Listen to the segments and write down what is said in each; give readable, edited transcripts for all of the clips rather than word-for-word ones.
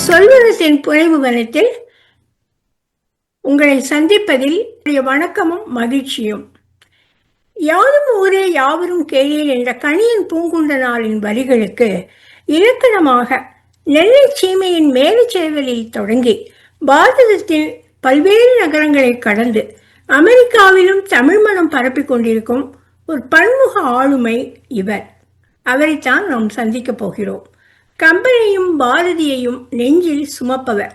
சொல்வனத்தின் புனைவு வனத்தில் உங்களை சந்திப்பதில் வணக்கமும் மகிழ்ச்சியும். யாதும் ஊரே யாவரும் கேளீர் என்ற கணியன் பூங்குன்றனாரின் வரிகளுக்கு இலக்கணமாக நெல்லை சீமையின் மேலச்சேவலில் தொடங்கி பாரதத்தின் பல்வேறு நகரங்களை கடந்து அமெரிக்காவிலும் தமிழ் மனம் பரப்பிக் கொண்டிருக்கும் ஒரு பன்முக ஆளுமை இவர். அவரைத்தான் நாம் சந்திக்கப் போகிறோம். கம்பனையும் பாரதியையும் நெஞ்சில் சுமப்பவர்.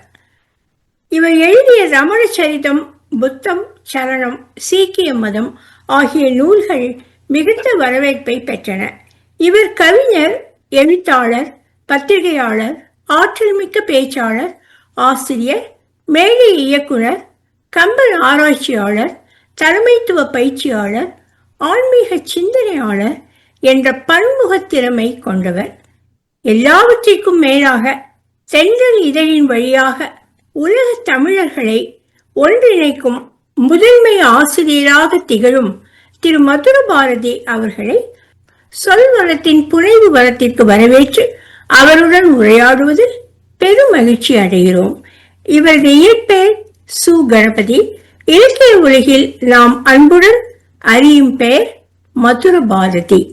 இவர் எழுதிய ரமண சரிதம், புத்தம் சரணம், சீக்கிய மதம் ஆகிய நூல்கள் மிகுந்த வரவேற்பை பெற்றன. இவர் கவிஞர், எழுத்தாளர், பத்திரிகையாளர், ஆற்றல்மிக்க பேச்சாளர், ஆசிரியர், மேடை இயக்குனர், கம்பன் ஆராய்ச்சியாளர், தலைமைத்துவ பயிற்சியாளர், ஆன்மீக சிந்தனையாளர் என்ற பன்முக திறமை கொண்டவர். எல்லாவற்றிற்கும் மேலாக தென்றல் இதழின் வழியாக உலக தமிழர்களை ஒன்றிணைக்கும் முதன்மை ஆசிரியராக திகழும் திரு மதுர பாரதி அவர்களை சொல்வனத்தின் புனைவு வரத்திற்கு வரவேற்று அவருடன் உரையாடுவதில் பெரும் மகிழ்ச்சி அடைகிறோம். இவரது இயற்பெயர் சு. கணபதி. இலக்கிய உலகில் நாம் அன்புடன் அறியும் பெயர் மதுர பாரதி.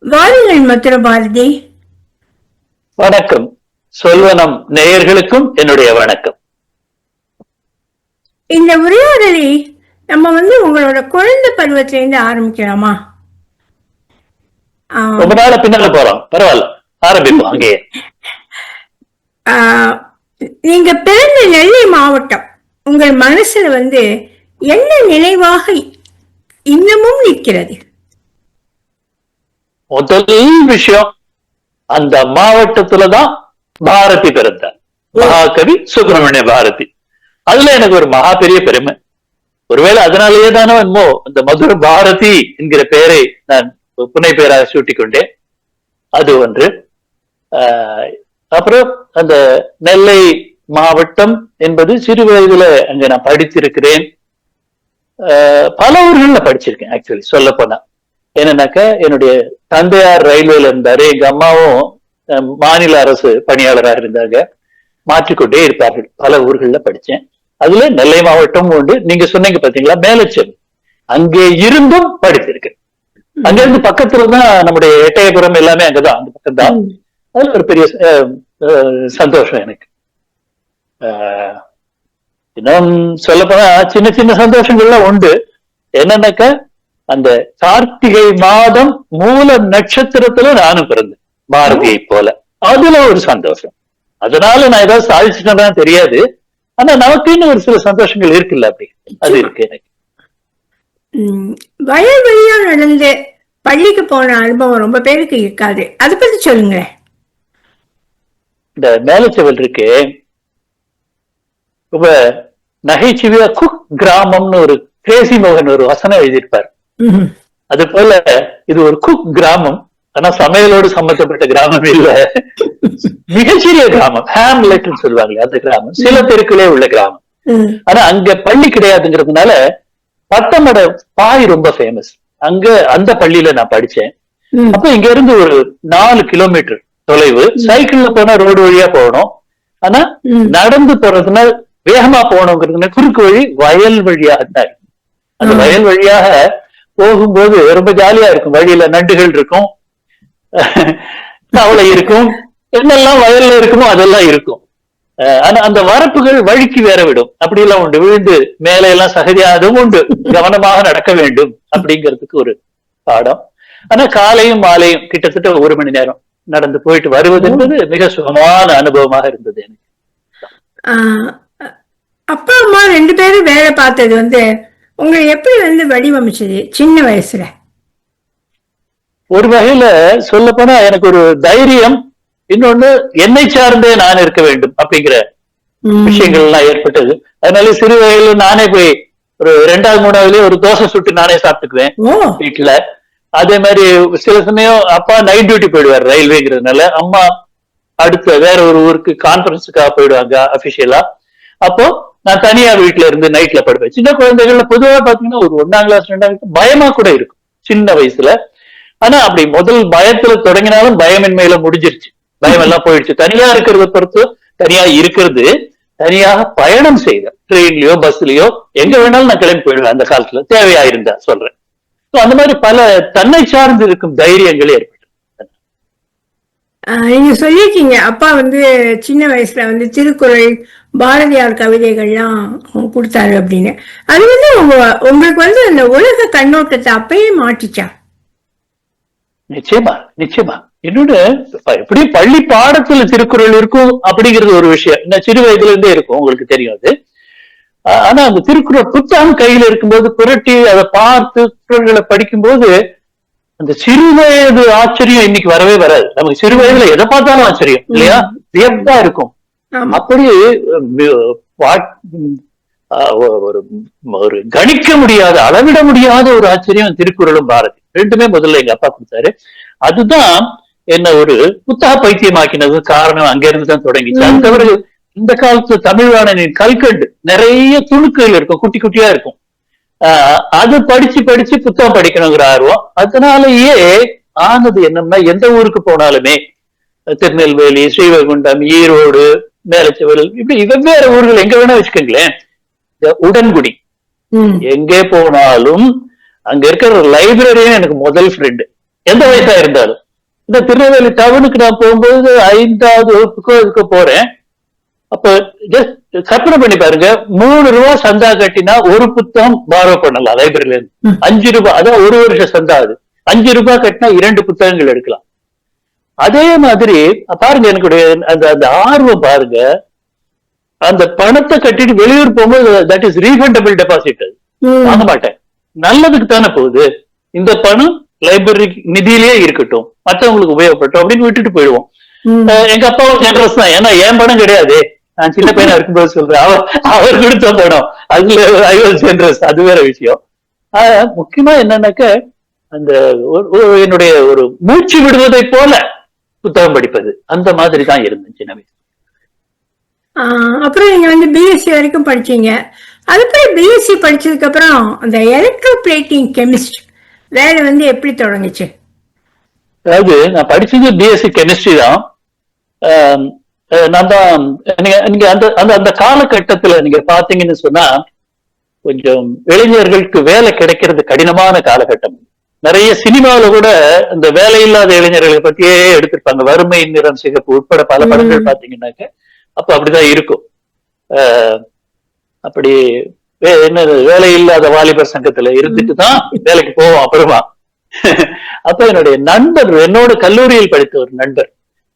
வாருங்கள் மதுர பாரதி. வணக்கம். சொல்வனம் நேயர்களுக்கும் என்னுடைய வணக்கம். இந்த உரையாடலை நம்ம உங்களோட குழந்தை பருவத்திலிருந்து ஆரம்பிக்கலாமா? ரொம்ப நாள பின்னால போறோம், பரவாயில்ல, ஆரம்பிப்போம். அங்கேயே நீங்க பிறந்த நெல்லை மாவட்டம் உங்கள் மனசுல என்ன நினைவாக இன்னமும் நிற்கிறது? முதல் விஷயம், அந்த மாவட்டத்துலதான் பாரதி பிறந்தார். மகாகவி சுப்பிரமணிய பாரதி. அதுல எனக்கு ஒரு மகா பெரிய பெருமை. ஒருவேளை அதனாலேயே தானோ என்னமோ இந்த மதுர பாரதி என்கிற பெயரை நான் புனை பெயராக சூட்டிக் கொண்டேன். அது ஒன்று. அப்புறம் அந்த நெல்லை மாவட்டம் என்பது சிறு வயதுல அங்க நான் படித்திருக்கிறேன். பல ஊர்கள்ல படிச்சிருக்கேன். ஆக்சுவலி சொல்ல போனா என்னன்னாக்க, என்னுடைய தந்தையார் ரயில்வேல இருந்தாரு, எங்க அம்மாவும் மாநில அரசு பணியாளராக இருந்தாங்க. மாற்றிக்கொண்டே இருப்பார்கள். பல ஊர்கள்ல படிச்சேன். அதுல நெல்லை மாவட்டம் உண்டு. நீங்க சொன்னீங்க பாத்தீங்களா, மேலச்சேரி, அங்கே இருந்தும் படித்திருக்கேன். அங்க இருந்து பக்கத்துலதான் நம்முடைய எட்டயபுரம், எல்லாமே அங்கதான், அந்த பக்கம் தான். அதுல ஒரு பெரிய சந்தோஷம் எனக்கு. இன்னும் சொல்ல போனா சின்ன சின்ன சந்தோஷங்கள்லாம் உண்டு. என்னன்னாக்க, அந்த கார்த்திகை மாதம் மூல நட்சத்திரத்துல நானும் பிறந்தேன், பாரதியை போல. அதுல ஒரு சந்தோஷம். அதனால நான் ஏதாவது சாதிச்சுட்டேன்னா தெரியாது. ஆனா நமக்குன்னு ஒரு சில சந்தோஷங்கள் இருக்குல்ல, அப்படி அது இருக்கு எனக்கு. வயல் வழியா நடந்து பள்ளிக்கு போன அனுபவம் ரொம்ப பேருக்கு இருக்காது. அதை பத்தி சொல்லுங்களேன். இந்த மேலச்செவல் இருக்கு, ரொம்ப நகைச்சுவையா குக் கிராமம்னு ஒரு கிரேசி மோகன் ஒரு வசனம் எழுதியிருப்பார். அது போல இது ஒரு குக் கிராமம். ஆனா சமையலோடு சம்பந்தப்பட்ட கிராமம் இல்ல, மிகச்சிறிய கிராமம். ஹேம்லெட்னு சொல்லுவாங்க அந்த கிராமம். சில தெருக்களே உள்ள கிராமம். ஆனா அங்க பள்ளி கிடையாதுங்கிறதுனால பட்டமட பாய் ரொம்ப ஃபேமஸ். அங்க அந்த பள்ளியில நான் படிச்சேன். அப்ப இங்க இருந்து ஒரு 4 கிலோமீட்டர் தொலைவு. சைக்கிள்ல போனா ரோடு வழியா போகணும். ஆனா நடந்து போறதுனால வேகமா போகணுங்கிறதுனால குறுக்கு வழி வயல் வழியாக தான். அந்த வயல் வழியாக போகும்போது ரொம்ப ஜாலியா இருக்கும். வழியில நண்டுகள் இருக்கும், தவளை இருக்கும், என்னெல்லாம் வயல்ல இருக்குமோ அதெல்லாம் இருக்கும். ஆனா அந்த வரப்புகள் வழிக்கு வேற விடும். அப்படி எல்லாம் உண்டு. விழுந்து மேல எல்லாம் சகதியானதும் உண்டு. கவனமாக நடக்க வேண்டும் அப்படிங்கிறதுக்கு ஒரு பாடம். ஆனா காலையும் மாலையும் கிட்டத்தட்ட 1 மணி நேரம் நடந்து போயிட்டு வருவது என்பது மிக சுகமான அனுபவமாக இருந்தது எனக்கு. அப்பா அம்மா 2 பேரும் வேலை பார்த்தது உங்களை எப்படி வடிவமைச்சது சின்ன வயசுல? ஒரு வகையில சொல்ல போனா எனக்கு ஒரு தைரியம், இன்னொன்னு என்னை சார்ந்தே நான் இருக்க வேண்டும் அப்படிங்கிற விஷயங்கள் எல்லாம் ஏற்பட்டது. அதனால சிறு வயதுல நானே போய் ஒரு 2வது 3வதுலயே ஒரு தோசை சுட்டு நானே சாப்பிட்டுக்குவேன் வீட்டுல. அதே மாதிரி சில சமயம் அப்பா நைட் டியூட்டி போயிடுவார் ரயில்வேங்கிறதுனால. அம்மா அடுத்த வேற ஒரு ஊருக்கு கான்பரன்ஸுக்காக போயிடுவாங்க அபிஷியலா. அப்போ நான் தனியா வீட்டுல இருந்து நைட்ல படுப்பேன். சின்ன குழந்தைகள்ல பொதுவா பாத்தீங்கன்னா ஒரு 1ஆம் கிளாஸ் 2ஆம் கிளாஸ் பயமா கூட இருக்கும் சின்ன வயசுல. ஆனா அப்படி முதல் பயத்துல தொடங்கினாலும் பயமின்மையில முடிஞ்சிருச்சு. பயம் எல்லாம் போயிடுச்சு. தனியா இருக்கிறத பொறுத்து தனியா இருக்கிறது, தனியாக பயணம் செய்தேன். ட்ரெயின்லயோ பஸ்லயோ எங்க வேணாலும் நான் கிளம்பி போயிடுவேன் அந்த காலத்துல, தேவையா இருந்தா சொல்றேன். அந்த மாதிரி பல தன்னை சார்ந்து இருக்கும் தைரியங்களே ஏற்பட்டு. நீங்க சொல்லியிருக்கீங்க அப்பா வந்து சின்ன வயசுல வந்து திருக்குறள், பாரதியார் கவிதைகள்லாம் கொடுத்தாரு அப்படின்னு. அது வந்து உங்களுக்கு வந்து அந்த உலக கண்ணோட்டத்தை அப்பயே மாற்றிச்சா? நிச்சயமா நிச்சயமா. என்னோட எப்படி பள்ளி பாடத்துல திருக்குறள் இருக்கும் அப்படிங்கிறது ஒரு விஷயம், இந்த சிறு வயதுல இருந்தே இருக்கும், உங்களுக்கு தெரியும் அது. ஆனா அந்த திருக்குறள் புத்தகம் கையில இருக்கும்போது புரட்டி அதை பார்த்து குறள்களை படிக்கும்போது அந்த சிறு வயது ஆச்சரியம் இன்னைக்கு வரவே வராது. நமக்கு சிறு வயதுல எதை பார்த்தாலும் ஆச்சரியம் இல்லையா, வியப்பா இருக்கும். அப்படி ஒரு கணிக்க முடியாத, அளவிட முடியாத ஒரு ஆச்சரியம் திருக்குறளும் பாரதி ரெண்டுமே முதல்ல எங்க அப்பா கொடுத்தாரு. அதுதான் என்ன ஒரு புத்தக பைத்தியமாக்கினது காரணம் அங்க இருந்து தான் தொடங்கிச்சு. அது தவிர இந்த காலத்துல தமிழ்வாணனின் கல்கண்டு நிறைய துணுக்குகள் இருக்கும், குட்டி குட்டியா இருக்கும். அது படிச்சு படிச்சு புத்தகம் படிக்கணுங்கிற ஆர்வம். அதனாலயே ஆனது என்னன்னா, எந்த ஊருக்கு போனாலுமே திருநெல்வேலி, ஸ்ரீவைகுண்டம், ஈரோடு, மேலச்செவல், இப்படி வெவ்வேறு ஊர்கள் எங்க வேணா வச்சுக்கோங்களேன், உடன்குடி எங்கே போனாலும் அங்க இருக்கிற லைப்ரரியும் எனக்கு முதல் ஃப்ரெண்டு, எந்த வயசா இருந்தாலும். இந்த திருநெல்வேலி டவுனுக்கு நான் போகும்போது 5வது வகுப்புக்கோ இதுக்கு போறேன். அப்ப ஜஸ்ட் கற்பனை பண்ணி பாருங்க, 3 ரூபாய் சந்தா கட்டினா ஒரு புத்தகம் பாரோ பண்ணலாம் லைப்ரரியில இருந்து. 5 ரூபாய், அதான் ஒரு வருஷம் சந்தா. அது 5 ரூபாய் கட்டினா 2 புத்தகங்கள் எடுக்கலாம். அதே மாதிரி பாருங்க, எனக்கு அந்த அந்த ஆர்வம் பாருங்க. அந்த பணத்தை கட்டிட்டு வெளியூர் போகும்போது தட் இஸ் ரீஃபண்டபிள் டெபாசிட், வாங்க மாட்டேன், நல்லதுக்கு தானே போகுது, இந்த பணம் லைப்ரரி நிதியிலேயே இருக்கட்டும், மற்றவங்களுக்கு உபயோகப்பட்டோம் அப்படின்னு விட்டுட்டு போயிடுவோம். எங்க அப்பாவும் ஜெனரஸ் தான், ஏன்னா என் பணம் கிடையாது, நான் சின்ன பையனா இருக்கும்போது சொல்றேன், அவர் கொடுத்த பணம், அதுல ஐ வாஸ் ஜெனரஸ், அது வேற விஷயம். முக்கியமா என்னன்னாக்க அந்த என்னுடைய ஒரு மூச்சு விடுவதை போல புத்தகம் படிப்பது, அந்த மாதிரி தான் இருந்தேன் சின்ன வயசு. அப்புறம் நீங்க வந்து பிஎஸ்சி வரைக்கும் படிச்சீங்க. அதுக்கப்புறம் பிஎஸ்சி படிச்சதுக்கு அப்புறம் அந்த எலக்ட்ரோபிளேட்டிங் கெமிஸ்ட் வேலை வந்து எப்படி தொடங்குச்சு? அதாவது நான் படிச்சது பிஎஸ்சி கெமிஸ்ட்ரி தான். நான் தான் நீங்க அந்த அந்த அந்த காலகட்டத்துல நீங்க பாத்தீங்கன்னு சொன்னா கொஞ்சம் இளைஞர்களுக்கு வேலை கிடைக்கிறது கடினமான காலகட்டம். நிறைய சினிமாவில கூட இந்த வேலை இல்லாத இளைஞர்களை பத்தியே எடுத்திருப்பாங்க, வறுமை நிறம் சிகப்பு உட்பட பல படங்கள் பாத்தீங்கன்னாக்க அப்ப அப்படிதான் இருக்கும். அப்படி என்ன வேலை இல்லாத வாலிபர் சங்கத்துல இருந்துட்டு தான் வேலைக்கு போவோம் அப்புறமா. அப்ப என்னுடைய நண்பர், என்னோட கல்லூரியில் படித்த ஒரு நண்பர்,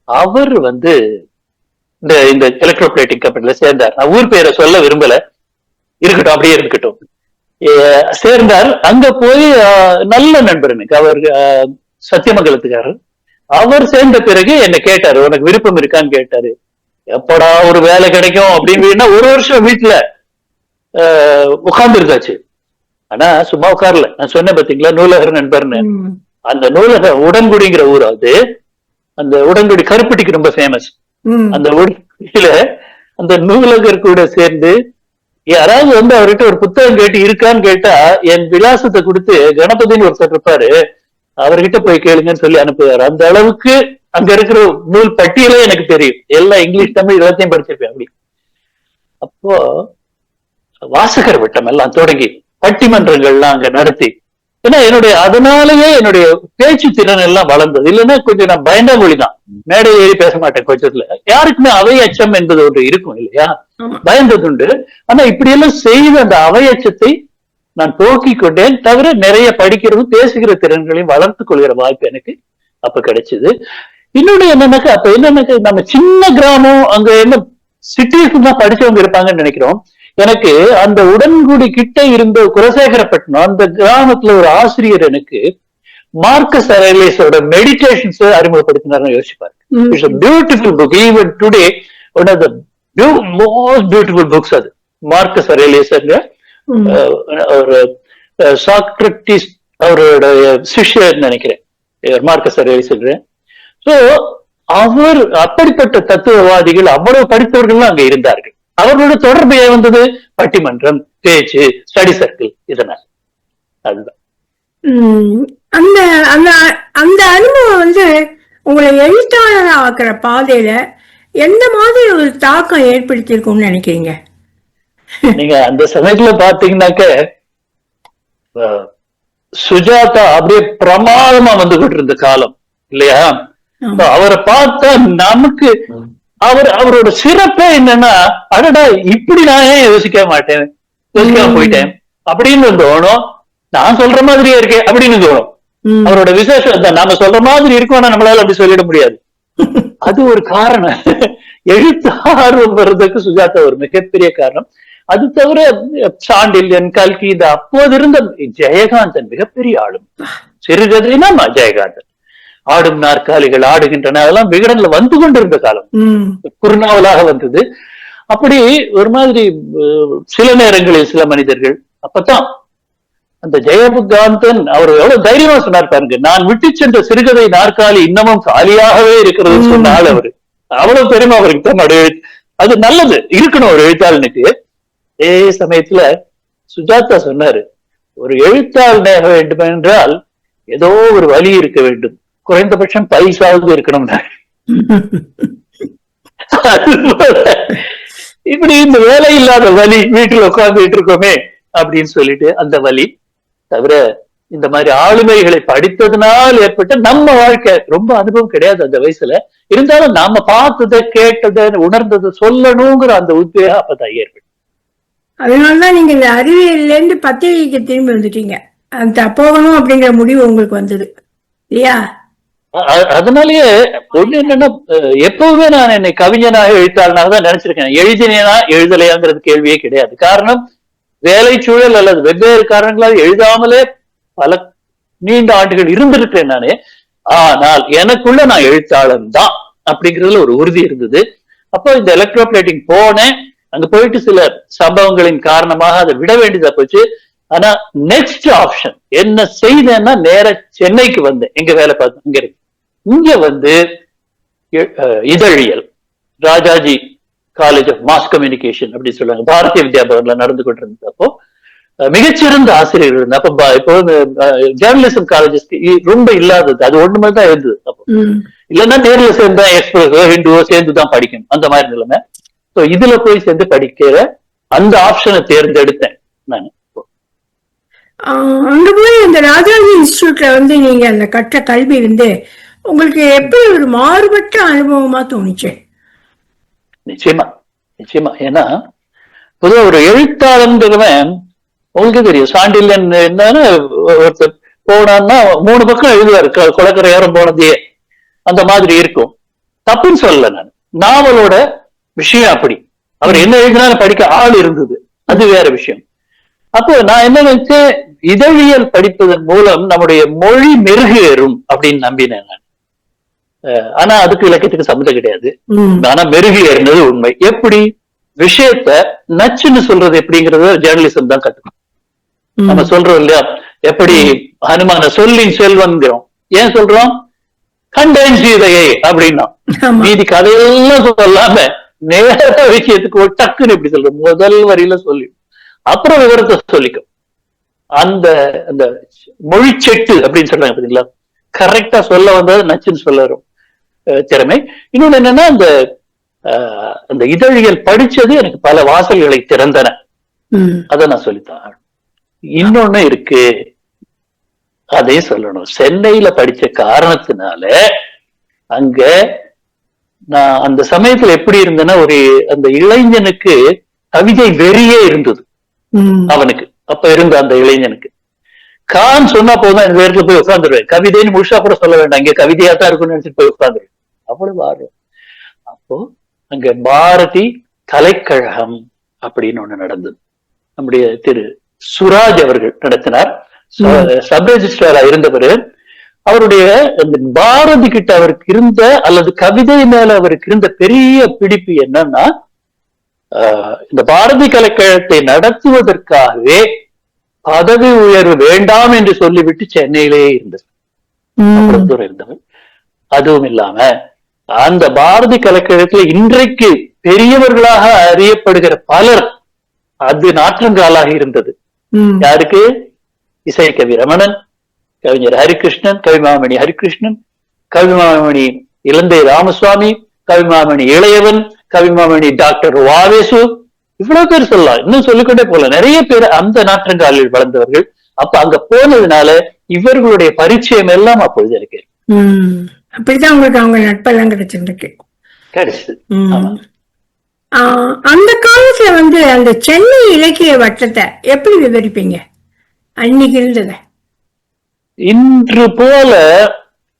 அவர் வந்து இந்த எலக்ட்ரோபிளேட்டிங் கம்பெனில சேர்ந்தார். நான் ஊர் பேரை சொல்ல விரும்பல, இருக்கட்டும் அப்படியே இருக்கட்டும். சேர்ந்தார். அங்க போய் நல்ல நண்பர் எனக்கு, அவர் சத்தியமங்கலத்துக்காரர். அவர் சேர்ந்த பிறகு என்ன கேட்டாரு, உனக்கு விருப்பம் இருக்கான்னு கேட்டாரு. எப்படா ஒரு வேலை கிடைக்கும் அப்படின்னு 1 வருஷம் வீட்டுல உட்கார்ந்து இருந்தாச்சு. ஆனா சும்மா உட்காரல, நான் சொன்னேன் பாத்தீங்களா நூலகர் நண்பர்னு. அந்த நூலக உடன்குடிங்கிற ஊர், அது அந்த உடன்குடி கருப்பட்டிக்கு ரொம்ப ஃபேமஸ். அந்த உடன்குடியில அந்த நூலகர் கூட சேர்ந்து யாராவது வந்து அவர்கிட்ட ஒரு புத்தகம் கேட்டு இருக்கான்னு கேட்டா என் விலாசத்தை கொடுத்து, கணபதினு ஒருத்தர் இருப்பாரு, அவர்கிட்ட போய் கேளுங்கன்னு சொல்லி அனுப்புவாரு. அந்த அளவுக்கு அங்க இருக்கிற நூல் பட்டியலே எனக்கு தெரியும், எல்லாம் இங்கிலீஷ் தமிழ் எல்லாத்தையும் படிச்சிருப்பேன் அப்படி. அப்போ வாசகர் வட்டம் எல்லாம் தொடங்கி பட்டிமன்றங்கள்லாம் அங்க நடத்தி, ஏன்னா அதனாலேயே என்னுடைய பேச்சு திறன் எல்லாம் வளர்ந்தது. இல்லைன்னா கொஞ்சம் நான் பயந்த மொழி தான், மேடை ஏறி பேச மாட்டேன் கொஞ்சத்துல. யாருக்குமே அவை அச்சம் என்பது ஒன்று இருக்கும் இல்லையா, பயந்தது உண்டு. ஆனா இப்படி எல்லாம் செய்த அந்த அவை அச்சத்தை நான் போக்கிக் கொண்டேன். தவிர நிறைய படிக்கிறதும் பேசுகிற திறன்களையும் வளர்த்துக் கொள்கிற வாய்ப்பு எனக்கு அப்ப கிடைச்சது. இன்னொன்னு என்னன்னாக்கா, அப்ப என்னன்னாக்கா நம்ம சின்ன கிராமம், அங்க என்ன சிட்டிஸ் தான் படிச்சவங்க இருப்பாங்கன்னு நினைக்கிறோம். எனக்கு அந்த உடன்குடி கிட்ட இருந்த குலசேகரப்பட்டினம் அந்த கிராமத்துல ஒரு ஆசிரியர் எனக்கு மார்க்கஸ் அரேலியஸோட மெடிடேஷன்ஸ் அறிமுகப்படுத்தினார்னு யோசிப்பாரு. It's a beautiful book, even today one of the most beautiful books. அது மார்க்கஸ் அரேலியஸ் ஒரு சாக்ரட்டிஸ் அவரோட சிஷ்யர் நினைக்கிறேன், மார்க்கஸ் அரேலியஸ். சோ அவர் அப்படிப்பட்ட தத்துவவாதிகள் அவ்வளவு படித்தவர்கள் அங்க இருந்தார்கள். அவர்களோட தொடர்பு வந்தது பட்டிமன்றம், பேச்சு, ஸ்டடி சர்க்கிள், இதனால். அதுதான் அந்த அந்த அந்த அனுபவம் வந்து உங்களை எழுத்தாளர் ஆக்குற பாதையில எந்த மாதிரி ஒரு தாக்கம் ஏற்படுத்தியிருக்கும்னு நினைக்கிறீங்க? நீங்க அந்த சமயத்துல பாத்தீங்கன்னாக்க சுஜாதா அப்படியே பிரமாதமா வந்துகிட்டு இருந்த காலம் இல்லையா? அவரை பார்த்தா நமக்கு அவரோட சிறப்பே என்னன்னா, அடடா இப்படி நான் ஏன் யோசிக்க மாட்டேன், யோசிக்காம போயிட்டேன் அப்படின்னு தோணும். நான் சொல்ற மாதிரியே இருக்கேன் அப்படின்னு தோணும். அவரோட விசேஷம் நாம சொல்ற மாதிரி இருக்கோம்னா நம்மளால அப்படி சொல்லிட முடியாது. அது ஒரு காரணம். எழுத்து ஆர்வம் வர்றதுக்கு சுஜாதா ஒரு மிகப்பெரிய காரணம். அது தவிர சாண்டில்யன், கல்கி, இந்த அப்போது இருந்த ஜெயகாந்தன் மிகப்பெரிய ஆளும். சிறுகதைனா ஜெயகாந்தன். ஆடும் நாற்காலிகள் ஆடுகின்றன, அதெல்லாம் விகடன்ல வந்து கொண்டிருந்த காலம், குறுநாவலாக வந்தது. அப்படி ஒரு மாதிரி சில நேரங்களில் சில மனிதர்கள் அப்பதான் அந்த ஜெயகாந்தன் அவர் எவ்வளவு தைரியமா சொன்னார் பாருங்க. நான் விட்டு சென்ற சிறுகதை நாற்காலி இன்னமும் காலியாகவே இருக்கிறது சொன்னால் அவரு அவ்வளவு பெருமை அவருக்கு தான். அது நல்லது இருக்கணும் ஒரு எழுத்தாளனுக்கு. அதே சமயத்துல சுஜாதா சொன்னாரு, ஒரு எழுத்தாளனாக வேண்டும் என்றால் ஏதோ ஒரு வழி இருக்க வேண்டும், குறைந்தபட்சம் பைசாவது இருக்கணும். இப்படி இந்த வேலை இல்லாத வலி, வீட்டுல உட்கார்ந்துட்டு இருக்கோமே அப்படின்னு சொல்லிட்டு அந்த வலி தவிர இந்த மாதிரி ஆளுமைகளை படித்ததுனால் ஏற்பட்ட நம்ம வாழ்க்கை ரொம்ப அனுபவம் கிடையாது அந்த வயசுல. இருந்தாலும் நாம பார்த்ததை கேட்டதை உணர்ந்ததை சொல்லணுங்கிற அந்த உத்வேகம் அப்பதான் ஏற்படும். அதனாலதான் நீங்க இந்த அறிவியல்ல இருந்து பத்திரிகைக்கு திரும்பி வந்துட்டீங்க, அந்த போகணும் அப்படிங்கிற முடிவு உங்களுக்கு வந்தது இல்லையா? அதனாலயே ஒண்ணு என்னன்னா, எப்பவுமே நான் என்னை கவிஞனாக எழுத்தாளனாக தான் நினைச்சிருக்கேன். எழுதினேனா எழுதலையாங்கிறது கேள்வியே கிடையாது. காரணம் வேலை சூழல் அல்லது வெவ்வேறு காரணங்களால் எழுதாமலே பல நீண்ட ஆண்டுகள் இருந்திருக்கிறேன் நானே. ஆனால் எனக்குள்ள நான் எழுத்தாளன் தான் அப்படிங்கிறதுல ஒரு உறுதி இருந்தது. அப்போ இந்த எலக்ட்ரோபிளேட்டிங் போனேன். அங்க போயிட்டு சில சம்பவங்களின் காரணமாக அதை விட வேண்டியதா போச்சு. ஆனா நெக்ஸ்ட் ஆப்ஷன் என்ன செய்தேன்னா, நேர சென்னைக்கு வந்தேன். எங்க வேலை பார்த்தேன் இங்க இருக்கு. இங்க வந்து இதழியல், Rajaji college of mass communication அப்படின்னு சொல்லுவாங்க, பாரதிய வித்யா பவன்ல நடந்து கொண்டிருந்தப்போ மிகச்சிறந்த ஆசிரியர் இருந்த. அப்ப இப்போ ஜேர்னலிசம் காலேஜஸ் ரொம்ப இல்லாதது, அது ஒண்ணு மாதிரி தான் இருந்தது. அப்போ இல்லைன்னா நேர்ல சேர்ந்தா எக்ஸ்பிரஸோ ஹிந்துவோ சேர்ந்துதான் படிக்கணும், அந்த மாதிரி நிலைமை. இதுல போய் சேர்ந்து படிக்கிற அந்த ஆப்ஷனை தேர்ந்தெடுத்தேன் நான். அங்க போய் இந்த ராஜாஜி இன்ஸ்டிடியூட்ல வந்து நீங்க அந்த கற்ற கல்வி வந்து உங்களுக்கு எப்படி ஒரு மாறுபட்ட அனுபவமா தோணுச்சு? நிச்சயமா நிச்சயமா. ஏன்னா பொதுவாக ஒரு எழுத்தாளன்றவன் உங்களுக்கு தெரியும், சாண்டில்யன் என்னன்னு ஒருத்தர் போனான்னா 3 பக்கம் எழுதுவாரு, கொலக்கரையோரம் போனதே அந்த மாதிரி இருக்கும். தப்புன்னு சொல்லல நான். நாவலோட விஷயம் அப்படி, அவர் என்ன எழுதினாலும் படிக்க ஆள் இருந்தது, அது வேற விஷயம். அப்போ நான் என்ன நினைச்சேன், இதழியல் படிப்பதன் மூலம் நம்முடைய மொழி மெருகேறும் அப்படின்னு நம்பினேன் நான். ஆனா அதுக்கு இலக்கியத்துக்கு சம்மந்தம் கிடையாது. ஆனா மெருகேறினது உண்மை. எப்படி விஷயத்த நச்சுன்னு சொல்றது எப்படிங்கறத ஜேர்னலிசம் தான் கத்துக்கணும். நம்ம சொல்றோம் இல்லையா, எப்படி ஹனுமான சொல்லின் செல்வன்கிறோம், ஏன் சொல்றோம், கண்டேன் சீதையை அப்படின்னா மீதி கதையெல்லாம் சொல்லாம நேர விஷயத்துக்கு ஒரு டக்குன்னு எப்படி சொல்றோம், முதல் வரியில சொல்லி அப்புறம் விவரத்தை சொல்லிக்கும். அந்த அந்த மொழிச்செட்டு அப்படின்னு சொல்றாங்க பாத்தீங்களா, கரெக்டா சொல்ல வந்தது நச்சுன்னு சொல்ல வரும் திறமை. இன்னொன்னு என்னன்னா, அந்த இதழியல் படிச்சது எனக்கு பல வாசல்களை திறந்தன, அதை நான் சொல்லித்தான். இன்னொன்னு இருக்கு, அதே சொல்லணும். சென்னையில படிச்ச காரணத்தினால அங்க நான் அந்த சமயத்துல எப்படி இருந்தேன்னா, ஒரு அந்த இளைஞனுக்கு கவிதை வெறியே இருந்தது அவனுக்கு. அப்ப இருந்த அந்த இளைஞனுக்கு கான் சொன்னா போதும், இந்த இடத்துல போய் உட்காந்துருவேன். கவிதைன்னு முழுசா கூட சொல்ல வேண்டாம், இங்க கவிதையா தான் இருக்கும்னு நினைச்சிட்டு போய் உட்காந்துருவேன். அவ்வளவு ஆர்வம். அப்போ அங்க பாரதி கலைக்கழகம் அப்படின்னு ஒண்ணு நடந்தது. நம்முடைய திரு சுராஜ் அவர்கள் நடத்தினார். சப் ரெஜிஸ்ட்ராரா இருந்தவர். அவருடைய பாரதி கிட்ட அவருக்கு இருந்த, அல்லது கவிதை மேல அவருக்கு இருந்த பெரிய பிடிப்பு என்னன்னா, இந்த பாரதி கலைக்கழகத்தை நடத்துவதற்காகவே பதவி உயர்வு வேண்டாம் என்று சொல்லிவிட்டு சென்னையிலேயே இருந்தது, அவ்வளவு தூரம் இருந்தவர். அதுவும் இல்லாம அந்த பாரதி கலைக்கழகத்துல இன்றைக்கு பெரியவர்களாக அறியப்படுகிற பலர் அது நாற்றங்காலாக இருந்தது. யாருக்கு? இசை கவி ரமணன், கவிஞர் ஹரிகிருஷ்ணன், கவிமாமணி ஹரிகிருஷ்ணன், கவிமாமணி இலந்தை ராமசுவாமி, கவிமாமணி இளையவன், கவிமாமணி டாக்டர் வாவேசு, இவ்வளவு பேர் சொல்லலாம், இன்னும் சொல்லிக்கொண்டே போல. நிறைய பேர் அந்த நாற்றங்காலில் வளர்ந்தவர்கள். அப்ப அங்க போனதுனால இவர்களுடைய பரிச்சயம் எல்லாம் அப்பொழுது எனக்கு அப்படிதான் உங்களுக்கு அவங்க நட்பெல்லாம் கிடைச்சிருக்கு. கிடைச்சது. அந்த காலத்துல வந்து அந்த சென்னை இலக்கிய வட்டத்தை எப்படி விவரிப்பீங்க அன்னைக்கு இருந்தத? இன்று போல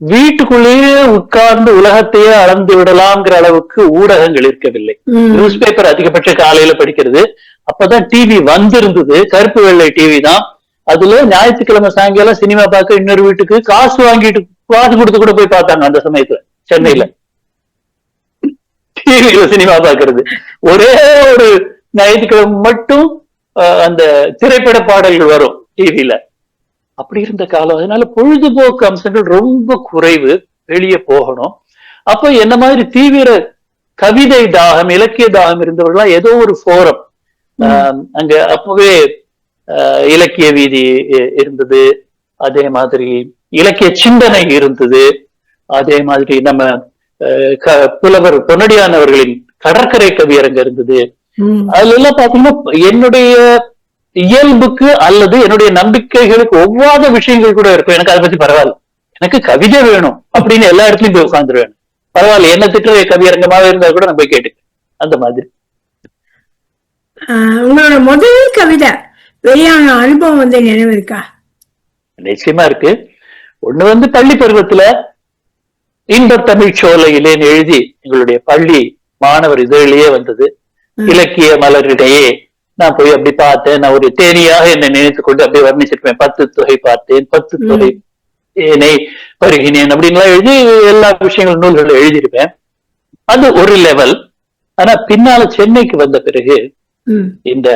வீட்டுக்குள்ளேயே உட்கார்ந்து உலகத்தையே அளந்து விடலாம்ங்கிற அளவுக்கு ஊடகங்கள் இருக்கவில்லை. நியூஸ் பேப்பர் அதிகபட்ச காலையில படிக்கிறது. அப்பதான் டிவி வந்திருந்தது, கருப்பு வெள்ளை டிவி தான். அதுல ஞாயிற்றுக்கிழமை சாயங்காலம் சினிமா பார்க்க இன்னொரு வீட்டுக்கு காசு வாங்கிட்டு காசு கொடுத்து கூட போய் பார்த்தாங்க. அந்த சமயத்துல சென்னையில டிவியில சினிமா பாக்குறது. ஒரே ஒரு ஞாயிற்றுக்கிழமை மட்டும் அந்த திரைப்பட பாடல்கள் வரும் டிவியில. அப்படி இருந்த காலம். அதனால பொழுதுபோக்கு அம்சங்கள் ரொம்ப குறைவு, வெளியே போகணும். அப்ப என்ன மாதிரி தீவிர கவிதை தாகம், இலக்கிய தாகம் இருந்தவர்களா ஏதோ ஒரு ஃபோரம் அங்க அப்பவே இலக்கிய வீதி இருந்தது, அதே மாதிரி இலக்கிய சிந்தனை இருந்தது, அதே மாதிரி நம்ம புலவர் பொன்னடியானவர்களின் கடற்கரை கவியரங்கு இருந்தது. அதுல எல்லாம் பாத்தீங்கன்னா என்னுடைய இயல்புக்கு அல்லது என்னுடைய நம்பிக்கைகளுக்கு ஒவ்வாத விஷயங்கள் கூட இருக்கும். எனக்கு அதை பத்தி பரவாயில்ல, எனக்கு கவிதை வேணும் அப்படின்னு எல்லா இடத்துலயும் போய் உட்காந்துருவேன். பரவாயில்ல, என்ன திட்டுற கவியரங்கமாக இருந்தா கூட நான் போய் கேட்டுக்கேன். அந்த மாதிரி. உங்களோட முதல் கவிதை வெளியான அனுபவம் வந்து நினைவு இருக்கா? நிச்சயமா இருக்கு. ஒண்ணு வந்து பள்ளி பருவத்துல இன்பத் தமிழ் சோலையிலேன்னு எழுதி எங்களுடைய பள்ளி மாணவர் இதழிலேயே வந்தது. இலக்கிய மலரிடையே நான் போய் அப்படி பார்த்தேன். நான் ஒரு தேனியாக என்னை நினைத்துக் கொண்டு அப்படியே வர்ணிச்சிருப்பேன். 10 தொகை பார்த்தேன், 10 தொகை ஏனை பருகினேன் அப்படின்லாம் எழுதி எல்லா விஷயங்களும் நூல்கள் எழுதியிருப்பேன். அது ஒரு லெவல். ஆனா பின்னால சென்னைக்கு வந்த பிறகு இந்த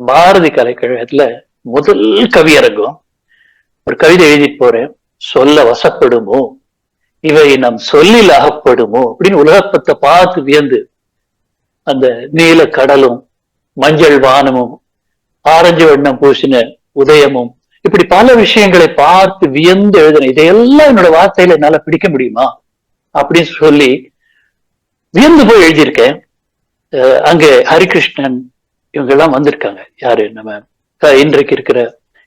பாரதி கலைக்கழகத்துல முதல் கவியரங்கம், ஒரு கவிதை எழுதிட்டு போறேன். சொல்ல வசப்படுமோ இவை நம் சொல்லில் அகப்படுமோ அப்படின்னு உலகப்பத்தை பார்த்து வியந்து, அந்த நீல கடலும் மஞ்சள் வானமும் ஆரஞ்சு வண்ணம் பூசின உதயமும் இப்படி பல விஷயங்களை பார்த்து வியந்து எழுதினேன். இதையெல்லாம் என்னோட வார்த்தையில என்னால பிடிக்க முடியுமா அப்படின்னு சொல்லி வியந்து போய் எழுதியிருக்கேன். அங்க ஹரிகிருஷ்ணன் இவங்க எல்லாம் வந்திருக்காங்க. யாரு, நம்ம இன்றைக்கு இருக்கிற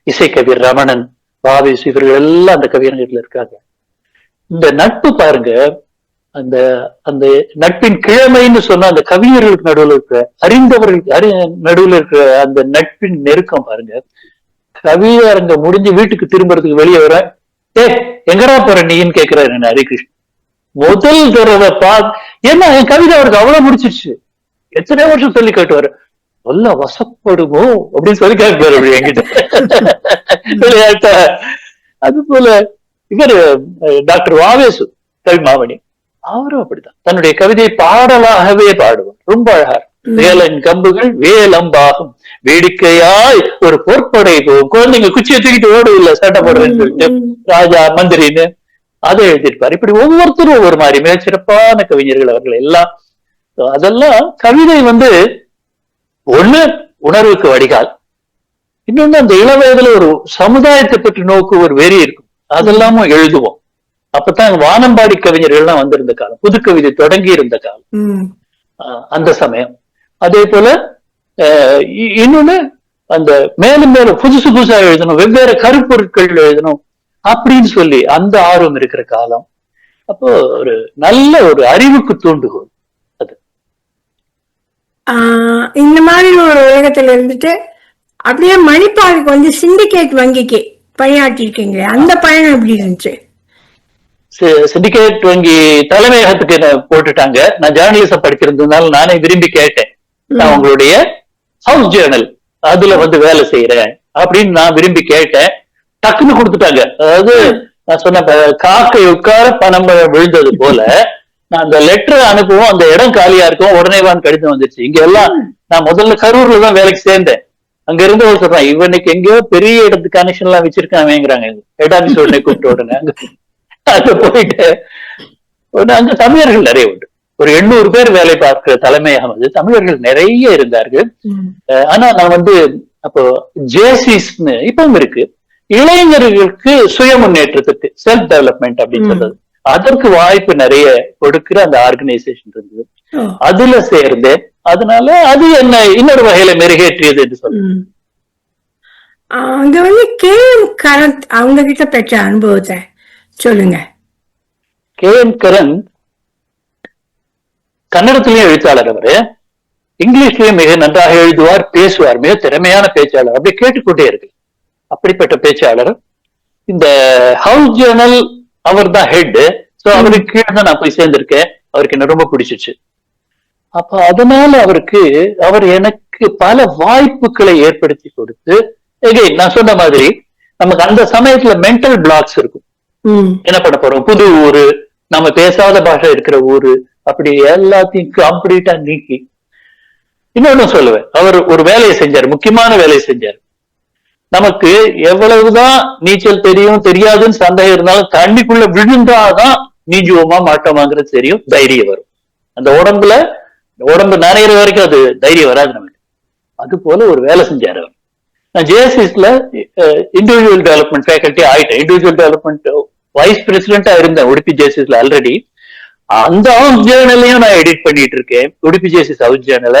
இசைக்கவியர் ரமணன், வாவேசு, இவர்கள் எல்லாம் அந்த கவியரங்கத்துல இருக்காங்க. இந்த நட்பு பாருங்க, அந்த அந்த நட்பின் கிழமைன்னு சொன்னா அந்த கவிஞர்களுக்கு நடுவில் இருக்கிற, அறிந்தவர்களுக்கு நடுவில் இருக்கிற அந்த நட்பின் நெருக்கம் பாருங்க. கவியரங்க முடிஞ்சு வீட்டுக்கு திரும்புறதுக்கு வெளியே வர, எங்கடா போற நீன்னு கேட்கிறாரு என்ன ஹரிகிருஷ்ணன். முதல் தடவை ஏன்னா என் கவிதை அவருக்கு அவ்வளவு முடிச்சிருச்சு. எத்தனை வருஷம் சொல்லி கேட்டுவாரு, சொல்ல வசப்படுமோ அப்படின்னு சொல்லி கேட்பாரு அப்படி என்கிட்ட விளையாட்ட. அது போல இவர் டாக்டர் வாவேசு கவிமாமணி, அவரும் அப்படித்தான். தன்னுடைய கவிதை பாடலாகவே பாடுவார். ரொம்ப அழகா. வேலன் கம்புகள் வேலம்பாகும் வேடிக்கையாய் ஒரு பொற்படை போகும், குழந்தைங்க குச்சியை தூக்கிட்டு ஓடும் இல்ல சட்டை போடுறேன்னு சொல்லிட்டு ராஜா மந்திரின்னு அதை எழுதியிருப்பார். இப்படி ஒவ்வொருத்தரும் ஒவ்வொரு மாதிரி மிகச்சிறப்பான கவிஞர்கள் அவர்கள் எல்லாம். அதெல்லாம் கவிதை வந்து ஒண்ணு உணர்வுக்கு வடிகால், இன்னொன்னு அந்த இளவயதுல ஒரு சமுதாயத்தை பற்றி நோக்கு ஒரு வெறி இருக்கும், அதெல்லாமும் எழுதுவோம். அப்பதான் வானம்பாடி கவிஞர்கள்லாம் வந்திருந்த காலம், புது கவிதை தொடங்கி இருந்த காலம் அந்த சமயம். அதே போல இன்னொன்னு அந்த மேலும் மேலும் புதுசு புதுசா எழுதணும், வெவ்வேறு கருப்பொருட்கள் எழுதணும் அப்படின்னு சொல்லி அந்த ஆர்வம் இருக்கிற காலம். அப்போ ஒரு நல்ல ஒரு அறிவுக்கு தூண்டுகோல் அது. இந்த மாதிரி ஒரு உலகத்துல இருந்துட்டு அப்படியே மணிப்பாலுக்கு வந்து சிண்டிகேட் வங்கிக்கு பணியாற்றி இருக்கீங்களே, அந்த பயணம் எப்படி இருந்துச்சு? சிண்டிகேட் வங்கி தலைமையகத்துக்கு போட்டுட்டாங்க. நான் ஜேர்னலிசம் படிச்சிருந்ததுனால நானே விரும்பி கேட்டேன், நான் உங்களுடைய ஹவுஸ் ஜேர்னல் அதுல வந்து வேலை செய்யறேன் அப்படின்னு நான் விரும்பி கேட்டேன். டக்குன்னு கொடுத்துட்டாங்க. அதாவது நான் சொன்ன காக்கை உட்கார பணம் விழுந்தது போல நான் அந்த லெட்டர் அனுப்புவோம், அந்த இடம் காலியா இருக்கும், உடனேவான் கடிதம் வந்துருச்சு. இங்க எல்லாம் நான் முதல்ல கரூர்ல தான் வேலைக்கு சேர்ந்தேன். அங்க இருந்து சொல்றேன், இவனுக்கு எங்கேயோ பெரிய இடத்துக்கு கனெக்ஷன் எல்லாம் வச்சிருக்காங்கிறாங்க. ஹெட் ஆபீஸ் உடனே கூப்பிட்டு உடனே அங்க போயிட்டு அங்க தமிழர்கள் நிறைய உண்டு. ஒரு 800 பேர் வேலை பார்க்கிற தலைமையகம் வந்து தமிழர்கள் நிறைய இருந்தார்கள். ஆனா நான் வந்து அப்போ ஜேசிஸ்ன்னு இப்பவும் இருக்கு, இளைஞர்களுக்கு சுய முன்னேற்றத்துக்கு செல்ஃப் டெவலப்மெண்ட் அப்படின்னு சொல்றது. அதற்கு வாய்ப்பு நிறைய கொடுக்கிற அந்த ஆர்கனைசேஷன் இருந்தது. அதுல சேர்ந்தேன். அதனால அது என்ன இன்னொரு வகையில மெருகேற்றியது என்று சொல்றேன். அங்க வந்து KM கரந்த் அவங்க கிட்ட பெற்ற அனுபவத்தை சொல்லுங்க. KM கரந்த் கன்னடத்திலேயும் எழுத்தாளர். அவரு இங்கிலீஷ்லயும் மிக நன்றாக எழுதுவார், பேசுவார், மிக திறமையான பேச்சாளர். அப்படி கேட்டுக்கொண்டே இருக்கு. அப்படிப்பட்ட பேச்சாளர். இந்த ஹவுஸ் ஜேர்னல் அவர் தான் ஹெட். சோ அவருக்கு கீழே தான் நான் போய் சேர்ந்திருக்கேன். அவருக்கு என்ன ரொம்ப பிடிச்சிச்சு. அப்ப அதனால அவர் எனக்கு பல வாய்ப்புகளை ஏற்படுத்தி கொடுத்து, நான் சொன்ன மாதிரி நமக்கு அந்த சமயத்துல மென்டல் பிளாக்ஸ் இருக்கும். என்ன பண்ண போறோம், புது ஊரு, நம்ம பேசாத பாஷை இருக்கிற ஊரு, அப்படி எல்லாத்தையும் கம்ப்ளீட்டா நீக்கி. இன்னொன்னு சொல்லுவேன், அவர் ஒரு வேலையை செஞ்சாரு, முக்கியமான வேலையை செஞ்சாரு. நமக்கு எவ்வளவுதான் நீச்சல் தெரியும் தெரியாதுன்னு சந்தேகம் இருந்தாலும் தண்ணிக்குள்ள விழுந்தாதான் நீஞ்சுவோமா மாட்டோமாங்கிறது தெரியும், தைரியம் வரும். அந்த உடம்பு நனைகிற வரைக்கும் அது தைரியம் வராது நமக்கு. அது போல ஒரு வேலை செஞ்சாரு அவர். நான் ஜேஎஸ்எஸ்ல இண்டிவிஜுவல் டெவலப்மெண்ட் ஃபேக்கல்ட்டி ஆயிட்டேன். இண்டிவிஜுவல் டெவலப்மெண்ட் வைஸ் பிரசிடென்டா இருந்தேன் உடுப்பி ஜேஎஸ்எஸ்ல ஆல்ரெடி. அந்த ஹவுஸ் ஜேர்னலையும் நான் எடிட் பண்ணிட்டு இருக்கேன், உடுப்பி ஜேஎஸ்எஸ் ஹவுஸ் ஜேர்னல.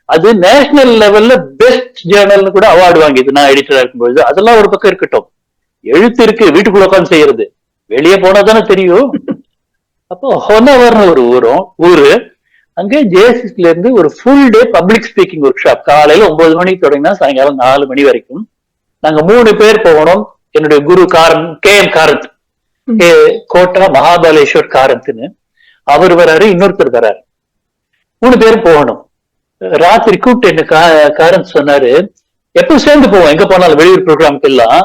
அது நேஷனல் லெவல்ல பெஸ்ட் ஜேர்னல்னு கூட அவார்டு வாங்கிது நான் எடிட்டரா இருக்கும்போது. அதெல்லாம் ஒரு பக்கம் இருக்கட்டும், எழுத்து இருக்கு, வீட்டுக்குள்ள உட்காந்து செய்யறது, வெளியே போனா தானே தெரியும். அப்போ ஹொனவர்னு ஒரு ஊரு, அங்கே ஜேஎஸ்எஸ்ல இருந்து ஒரு full day public speaking work shop. காலையில 9 மணிக்கு தொடங்கினா சாயங்காலம் 4 மணி வரைக்கும். நாங்க 3 பேர் போகணும். என்னுடைய குரு KM காரந்த், கோட்டா மகாபாலேஸ்வர் காரந்த்னு அவர் வராரு, இன்னொருத்தர் வராரு. 3 பேரும் போகணும். ராத்திரி கூப்பிட்டு என்ன காரந்த் சொன்னாரு, எப்ப சேர்ந்து போவோம் எங்க போனாலும் வெளியூர் ப்ரோக்ராமுக்கு எல்லாம்,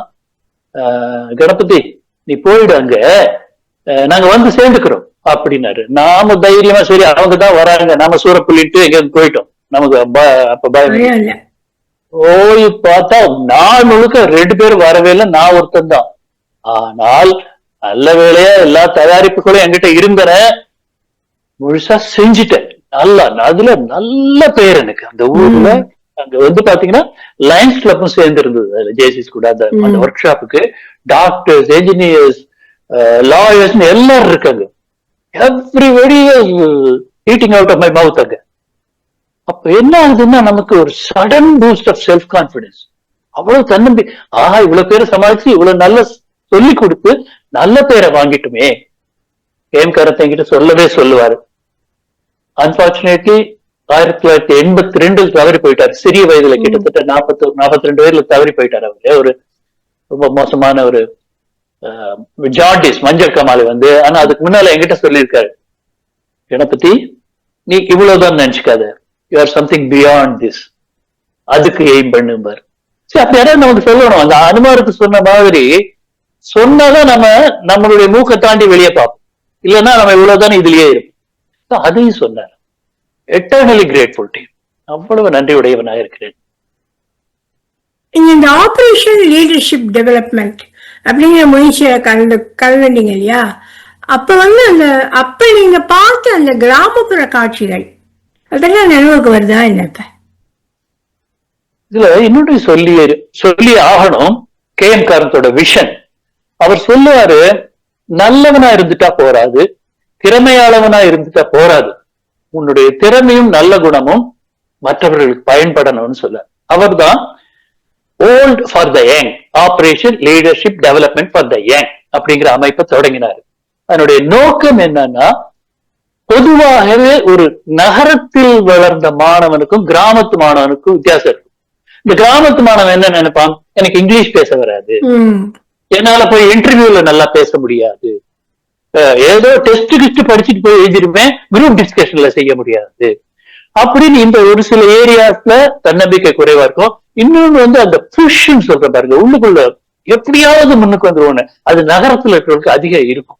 கணபதி நீ போயிடு அங்க, நாங்க வந்து சேர்ந்துக்கிறோம் அப்படின்னாரு. நாம தைரியமா சரி அவங்கதான் வராங்க, நாம சூறப்புள்ளிட்டு எங்க போயிட்டோம். நமக்கு அப்ப பயம். போய் பார்த்தா நாள் முழுக்க 2 பேரும் வரவே இல்லை, நான் ஒருத்தன் தான். ஆனால் நல்ல வேலையா எல்லா தயாரிப்புகளும் என்கிட்ட இருந்தன, முழுசா செஞ்சுட்டேன். அதுல நல்ல பேர் எனக்கு அந்த ஊர்ல. அங்க வந்து பாத்தீங்கன்னா லயன்ஸ் கிளப்பும் சேர்ந்து இருந்தது அதுல ஜேஎஸ்எஸ் கூட. அந்த ஒர்க் ஷாப்புக்கு டாக்டர்ஸ், என்ஜினியர்ஸ், லாயர்ஸ் எல்லாரும் இருக்காங்க. Everybody eating out of my mouth அங்க. அப்ப என்ன ஆகுதுன்னா நமக்கு ஒரு sudden boost of self confidence. அவ்வளவு தன்னம்பி, இவ்வளவு பேரை சமாளிச்சு இவ்வளவு நல்ல சொல்லி கொடுத்து நல்ல பேரை வாங்கிட்டுமே. KM காரந்த் என்கிட்ட சொல்லவே சொல்லுவாரு. அன்பார்ச்சுனேட்லி 1982 தவறி போயிட்டாரு. சிறிய வயதுல, கிட்டத்தட்ட 42 வயதுல தவறி போயிட்டாரு. அவரு ஒரு ரொம்ப மோசமான ஒரு ஜாண்டிஸ், மஞ்சள் காமாலை வந்து. ஆனா அதுக்கு முன்னால என்கிட்ட சொல்லியிருக்காரு, கணபதி நீ இவ்வளவுதான் நினைச்சுக்காத, you are something beyond this, அதுக்கு எய்ம் பண்ணும்பார். சரி, அப்ப யாராவது நமக்கு சொல்லணும். அந்த அனுமாருக்கு சொன்ன மாதிரி சொன்னாதான் நம்மளுடைய மூக்கை தாண்டி வெளியே பார்ப்போம், இல்லைன்னா நம்ம இவ்வளவுதானே இதுலயே இருப்போம். அதையும் சொன்னார். Eternally grateful team. அவ்வளவு நன்றி உடையவனாக இருக்கிறேன். இந்த ஆபரேஷன் லீடர்ஷிப் டெவலப்மெண்ட் அப்படிங்கிற முயற்சியை கலந்தீங்க இல்லையா? அப்ப வந்து அப்ப நீங்க பார்த்த அந்த கிராமப்புற காட்சிகள் அதெல்லாம் நினைவுக்கு வருதா என்ன? இதுல இன்னொன்று சொல்லி ஆகணும். KM காரந்தோட vision. அவர் சொல்லுவாரு, நல்லவனா இருந்துட்டா போராது, திறமையாளவனா இருந்துட்டா போராது, உன்னுடைய திறமையும் நல்ல குணமும் மற்றவர்களுக்கு பயன்படணும்னு சொல்ல. அவர் தான் old for the young, operation leadership development for the young அப்படிங்கிற அமைப்பை தொடங்கினாரு. அதனுடைய நோக்கம் என்னன்னா, பொதுவாகவே ஒரு நகரத்தில் வளர்ந்த மாணவனுக்கும் கிராமத்து மாணவனுக்கும் வித்தியாசம் இருக்கும். இந்த கிராமத்து மாணவன் என்ன நினைப்பான், எனக்கு இங்கிலீஷ் பேச வராது, என்னால போய் இன்டர்வியூல நல்லா பேச முடியாது, ஏதோ டெஸ்ட் படிச்சுட்டு போய் எழுதிருப்பேன், குரூப் டிஸ்கஷன்ல செய்ய முடியாது அப்படின்னு இந்த ஒரு சில ஏரியாஸ்ல தன்னம்பிக்கை குறைவா இருக்கும். இன்னொன்னு வந்து அந்த புஷ்ன்னு சொல்ற பாருங்க, உள்ளுக்குள்ள எப்படியாவது முன்னுக்கு வந்துருவோன்னு, அது நகரத்துல இருக்கிறவங்களுக்கு அதிகம் இருக்கும்.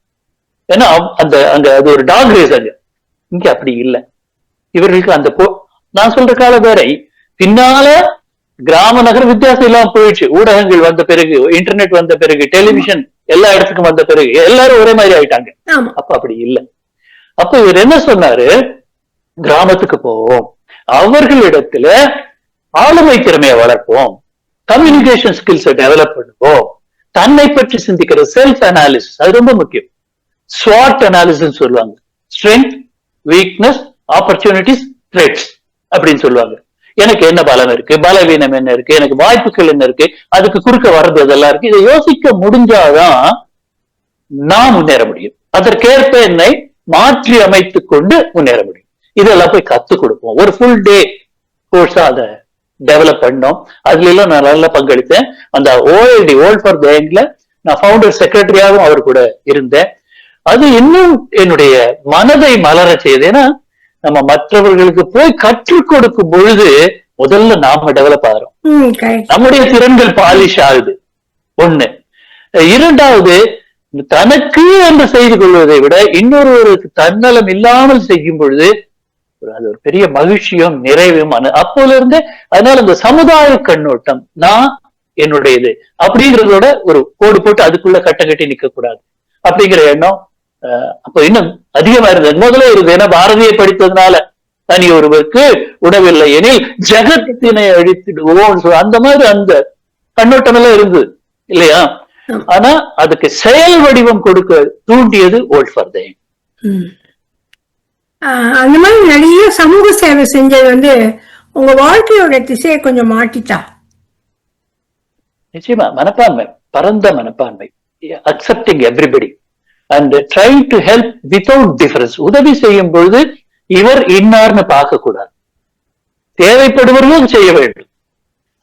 ஏன்னா அங்க அது ஒரு டாக் ரேஸ். அங்க இங்க அப்படி இல்லை. இவர்களுக்கு அந்த நான் சொல்ற கால வேற, பின்னால கிராம நகர வித்தியாசம் இல்லாம போயிடுச்சு. ஊடகங்கள் வந்த பிறகு, இன்டர்நெட் வந்த பிறகு, டெலிவிஷன் எல்லா இடத்துக்கும் வந்த பிறகு எல்லாரும் ஒரே மாதிரி ஆயிட்டாங்க. அப்ப அப்படி இல்லை. அப்ப இவர் என்ன சொன்னாரு, கிராமத்துக்கு போவோம், அவர்களிடத்துல ஆளுமை திறமையை வளர்ப்போம், கம்யூனிகேஷன் ஸ்கில்ஸை டெவலப் பண்ணுவோம், தன்னை பற்றி சிந்திக்கிற செல்ஃப் அனாலிசிஸ் அது ரொம்ப முக்கியம். ஸ்வாட் அனாலிசிஸ் சொல்லுவாங்க. ஸ்ட்ரென்த், வீக்னஸ், ஆப்பர்ச்சுனிட்டிஸ், த்ரெட்ஸ் அப்படின்னு சொல்லுவாங்க. எனக்கு என்ன பலம் இருக்கு, பலவீனம் என்ன இருக்கு, எனக்கு வாய்ப்புகள் என்ன இருக்கு, அதுக்கு குறுக்க வர்றது அதெல்லாம் இருக்கு. இதை யோசிக்க முடிஞ்சாதான் நான் முன்னேற முடியும். அதற்கேற்ப என்னை மாற்றி அமைத்துக் கொண்டு முன்னேற முடியும். இதெல்லாம் போய் கத்துக் கொடுப்போம். ஒரு ஃபுல் டே கோர்ஸா அதை டெவலப் பண்ணோம். அதுல எல்லாம் நான் நல்லா பங்களித்தேன். அந்த ஓஎல்டி, ஓல்ட் ஃபார் பேங்க்ல நான் ஃபவுண்டர் செக்ரட்டரியாகவும் அவர் கூட இருந்தேன். அது இன்னும் என்னுடைய மனதை மலர செய்யுது. ஏன்னா நம்ம மற்றவர்களுக்கு போய் கற்றுக் கொடுக்கும் பொழுது முதல்ல நாம டெவலப் ஆகிறோம், நம்முடைய திறன்கள் பாலிஷ் ஆகுது. ஒண்ணு. இரண்டாவது, தனக்கு என்று செய்து கொள்வதை விட இன்னொருவருக்கு தன்னலம் இல்லாமல் செய்யும் பொழுது அது ஒரு பெரிய மகிழ்ச்சியும் நிறைவும். அப்போல இருந்து அதனால இந்த சமுதாய கண்ணோட்டம், நான் என்னுடையது அப்படிங்கிறதோட ஒரு கோடு போட்டு அதுக்குள்ள கட்டம் கட்டி நிக்க கூடாது அப்படிங்கிற எண்ணம் அப்ப இன்னும் அதிகமா இருந்தது, முதல்ல இருந்தது. ஏன்னா பாரதியை படித்ததுனால தனி ஒருவருக்கு உணவில்லை எனில் ஜெகத்தினை அழித்திடுவோம், அந்த மாதிரி அந்த கண்ணோட்டம் எல்லாம் இருந்தது இல்லையா? ஆனா அதுக்கு செயல் வடிவம் கொடுக்க தூண்டியது ஓல்ட் ஃபார் தேம். அந்த மாதிரி நிறைய சமூக சேவை செஞ்சது உங்க வாழ்க்கையோட திசையை கொஞ்சம் மாட்டிட்டா? நிச்சயமா. மனப்பான்மை, பரந்த மனப்பான்மை, accepting everybody and trying to help without difference. உதவி செய்யும் பொழுது இவர் இன்னார்னு பார்க்க கூடாது, தேவைப்படுவர்களும் செய்ய வேண்டும்.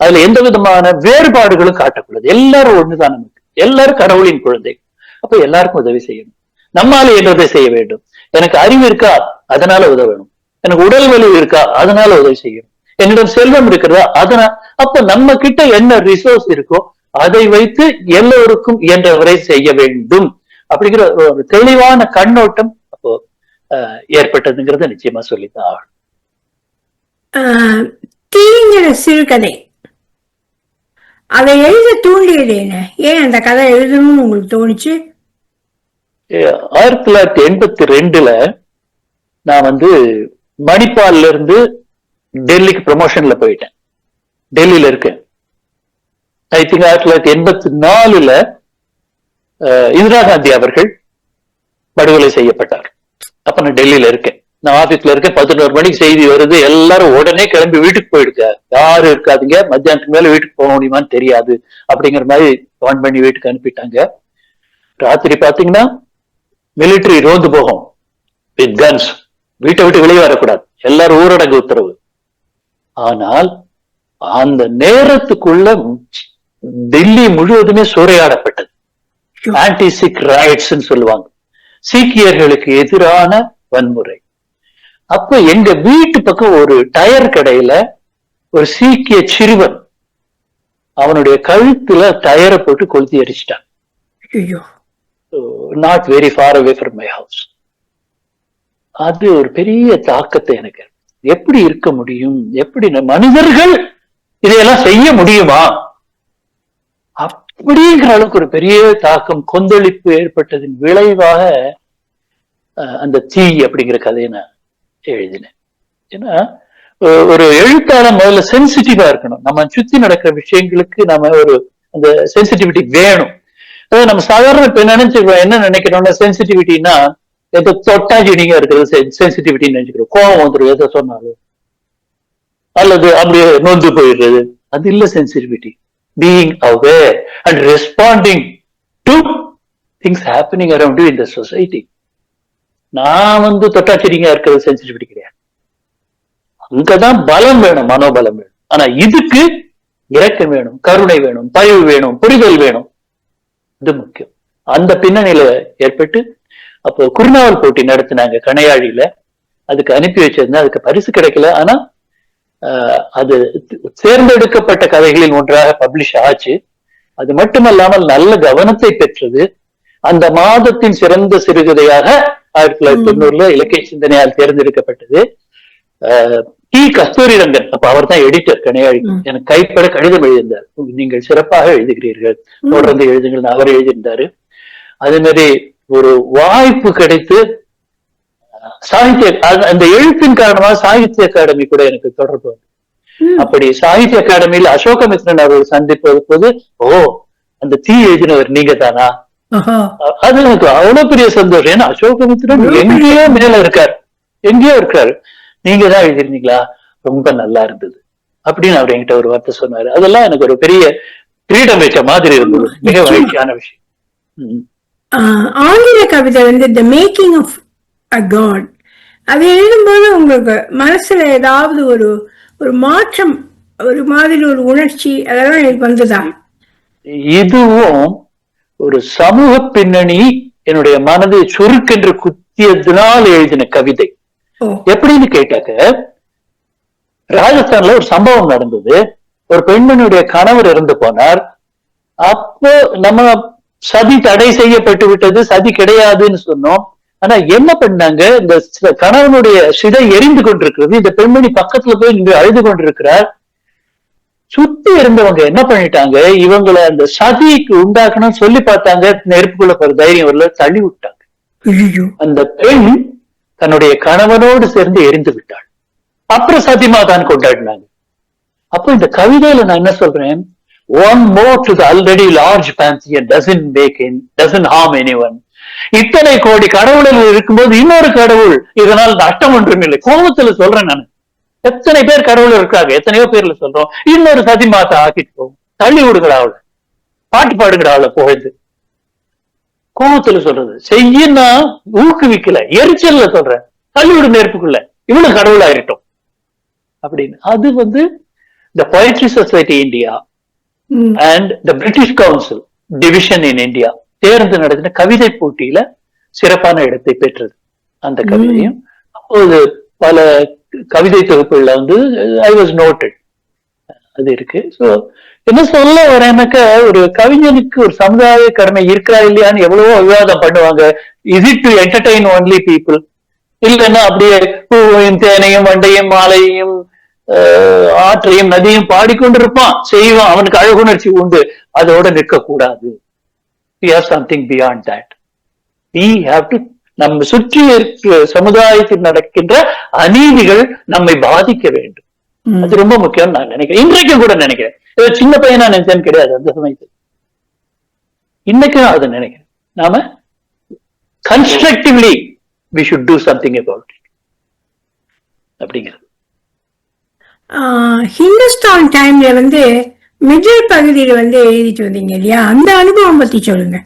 அதுல எந்த விதமான வேறுபாடுகளும் காட்டக்கூடாது. எல்லாரும் ஒண்ணுதான், நமக்கு எல்லாரும் கடவுளின் குழந்தை. அப்ப எல்லாருக்கும் உதவி செய்யணும். நம்மால என்னதை செய்ய வேண்டும். எனக்கு அறிவு இருக்கா, அதனால உதவணும். எனக்கு உடல் வலி இருக்கா, அதனால உதவி செய்யணும். என்னிடம் செல்வம் இருக்கிறதா, அதனால. அப்ப நம்ம கிட்ட என்ன ரிசோர்ஸ் இருக்கோ அதை வைத்து எல்லோருக்கும் இயன்றவரை செய்ய வேண்டும் அப்படிங்கிற ஒரு தெளிவான கண்ணோட்டம் அப்போ ஏற்பட்டதுங்கிறத நிச்சயமா சொல்லித்தான் ஆகணும். தீங்கிற சிறுகதை அதை எழுத தூண்டியது என்ன? ஏன் அந்த கதை எழுதணும்னு உங்களுக்கு தோணுச்சு? 1982 நான் மணிப்பால்ல இருந்து டெல்லிக்கு ப்ரமோஷன்ல போயிட்டேன். டெல்லியில இருக்கேன். ஐ திங்க் 1984 இந்திரா காந்தி அவர்கள் படுகொலை செய்யப்பட்டார். அப்ப நான் டெல்லியில இருக்கேன். நான் ஆபீஸ்ல இருக்கேன். 11 மணிக்கு செய்தி வருது. எல்லாரும் உடனே கிளம்பி வீட்டுக்கு போயிடுங்க, யாரும் இருக்காதுங்க, மத்தியானத்துக்கு மேல வீட்டுக்கு போக முடியுமான்னு தெரியாது அப்படிங்கிற மாதிரி வான் பண்ணி வீட்டுக்கு அனுப்பிட்டாங்க. ராத்திரி பாத்தீங்கன்னா மிலிட்டரி ரோந்து போகும் வித் கன்ஸ். வீட்டை விட்டு வெளியே வரக்கூடாது, எல்லாரும் ஊரடங்கு உத்தரவு. ஆனால் அந்த நேரத்துக்குள்ள டெல்லி முழுவதுமே சூறையாடப்பட்டது. ஆன்டி சிக் ராய்ட்ஸ் சொல்லுவாங்க, சீக்கியர்களுக்கு எதிரான வன்முறை. அப்ப எங்க வீட்டு பக்கம் ஒரு டயர் கடையில ஒரு சீக்கிய சிறுவன் அவனுடைய கழுத்துல டயரை போட்டு கொளுத்தி அடிச்சிட்டான். Not very far away from my house. அது ஒரு பெரிய தாக்கத்தை எனக்கு. எப்படி இருக்க முடியும், எப்படி மனிதர்கள் இதையெல்லாம் செய்ய முடியுமா அப்படிங்கிற அளவுக்கு ஒரு பெரிய தாக்கம், கொந்தளிப்பு ஏற்பட்டதின் விளைவாக அந்த தீ அப்படிங்கிற கதையை நான் எழுதினேன். ஏன்னா ஒரு எழுத்தாளர் முதல்ல சென்சிட்டிவா இருக்கணும். நம்ம சுத்தி நடக்கிற விஷயங்களுக்கு நம்ம ஒரு அந்த சென்சிட்டிவிட்டி வேணும். நம்ம சாதாரண இப்ப என்ன நினைக்கிறோம்னா, சென்சிட்டிவிட்டினா ஏதோ தொட்டா ஜீனிங்கா இருக்கிறது சென்சிட்டிவிட்டின்னு நினைச்சுக்கிறோம். கோபம் வந்துடும் எதோ சொன்னாலும், அல்லது அப்படியே நொந்து போயிடுறது. அது இல்ல sensitivity. Being aware and responding to things happening around you in the society. நான் தொட்டாச்சரிங்கா இருக்கிறது சென்சிட்டிவிட்டி கிடையாது. அங்கதான் பலம் வேணும், மனோபலம் வேணும். ஆனா இதுக்கு இரக்கம் வேணும், கருணை வேணும், பரிவு வேணும், புரிதல் வேணும். இது முக்கியம். அந்த பின்னணியில ஏற்பட்டு அப்போ குறுநாவல் போட்டி நடத்தினாங்க கணையாழியில. அதுக்கு அனுப்பி வச்சிருந்தேன். அதுக்கு பரிசு கிடைக்கல. ஆனா அது தேர்ந்தெடுக்கப்பட்ட கதைகளில் ஒன்றாக பப்ளிஷ் ஆச்சு. அது மட்டுமல்லாமல் நல்ல கவனத்தை பெற்றது. அந்த மாதத்தின் சிறந்த சிறுகதையாக 1990 இலக்கிய சிந்தனையால் தேர்ந்தெடுக்கப்பட்டது. டி கஸ்தூரிரங்கன், அப்ப அவர் தான் எடிட்டர் கணையாழி, எனக்கு கைப்பட கடிதம் எழுதியிருந்தார். நீங்கள் சிறப்பாக எழுதுகிறீர்கள், தொடர்ந்து எழுதுங்கள், அவர் எழுதியிருந்தாரு. அதே மாதிரி ஒரு வாய்ப்பு கிடைத்து சாகித்ய அந்த எழுத்தின் காரணமாக சாகித்ய அகாடமி கூட எனக்கு தொடர்பு வந்து. அப்படி சாகித்ய அகாடமியில் அசோகமித்ரன் அவர்கள் சந்திப்பது போது, ஓ அந்த தீ எழுதினவர் நீங்க தானா ஓஹோ. அது எனக்கு அவ்வளவு பெரிய சந்தோஷம். ஏன்னா அசோகமித்திரன் எங்கேயோ மேல இருக்காரு, எங்கேயோ இருக்காரு. நீங்க தான் எழுதிருந்தீங்களா, ரொம்ப நல்லா இருந்தது அப்படின்னு அவர் என்கிட்ட ஒரு வார்த்தை சொன்னாரு. அதெல்லாம் எனக்கு ஒரு பெரிய கிரீடம் வச்ச மாதிரி இருந்தது. மிக மகிழ்ச்சியான விஷயம். ஆங்கில கவிதை வந்து the making of a god, அது எழுதும்போது உங்களுக்கு மனசுல ஏதாவது ஒரு ஒரு மாற்றம், ஒரு மாதிரி ஒரு உணர்ச்சி அதெல்லாம் எனக்கு வந்ததா? இதுவும் ஒரு சமூக பின்னணி என்னுடைய மனதை சுருக்கென்று குத்தியதுனால் எழுதின கவிதை. எப்படின்னு கேட்டாக்க, ராஜஸ்தான்ல ஒரு சம்பவம் நடந்தது. ஒரு பெண்மணியுடைய கணவர் இறந்து போனார். அப்போ நம்ம சதி தடை செய்யப்பட்டு விட்டது, சதி கிடையாதுன்னு சொன்னோம். ஆனா என்ன பண்ணாங்க, இந்த கணவனுடைய சிதை எரிந்து கொண்டிருக்கிறது, இந்த பெண்மணி பக்கத்துல போய் இங்க அழுது கொண்டிருக்கிறார். சுத்தி இருந்தவங்க என்ன பண்ணிட்டாங்க, இவங்களை அந்த சதிக்கு உண்டாக்கணும் சொல்லி பார்த்தாங்க. நெருப்புக்குள்ள போற தைரியம் வரல, தள்ளி விட்டாங்க. அந்த பெண் தன்னுடைய கணவனோடு சேர்ந்து எரிந்து விட்டாள். அப்புறம் சதிமாதான் கொண்டாடினாங்க. அப்போ இந்த கவிதையில நான் என்ன சொல்றேன், one more to the already large pantheon doesn't harm anyone. இத்தனை கோடி கடவுள்கள் இருக்கும்போது இன்னொரு கடவுள் இதனால் நஷ்டம் ஒன்றும் இல்லை. கோபத்துல சொல்றேன் நான். எத்தனை பேர் கடவுள் இருக்காங்க, எத்தனையோ பேர்ல சொல்றோம், இன்னொரு சதி மாத்த ஆக்கிட்டு போகும், தள்ளி விடுங்கடா அவளை, பாட்டு பாடுங்கடா அவளை புகழ்ந்து. கோபத்துல சொல்றது, செய்யனா ஊக்குவிக்கல, எரிச்சல்ல சொல்றேன், தள்ளி விடு நெருப்புக்குள்ள, இவ்வளவு கடவுள் ஆயிரட்டும் அப்படின்னு. அது வந்து the Poetry Society India and the British Council Division in India தேர்ந்து நடத்தின கவிதை போட்டியில சிறப்பான இடத்தை பெற்றது அந்த கவிதையும். அப்போது பல கவிதை தொகுப்புகள்ல வந்து ஐ வாஸ் நோட்டட், அது இருக்கு. சோ என்ன சொல்ல வரேன்னாக்க, ஒரு கவிஞனுக்கு ஒரு சமுதாய கடமை இருக்கா இல்லையான்னு எவ்வளவோ விவாதம் பண்ணுவாங்க. Is it to entertain only people, இல்லைன்னா அப்படியே பூவையும் தேனையும் வண்டையும் மாலையும் ஆற்றையும் நதியும் பாடிக்கொண்டிருப்பான், செய்வான், அவனுக்கு அழகுணர்ச்சி உண்டு, அதோட நிற்க கூடாது. We have something beyond that. We have to, நம்ம சுற்றி இருக்கிற சமுதாயத்தில் நடக்கின்ற அநீதிகள் நம்மை பாதிக்க வேண்டும். அது ரொம்ப முக்கியம் நான் நினைக்கிறேன். இன்றைக்கும் கூட நினைக்கிறேன். சின்ன பையனா நினைச்சேன்னு கிடையாது அந்த சமயத்தில், இன்னைக்கும் அதை நினைக்கிறேன். நாம constructively we should do something about it அப்படிங்கிறது. ஹிந்துஸ்தான் டைம்ல வந்து மிடில் பகுதியில வந்து எழுதிட்டு வந்தீங்க இல்லையா, அந்த அனுபவம் பத்தி சொல்லுங்க.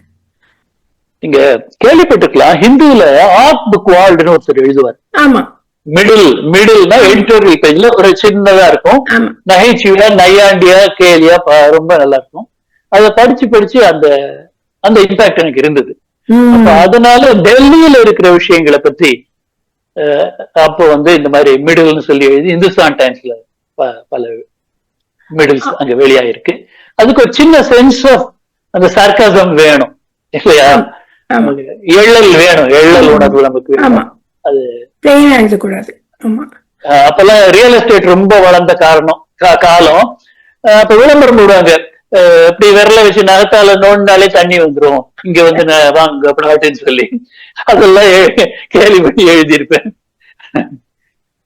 நீங்க கேள்விப்பட்டிருக்கலாம், ஹிந்துல ஆர்ட் புக் வால்டுன்னு ஒருத்தர் எழுதுவார். ஆமா, மிடில்னா எடிட்டோரியல் பேஜ்ல ஒரு சின்னதா இருக்கும், நகைச்சுவையா நையாண்டியா கேலியா ரொம்ப நல்லா இருக்கும். அதை படிச்சு அந்த அந்த இம்பாக்ட் எனக்கு இருந்தது. அப்ப அதனால டெல்லியில இருக்கிற விஷயங்களை பத்தி அப்போ வந்து இந்த மாதிரி மிடில்னு சொல்லி எழுதி இந்துஸ்தான் டைம்ஸ்ல பல மிடில்ஸ் அங்க வெளியாயிருக்கு. அதுக்கு ஒரு சின்ன சென்ஸ் ஆஃப் அந்த சர்க்காசம் வேணும் இல்லையா, எள்ளல் வேணும், எள்ளல் உணர்வு நமக்கு வேணும். அது கூடாது. அப்பெல்லாம் ரியல் எஸ்டேட் ரொம்ப வளர்ந்த காலம். அப்ப விளம்பரம் போடுவாங்க, இப்படி விரல வச்சு நகத்தால நோண்டாலே தண்ணி வந்துரும், இங்க வந்து வாங்க அப்படின்னு சொல்லி. அதெல்லாம் கேள்வி பண்ணி எழுதியிருப்பேன்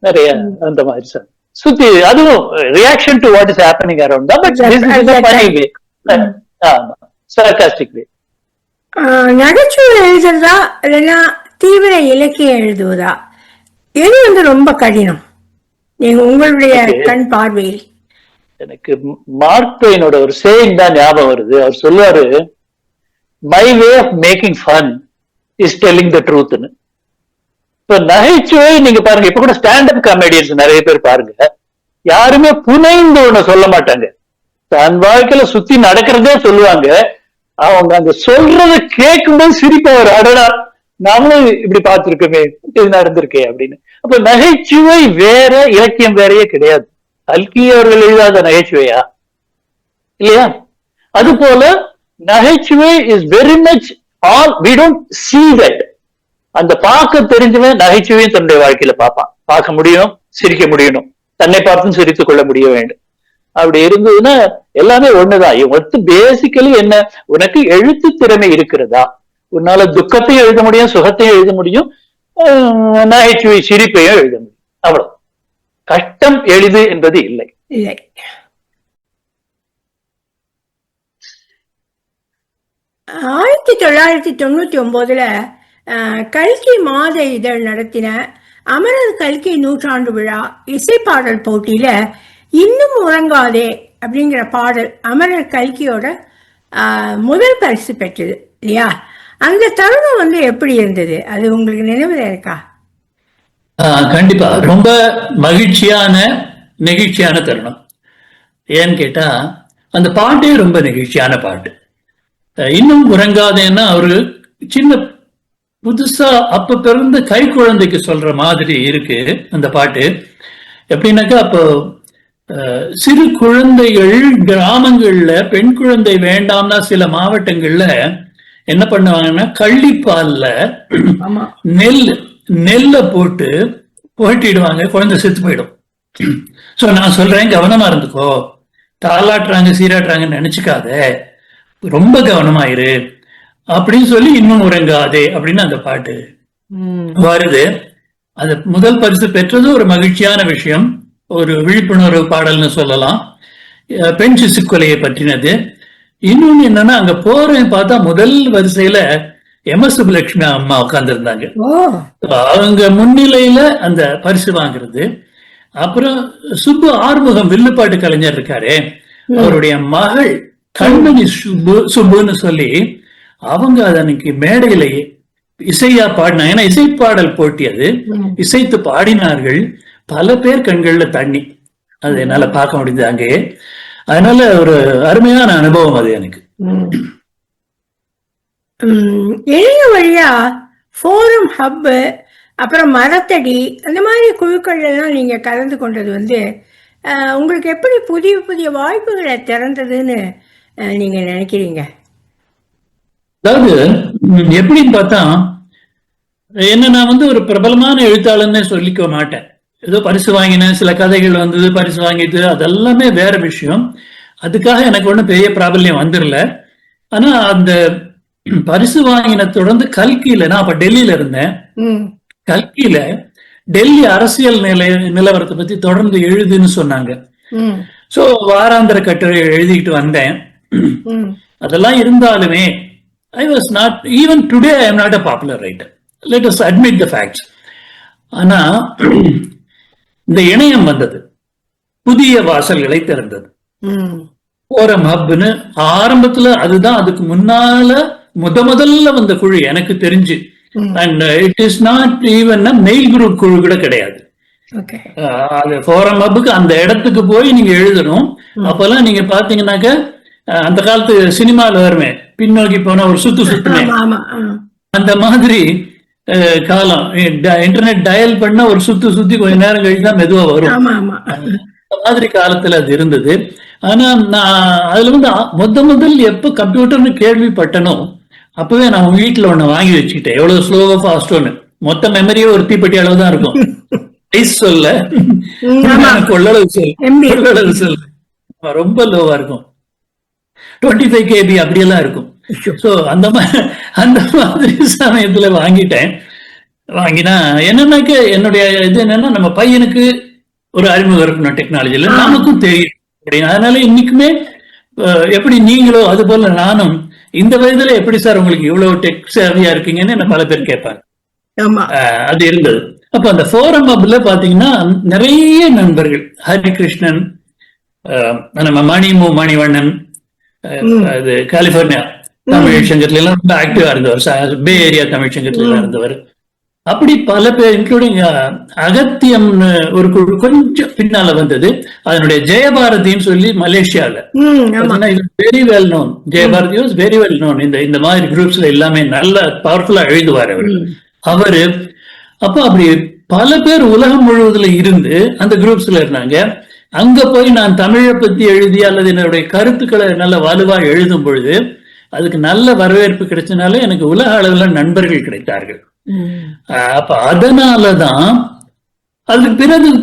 நிறைய அந்த மாதிரி சார் சுத்தி. அதுவும் reaction to what is happening around தான், but this is a funny way, sarcastic way. நகைச்சுவை எழுதுறதா இல்லைன்னா தீவிர இலக்கியம் எழுதுவதா, எது வந்து ரொம்ப கடினம் நீங்க உங்களுடைய கண் பார்வையில்? எனக்கு மார்க் ட்வைனோட ஒரு சேயிங் தான் ஞாபகம் வருது. அவர் சொல்லுவாரு, my way of making fun is telling the ட்ரூத்னு. இப்ப நகைச்சுவை நீங்க பாருங்க, இப்ப கூட ஸ்டாண்டப் காமெடியன்ஸ் நிறைய பேர் பாருங்க, யாருமே புனைந்து ஒண்ணு சொல்ல மாட்டாங்க, தன் வாழ்க்கையில சுத்தி நடக்கிறதே சொல்லுவாங்க. அவங்க அங்க சொல்றத கேட்கும்போது சிரிப்பா ஒரு அடடா, நாமளும் இப்படி பார்த்திருக்கோமே, இது நடந்திருக்கே அப்படின்னு. அப்ப நகைச்சுவை வேற, இலக்கியம் வேறையே கிடையாது. கல்கி அவர்கள் எழுதாத நகைச்சுவையா இல்லையா? அது போல நகைச்சுவை is very much all, we don't see that. அந்த பார்க்க தெரிஞ்சவன் நகைச்சுவையும் தன்னுடைய வாழ்க்கையில பார்ப்பான், பார்க்க முடியும், சிரிக்க முடியணும், தன்னை பார்த்தும் சிரித்துக் கொள்ள முடிய வேண்டும். அப்படி இருந்ததுன்னா எல்லாமே ஒண்ணுதான். இவங்க பேசிக்கலி என்ன, உனக்கு எழுத்து திறமை இருக்கிறதா, உன்னால துக்கத்தையும் எழுத முடியும், சுகத்தையும் எழுத முடியும், நகைச்சுவை சிரிப்பையும் எழுத முடியும். அவ்வளவு கஷ்டம் எளிது என்பது இல்லை. 1999 கல்கி மாத இதழ் நடத்தின அமரர் கல்கி நூற்றாண்டு விழா இசைப்பாடல் போட்டியில இன்னும் உறங்காதே அப்படிங்கிற பாடல் அமரர் கல்கியோட முதல் பரிசு பெற்றது இல்லையா? அந்த தருணம் வந்து எப்படி இருந்தது? அது உங்களுக்கு நினைவுல இருக்கா? கண்டிப்பா ரொம்ப மகிழ்ச்சியான நெகிழ்ச்சியான தருணம். ஏன்னு கேட்டா அந்த பாட்டே ரொம்ப நெகிழ்ச்சியான பாட்டு. இன்னும் உறங்காதேன்னா ஒரு சின்ன புதுசா அப்ப பிறந்த கை குழந்தைக்கு சொல்ற மாதிரி இருக்கு அந்த பாட்டு. எப்படின்னாக்கா அப்போ சிறு குழந்தைகள் கிராமங்கள்ல பெண் குழந்தை வேண்டாம்னா சில மாவட்டங்கள்ல என்ன பண்ணுவாங்கன்னா கள்ளிப்பால்ல நெல்ல போட்டு போட்டிடுவாங்க, குழந்தை செத்து போயிடும். சோ நான் சொல்றேன், கவனமா இருந்துக்கோ, தாளாட்டுறாங்க சீராட்டுறாங்கன்னு நினைச்சுக்காத, ரொம்ப கவனமாயிரு அப்படின்னு சொல்லி இன்னும் உறங்காதே அப்படின்னு அந்த பாட்டு வருது. அது முதல் பரிசு பெற்றது ஒரு மகிழ்ச்சியான விஷயம், ஒரு விழிப்புணர்வு பாடல்னு சொல்லலாம், பெண் சிசுக்கொலையை பற்றினது. இன்னொன்னு என்னன்னா, அங்க போறேன் பார்த்தா முதல் வரிசையில எம்.எஸ். சுப்புலட்சுமி அம்மா உட்கார்ந்து இருந்தாங்க. அவங்க முன்னிலையில அந்த பரிசு வாங்குறது. அப்புறம் சுப்பு ஆறுமுகம் வில்லுப்பாட்டு கலைஞர் இருக்காரு, அவருடைய மகள் கண்மணி சுப்புன்னு சொல்லி அவங்க அன்னைக்கு மேடையிலேயே இசையா பாடினாங்க. ஏன்னா இசைப்பாடல் போட்டி அது, இசைத்து பாடினார்கள். பல பேர் கண்கள்ல தண்ணி, அது என்னால பார்க்க முடியுது அங்கேயே. அதனால ஒரு அருமையான அனுபவம் அது எனக்கு. இணைய வழியா ஃபோரம் ஹப் அப்புறம் மரத்தடி அந்த மாதிரி குழுக்கள் எல்லாம் நீங்க கலந்து கொண்டது வந்து உங்களுக்கு எப்படி புதிய புதிய வாய்ப்புகளை திறந்ததுன்னு நீங்க நினைக்கிறீங்க? அதாவது எப்படின்னு பார்த்தா, என்ன நான் வந்து ஒரு பிரபலமான எழுத்தாளர்னே சொல்லிக்க மாட்டேன். ஏதோ பரிசு வாங்கினேன், சில கதைகள் வந்தது, பரிசு வாங்கிட்டு அதெல்லாமே வேற விஷயம். அதுக்காக எனக்கு ஒன்றும் பெரிய பிராபல்யம் வந்துடல. ஆனா அந்த பரிசு வாங்கின தொடர்ந்து கல்கியில, நான் அப்ப டெல்லியில இருந்தேன், கல்கியில டெல்லி அரசியல் நிலவரத்தை பத்தி தொடர்ந்து எழுதுன்னு சொன்னாங்க. சோ வாராந்திர கட்டுரை எழுதிட்டு வந்தேன். அதெல்லாம் இருந்தாலுமே I was not, even today I am not a popular writer. Let us admit the facts. ஆனா இந்த இணையம் வந்தது, புதிய வாசல்களை திறந்தது. ஃபோரம் ஹப்னு ஆரம்பத்துல, அதுதான் அதுக்கு முன்னால முதல்ல வந்த குழு எனக்கு தெரிஞ்சு. And it is not even mail group குழு கூட கிடையாது. அது ஃபோரம் ஹப்புக்கு அந்த இடத்துக்கு போய் நீங்க எழுதணும். அப்பெல்லாம் நீங்க பாத்தீங்கன்னாக்க அந்த காலத்து சினிமால வருமே, பின்னோக்கி போன ஒரு சுத்துமே, அந்த மாதிரி காலம். இன்டர்நெட் டயல் பண்ண ஒரு சுத்தி கொஞ்ச நேரம் கழிச்சுதான் மெதுவா வரும். அந்த மாதிரி காலத்துல அது இருந்தது. ஆனா நான் அதுல வந்து முதல் எப்ப கம்ப்யூட்டர்னு கேள்விப்பட்டனோ அப்பவே நான் உங்க வீட்டுல ஒண்ணு வாங்கி வச்சுக்கிட்டேன். எவ்வளவு ஸ்லோவா ஃபாஸ்டோன்னு, மொத்த மெமரியே ஒரு தீப்பெட்டி அளவு தான் இருக்கும். சொல்ல கொள்ளளவு சொல் ரொம்ப லோவா இருக்கும், 25 KB அப்படியெல்லாம் இருக்கும். சோ அந்த மாதிரி சமயத்துல வாங்கினா என்னன்னாக்க என்னுடைய இது என்னன்னா, நம்ம பையனுக்கு ஒரு அறிமுகம் இருக்கணும் டெக்னாலஜில, நமக்கும் தெரியும் அப்படின்னு. அதனால இன்னைக்குமே எப்படி நீங்களோ அது போல நானும் இந்த வயதுல எப்படி சார் உங்களுக்கு இவ்வளவு டெக் சேவையா இருக்கீங்கன்னு என்ன பல பேர் கேட்பாங்க. அது இருந்தது. அப்ப அந்த ஃபோரம் ஹப்ல பாத்தீங்கன்னா நிறைய நண்பர்கள், ஹரிகிருஷ்ணன், நம்ம மணிவண்ணன், அது கலிபோர்னியா தமிழ் சங்கத்துல எல்லாம் ரொம்ப ஆக்டிவா இருந்தவர், பே ஏரியா தமிழ் சங்கத்துல எல்லாம் இருந்தவர். அப்படி பல பேர், இன்க்ளூடிங் அகத்தியம்னு ஒரு குழு கொஞ்சம் பின்னால வந்தது. அதனுடைய ஜெயபாரதின்னு சொல்லி மலேசியால very well known, Jayabharathi was very well known. இந்த மாதிரி குரூப்ஸ்ல எல்லாமே நல்ல பவர்ஃபுல்லா எழுதுவார் அவரு. அப்போ அப்படி பல பேர் உலகம் முழுவதுல இருந்து அந்த குரூப்ஸ்ல இருந்தாங்க. அங்க போய் நான் தமிழை பத்தி எழுதி அல்லது என்னுடைய கருத்துக்களை நல்ல வலுவா எழுதும் பொழுது அதுக்கு நல்ல வரவேற்பு கிடைச்சனால எனக்கு உலக அளவுல நண்பர்கள் கிடைத்தார்கள். அப்ப அதனாலதான் அதுக்கு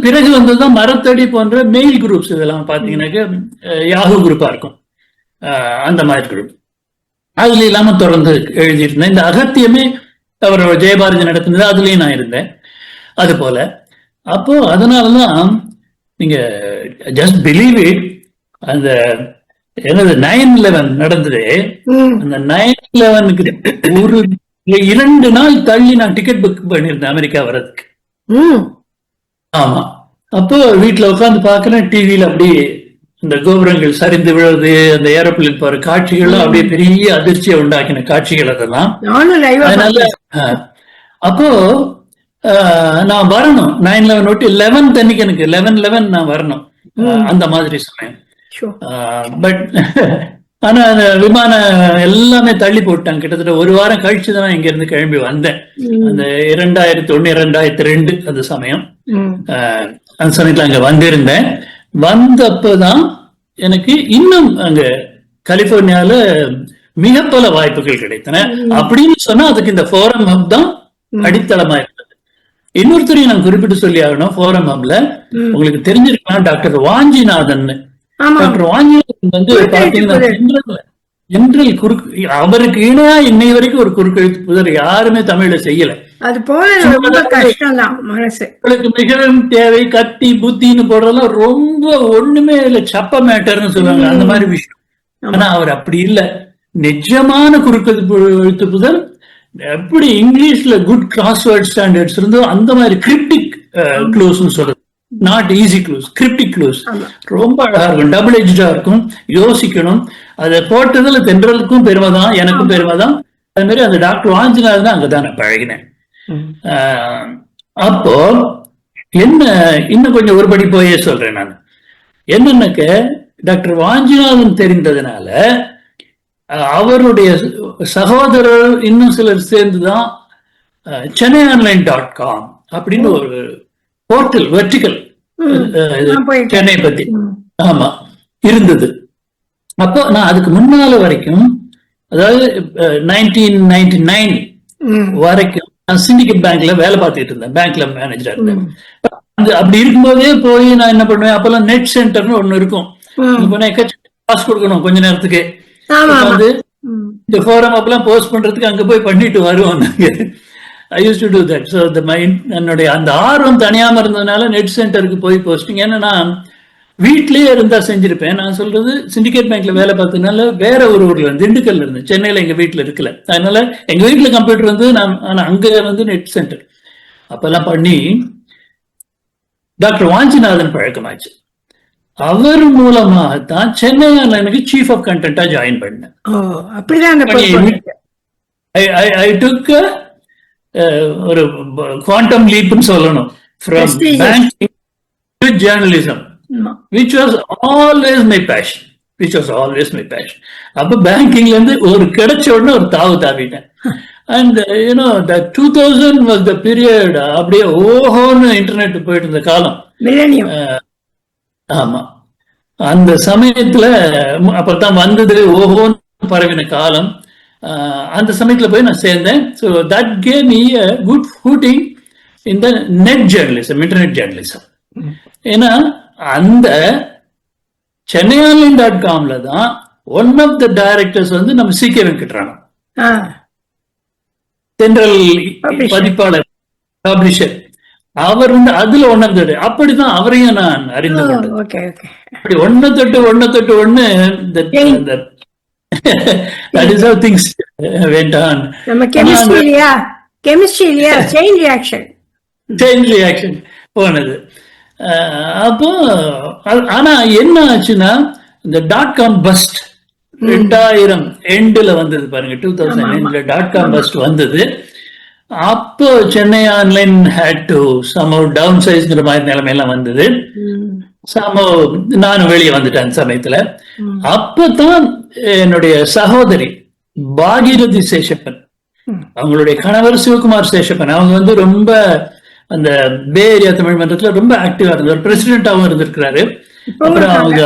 பிறகு வந்ததுதான் மரத்தடி போன்ற மெயில் குரூப்ஸ். இதெல்லாம் பாத்தீங்கன்னாக்க யாஹூ குரூப்பா இருக்கும், அந்த மாதிரி குரூப். அதுல இல்லாம தொடர்ந்து எழுதிட்டு இருந்தேன். இந்த அகத்தியமே அவர் ஜெயபாரதி நடத்தினது, அதுலயும் நான் இருந்தேன். அது போல அப்போ அதனாலதான் நீங்க ஜஸ்ட் பிலீவ் இட், அந்த எனது 9/11 நடந்தது. அந்த 9/11க்கு ஒரு 2 நாள் தள்ளி நான் டிக்கெட் புக் பண்ணிருந்தேன் அமெரிக்கா வர்றதுக்கு. ஆமா. அப்போ வீட்டுல உட்காந்து பாக்குறேன், டிவியில அப்படியே இந்த கோபுரங்கள் சரிந்து விழுறது, அந்த ஏரோப்ளேன் போற காட்சிகள் அப்படியே பெரிய அதிர்ச்சியை உண்டாக்கின காட்சிகள் அதெல்லாம். அதனால அப்போ நான் வரணும் 9/11 விட்டு 11th அன்னைக்கு எனக்கு 11/11 நான் வரணும் அந்த மாதிரி சமயம். பட் ஆனா அந்த விமானம் எல்லாமே தள்ளி போட்டாங்க. கிட்டத்தட்ட ஒரு வாரம் கழிச்சுதான் இங்க இருந்து கிளம்பி வந்தேன். அந்த 2001 2002 அந்த சமயம். அந்த சமயத்துல அங்க வந்திருந்தேன். வந்தப்பதான் எனக்கு இன்னும் அங்க கலிபோர்னியால மிக பல வாய்ப்புகள் கிடைத்தன. அப்படின்னு சொன்னா அதுக்கு இந்த ஃபோரம் ஹப் தான் அடித்தளமா இருந்தது. இன்னொருத்தரையும் நான் குறிப்பிட்டு சொல்லி ஆகணும். ஃபோரம் ஹப்ல உங்களுக்கு தெரிஞ்சிருக்கலாம், டாக்டர் வாஞ்சிநாதன். டாக்டர் வாஞ்சிநாதன் வந்து பாத்தீங்கன்னா ஜெனரல் குறுக்கு, அவருக்கு இணையா இன்னை வரைக்கும் ஒரு குறுக்கெழுத்து புதர் யாருமே தமிழ்ல செய்யல. அது போல உங்களுக்கு மிகவும் தேவை கத்தி புத்தின்னு போடுறதெல்லாம் ரொம்ப ஒண்ணுமே இல்ல, சப்ப மேட்டர்னு சொல்லுவாங்க அந்த மாதிரி விஷயம். ஆனா அவர் அப்படி இல்ல, நிஜமான குறுக்கெழுத்து புதர். எப்படி இங்கிலீஷ்ல குட் கிராஸ்வேர்ட் ஸ்டாண்டர்ட்ஸ் இருந்தோ அந்த மாதிரி கிரிப்டிக் க்ளோஸ்ன்னு சொல்றது. Not easy close, cryptic close. ரொம்ப அழகா இருக்கும், டபுள் எட்ஜா இருக்கும், யோசிக்கணும். அதை போட்டதுல தென்றலுக்கும் பெருமைதான், எனக்கும் பெருமைதான். அது மாதிரி அந்த டாக்டர் வாஞ்சிநாதன் தான் அங்கதான் நான் பழகினேன். அப்போ என்ன இன்னும் கொஞ்சம் ஒருபடி போயே சொல்றேன் நான். என்னன்னாக்க டாக்டர் வாஞ்சிநாதன் தெரிந்ததுனால அவருடைய சகோதரர் இன்னும் சிலர் சேர்ந்துதான் chennaiOnline.com அப்படின்னு ஒரு போர்ட்டல் வெர்டிகல் சென்னை பத்தி ஆமா இருந்தது. அப்போ நான் அதுக்கு முன்னால வரைக்கும், அதாவது 1999 வரைக்கும் நான் சிண்டிகேட் பேங்க்ல வேலை பார்த்துட்டு இருந்தேன், பேங்க்ல மேனேஜரா இருந்தேன். அப்படி இருக்கும்போதே போய் நான் என்ன பண்ணுவேன், அப்பெல்லாம் நெட் சென்டர்னு ஒண்ணு இருக்கும், காசு கொடுக்கணும் கொஞ்ச நேரத்துக்கு. வந்து இந்த ஃபோரம் அப்பெல்லாம் போஸ்ட் பண்றதுக்கு அங்க போய் பண்ணிட்டு வருவோம் நாங்க. I used to do that. So என்னுடைய அந்த ஆர்வம் தனியாம இருந்ததுனால நெட் சென்டருக்கு போய் போஸ்டிங். ஏன்னா வீட்லயே இருந்தா செஞ்சிருப்பேன். நான் சொல்றது சிண்டிகேட் பேங்க்ல வேலை பார்த்ததுனால வேற ஒரு ஊர்ல இருந்து, திண்டுக்கல்ல இருந்து, சென்னையில எங்க வீட்டுல இருக்கல. அதனால எங்க வீட்டுல கம்ப்யூட்டர் வந்து நான் அங்க வந்து நெட் சென்டர் அப்பெல்லாம் பண்ணி டாக்டர் வாஞ்சிநாதன் பழக்கமாச்சு. அவர் மூலமாகத்தான் சென்னை ஆன்லைனுக்கு சீஃப் ஆஃப் கண்டென்ட்டா ஜாயின் பண்ணேன். I took ஒரு குவாண்டம் லீப்னு சொல்லணும், from banking to journalism, which was always my passion. அப்ப பேங்கிங்ல இருந்து ஒரு கிடைச்ச உடனே ஒரு தாவிட்டேன். And the 2000 was the period. அப்படியே ஓஹோன்னு இன்டர்நெட் போயிட்டு இருந்த காலம். ஆமா, அந்த சமயத்துல அப்பதான் வந்தது ஓஹோன்னு பரவின காலம். அந்த சமயத்துல போய் நான் சேர்ந்தேன். So that gave me a good footing in the net journalism, internet journalism. ஏன்னா அந்த chennaiOnline.comல தான் ஒன் ஆஃப் த டைரக்டர்ஸ் வந்து நம்ம சி.கே. வெங்கட்ராமன், தென்றல் பதிப்பாளர், பப்ளிஷர். அவர் வந்து அதுல ஒன் ஆஃப் த, அப்படிதான் அவரையும் நான் அறிந்து கொண்டேன். அப்படி ஒன்னு தொட்டு ஒண்ணு that is how things went on. நம்ம கெமிஸ்ட்ரியிலயா chain reaction போனது. அப்போ ஆனா என்ன ஆச்சுன்னா, இந்த .com பஸ்ட் 2000 எண்டுல வந்தது பாருங்க, 2009ல .com பஸ்ட் வந்தது. அப்போ Chennai online had to somehow downsizeங்கிற மாதிரி நிலைமையெல்லாம் வந்தது. நானும் வெளியே வந்துட்டேன் அந்த சமயத்துல. அப்பதான் என்னுடைய சகோதரி பாகீரதி சேஷப்பன், அவங்களுடைய கணவர் சிவகுமார் சேஷப்பன், அவங்க வந்து ரொம்ப அந்த பே ஏரியா தமிழ் மன்றத்துல ரொம்ப ஆக்டிவா இருந்தார், பிரசிடென்டாவும் இருந்திருக்கிறாரு. அப்புறம் அவங்க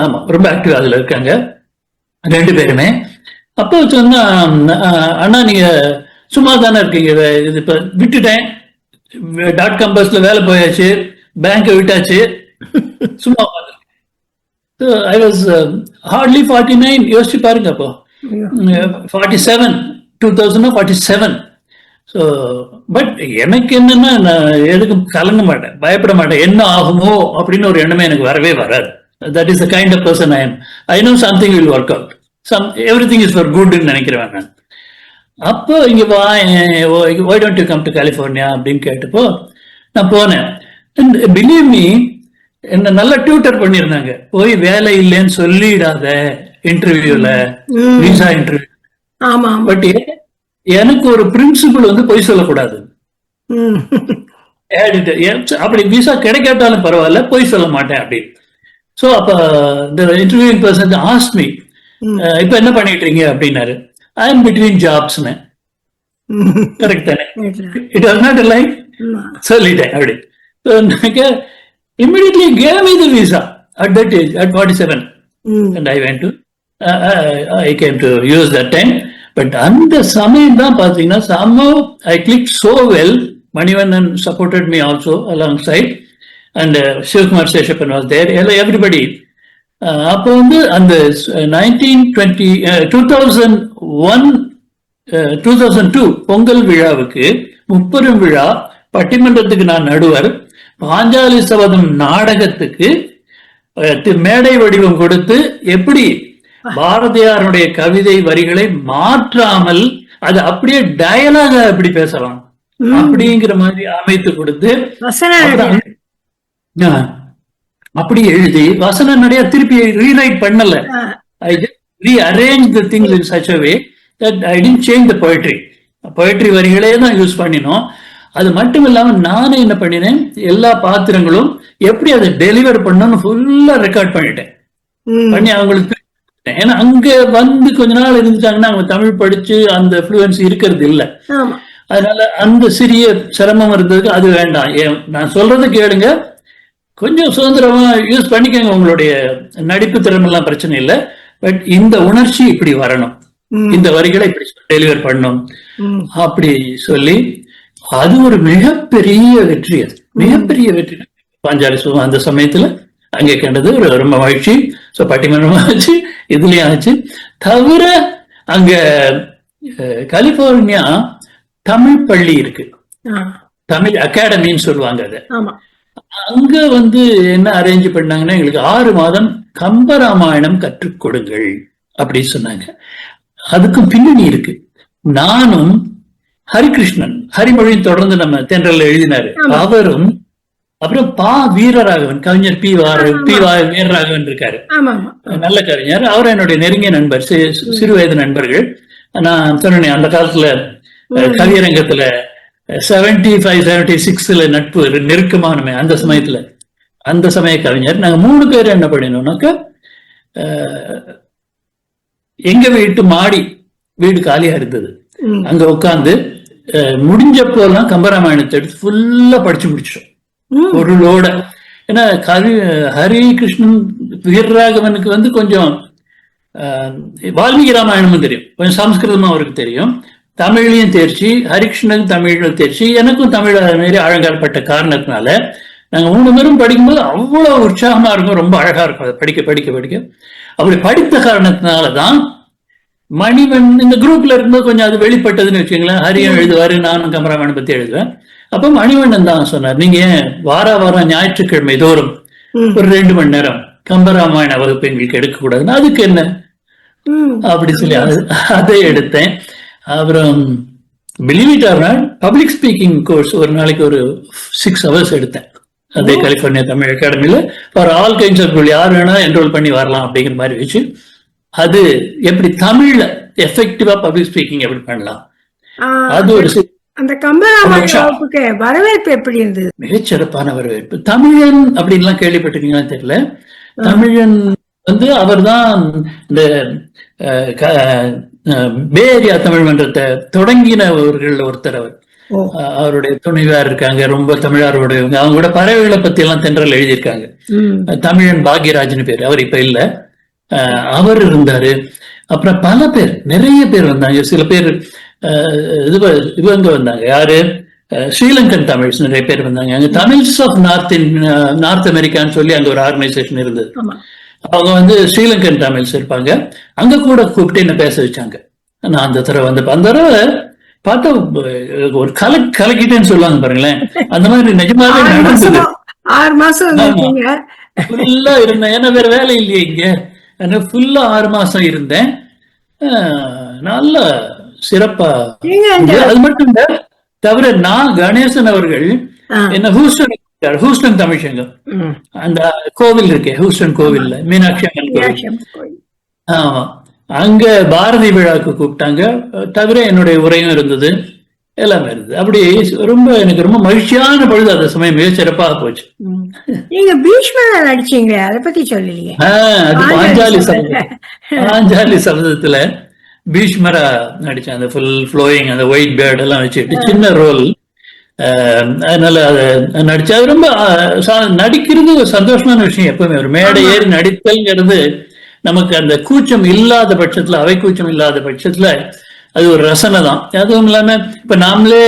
ஆமா ரொம்ப ஆக்டிவா அதுல இருக்காங்க ரெண்டு பேருமே. அப்போ சொன்னா, அண்ணா நீங்க சும்மா தானே இருக்கீங்க, இது இப்ப விட்டுட்டேன், .com பஸ்ல வேலை போயாச்சு, பேங்கை விட்டாச்சு, சும்மா I was hardly 49. யோசிச்சு பாருங்க, அப்போ 47, 2047. ஸோ பட் எனக்கு என்னன்னா, நான் எதுக்கும் கலங்க மாட்டேன், பயப்பட மாட்டேன். என்ன ஆகுமோ அப்படின்னு ஒரு எண்ணமே எனக்கு வரவே வராது. That is the kind of person I am. I know something will work out, everything is for குட்னு நினைக்கிறேன் நான். அப்போ இங்க why don't you come to California அப்படின்னு கேட்டப்போ நான் போனேன். பிலீவ் மீ, என்ன நல்லா டியூட்டர் பண்ணிருந்தாங்க. போய் வேலை இல்லைன்னு சொல்லிடாத இன்டர்வியூல, விசா இன்டர்வியூ. பட் எனக்கு ஒரு பிரின்சிபல் வந்து பொய் சொல்லக்கூடாது. அப்படி விசா கிடைக்காட்டாலும் பரவாயில்ல, பொய் சொல்ல மாட்டேன் அப்படின்னு. ஸோ அப்ப இந்த இன்டர்வியூங் பர்சன் ஆஸ்க் மீ, இப்ப என்ன பண்ணிட்டு இருக்கீங்க அப்படின்னாரு. ஐ எம் பிட்வீன் ஜாப்ஸ்னு. கரெக்ட் தானே? இட் வாஸ் நாட் லை, சொல்லிட்டேன் அப்படி. immediately gave me the visa at that age, at 47. And I went to, I came to use that time. But அந்த சமயம் தான் பாத்தீங்கன்னா somehow I clicked so well. Manivannan supported me also alongside, and Shivakumar Seshapan was there. Everybody. அப்போ வந்து அந்த 2002 பொங்கல் விழாவுக்கு முப்பெரும் விழா பட்டிமன்றத்துக்கு நான் நடுவர். பாஞ்சாலி சபதம் நாடகத்துக்கு மேடை வடிவம் கொடுத்து எப்படி பாரதியாருடைய கவிதை வரிகளை மாற்றாமல் அது அப்படியே டயலாக எப்படி பேசலாம் அப்படிங்கிற மாதிரி அமைத்து கொடுத்து அப்படி எழுதி வசன நடைய திருப்பி ரீரைட் பண்ணல. I rearrange the things in such a way that I didn't change the poetry வரிகளே தான் யூஸ் பண்ணினோம். அது மட்டும் இல்லாம நானே என்ன பண்ணினேன், எல்லா பாத்திரங்களும் எப்படி அதை டெலிவர் பண்ணணும்னு ஃபுல்லா ரெக்கார்ட் பண்ணிட்டேன். பண்ணி அவங்களுக்கு, ஏன்னா அங்க வந்து கொஞ்ச நாள் இருந்துட்டாங்கன்னா அவங்க தமிழ் படிச்சு அந்த ஃப்ளூயன்சி இருக்கிறது இல்லை. அதனால அந்த சிறிய சிரமம் இருந்ததுக்கு அது வேண்டாம். நான் சொல்றது கேளுங்க, கொஞ்சம் சுதந்திரமா யூஸ் பண்ணிக்கோங்க, உங்களுடைய நடிப்பு திறமெல்லாம் பிரச்சனை இல்லை. பட் இந்த உணர்ச்சி இப்படி வரணும், இந்த வரிகளை இப்படி டெலிவர் பண்ணணும் அப்படி சொல்லி அது ஒரு மிகப்பெரிய வெற்றி. அது மிகப்பெரிய வெற்றி. பாஞ்சாலி சபதம் அந்த சமயத்துல அங்கே கண்டது ஒரு ரொம்ப மகிழ்ச்சி. ஸோ பட்டிமன்றமா ஆச்சு, இதுலயும் ஆச்சு. தவிர அங்க கலிபோர்னியா தமிழ் பள்ளி இருக்கு, தமிழ் அகாடமின்னு சொல்லுவாங்க. அது அங்க வந்து என்ன அரேஞ்ச் பண்ணாங்கன்னா, எங்களுக்கு 6 மாதம் கம்பராமாயணம் கற்றுக் கொடுங்கள் அப்படின்னு சொன்னாங்க. அதுக்கும் பின்னணி இருக்கு. நானும் ஹரிகிருஷ்ணன், ஹரிமொழியின் தொடர்ந்து நம்ம தென்றல் எழுதினாரு, அவரும் அப்புறம் வீரராகவன், கவிஞர் பி வீரராகவன் இருக்காரு, நல்ல கவிஞர். அவர் என்னுடைய நெருங்கிய நண்பர், சிறு வயது நண்பர்கள். நான் சொன்னேன் அந்த காலத்துல கவியரங்கத்துல 75-76 நட்பு நெருக்கமானமே அந்த சமயத்துல, அந்த சமய கவிஞர். நாங்க 3 பேர் என்ன பண்ணினோம்னாக்கா, எங்க வீட்டு மாடி வீடு காலியா இருந்தது, அங்க உட்காந்து முடிஞ்சப்போலாம் கம்பராமாயணத்தை எடுத்து ஃபுல்லா படிச்சு முடிச்சிட்டோம் பொருளோட. ஏன்னா ஹரிகிருஷ்ணன் வீரராகவனுக்கு வந்து கொஞ்சம் வால்மீகி ராமாயணமும் தெரியும், கொஞ்சம் சம்ஸ்கிருதமும் அவருக்கு தெரியும், தமிழ்லையும் தேர்ச்சி, ஹரிகிருஷ்ணனுக்கு தமிழ்ல தேர்ச்சி, எனக்கும் தமிழ் மாரி அழகாற்பட்ட காரணத்தினால நாங்க 3 பேரும் படிக்கும்போது அவ்வளவு உற்சாகமா இருக்கும், ரொம்ப அழகா இருக்கும். அதை படிக்க படிக்க படிக்க அப்படி படித்த காரணத்தினாலதான் மணிவன் இந்த குரூப்ல இருக்கும்போது கொஞ்சம் அது வெளிப்பட்டதுன்னு வச்சுங்களேன். ஹரியம் எழுதுவாரு, நானும் கம்பராமாயணம் பத்தி எழுதுவேன். அப்ப மணிவண்ணன் தான் சொன்னார், நீங்க வாரம் ஞாயிற்றுக்கிழமை தோறும் ஒரு 2 மணி நேரம் கம்பராமாயண வகுப்பு எங்களுக்கு எடுக்க கூடாதுன்னு. அதுக்கு என்ன அப்படி சொல்லி அதை எடுத்தேன். அப்புறம் believe it or not, public speaking course ஒரு நாளைக்கு ஒரு 6 hours எடுத்தேன். அதே கலிபோர்னியா தமிழ் அகாடமியில for all kinds of people, யார் வேணா என்ரோல் பண்ணி வரலாம் அப்படிங்கிற மாதிரி வச்சு, அது எப்படி தமிழ்ல எஃபெக்டிவா பப்ளிக் ஸ்பீக்கிங் எப்படி பண்ணலாம், அது ஒரு அந்த கம்பராமாயணத்துக்கு வரவேற்பு எப்படி இருந்தது? மிகச்சிறப்பான வரவேற்பு. தமிழன் அப்படின்லாம் கேள்விப்பட்டிருக்கீங்கன்னு தெரியல. தமிழன் வந்து அவர் தான் இந்த பே ஏரியா தமிழ் மன்றத்தை தொடங்கினவர்கள் ஒருத்தர். அவர் அவருடைய துணைவியார் இருக்காங்க, ரொம்ப தமிழாருடையவங்க. அவங்க கூட பறவைகளை பத்தி எல்லாம் தென்றல் எழுதியிருக்காங்க. தமிழன் பாக்யராஜ்னு பேரு, அவர் இப்ப இல்ல, அவர் இருந்தாரு. அப்புறம் பல பேர், நிறைய பேர் வந்தாங்க. சில பேர் இவங்க வந்தாங்க, யாரு, ஸ்ரீலங்கன் தமிழ்ஸ் நிறைய பேர் வந்தாங்க. அங்க தமிழ்ஸ் ஆஃப் நார்த் அமெரிக்கான்னு சொல்லி அங்க ஒரு ஆர்கனைசேஷன் இருந்தது. அவங்க வந்து ஸ்ரீலங்கன் தமிழ்ஸ் இருப்பாங்க. அங்க கூட கூப்பிட்டு என்ன பேச வச்சாங்க. நான் அந்த தடவை அந்த தடவை பார்த்தா ஒரு கலக்கிட்டேன்னு சொல்லுவாங்க பாருங்களேன், அந்த மாதிரி நிஜமாவே நடந்தது. 6 மாசம் ஃபுல்லா இருந்தேன். ஏன்னா வேற வேலை இல்லையே இங்க. அதனால ஃபுல்லா 6 மாசம் இருந்தேன். நல்ல சிறப்பா. அது மட்டும் இல்ல, தவிர நான் கணேசன் அவர்கள் என்ன ஹூஸ்டன் தமிழ்ச்சங்கம், அந்த கோவில் இருக்கே ஹூஸ்டன் கோவில்ல, மீனாட்சி அம்மன் கோவில். ஆமா, அங்க பாரதி விழாக்கு கூப்பிட்டாங்க. தவிர என்னுடைய உரையும் இருந்தது, எல்லாமே இருந்தது. அப்படி ரொம்ப எனக்கு ரொம்ப மகிழ்ச்சியான பொழுது அந்த சமயம் மிக சிறப்பாக போச்சு. நீங்க பீஷ்மரா நடிச்சீங்க, அதை பத்தி சொல்லலையே. அது பாஞ்சாலி சபதத்துல பீஷ்மரா நடிச்சேன். அந்த ஃபுல் ஃப்ளோயிங், அந்த ஒயிட் பேர்ட் எல்லாம் வச்சுட்டு சின்ன ரோல். அதனால அதை நடிச்சா அது ரொம்ப நடிக்கிறது ஒரு சந்தோஷமான விஷயம். எப்பவுமே ஒரு மேடை ஏறி நடித்தல்ங்கிறது நமக்கு அந்த கூச்சம் இல்லாத பட்சத்துல, அவை கூச்சம் இல்லாத பட்சத்துல அது ஒரு ரசனை தான். அதுவும் இல்லாம இப்ப நாமளே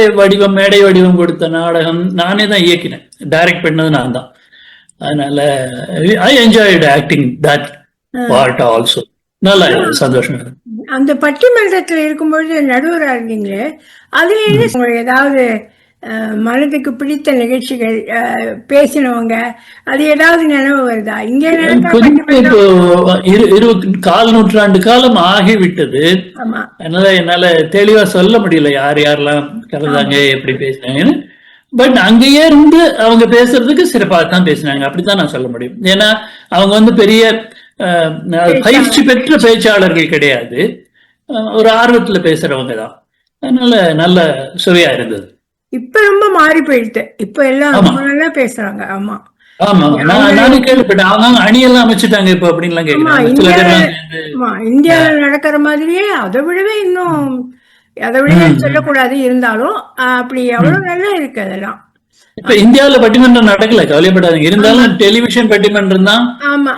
மேடை வடிவம் கொடுத்த நாடகம் நானே தான் இயக்கினேன், டைரக்ட் பண்ணது நான் தான். அதனால I enjoyed acting that part also. நல்லா சந்தோஷம். அந்த பட்டிமன்றத்துல இருக்கும்பொழுது நடுவராக இருந்தீங்களே, அதுல ஏதாவது மனதுக்கு பிடித்த நிகழ்ச்சிகள் பேசினவங்க, அது ஏதாவது நினைவு வருதா? இங்க 4 நூற்றாண்டு காலம் ஆகிவிட்டது. அதனால என்னால தெளிவா சொல்ல முடியல யார் யாரெல்லாம் கலந்தாங்க, எப்படி பேசினாங்கன்னு. பட் அங்கேயே இருந்து அவங்க பேசுறதுக்கு சிறப்பாக தான் பேசினாங்க, அப்படித்தான் நான் சொல்ல முடியும். ஏன்னா அவங்க வந்து பெரிய பயிற்சி பெற்ற பேச்சாளர்கள் கிடையாது, ஒரு ஆர்வத்துல பேசுறவங்க தான். அதனால நல்ல சுவையா இருந்தது. இப்ப ரொம்ப மாறி போயிடுது, இப்ப எல்லாம் நல்லா பேசுறாங்க. ஆமா ஆமா, நானும் கேள்விப்பட்டேன். அவங்க அணியெல்லாம் அமைச்சுட்டாங்க இப்ப அப்படின்லாம் கேட்கிறேன். இந்தியாவில நடக்கிற மாதிரியே அதை விடவே இன்னும், அதை விடவே சொல்லக்கூடாது, இருந்தாலும் அப்படி எவ்வளவு நல்லா இருக்கு அதெல்லாம். இப்ப இந்தியாவில பட்டிமன்றம் நடக்கல, கவலைப்படாதீங்க. இருந்தாலும் டெலிவிஷன் பட்டிமன்றம் தான். ஆமா,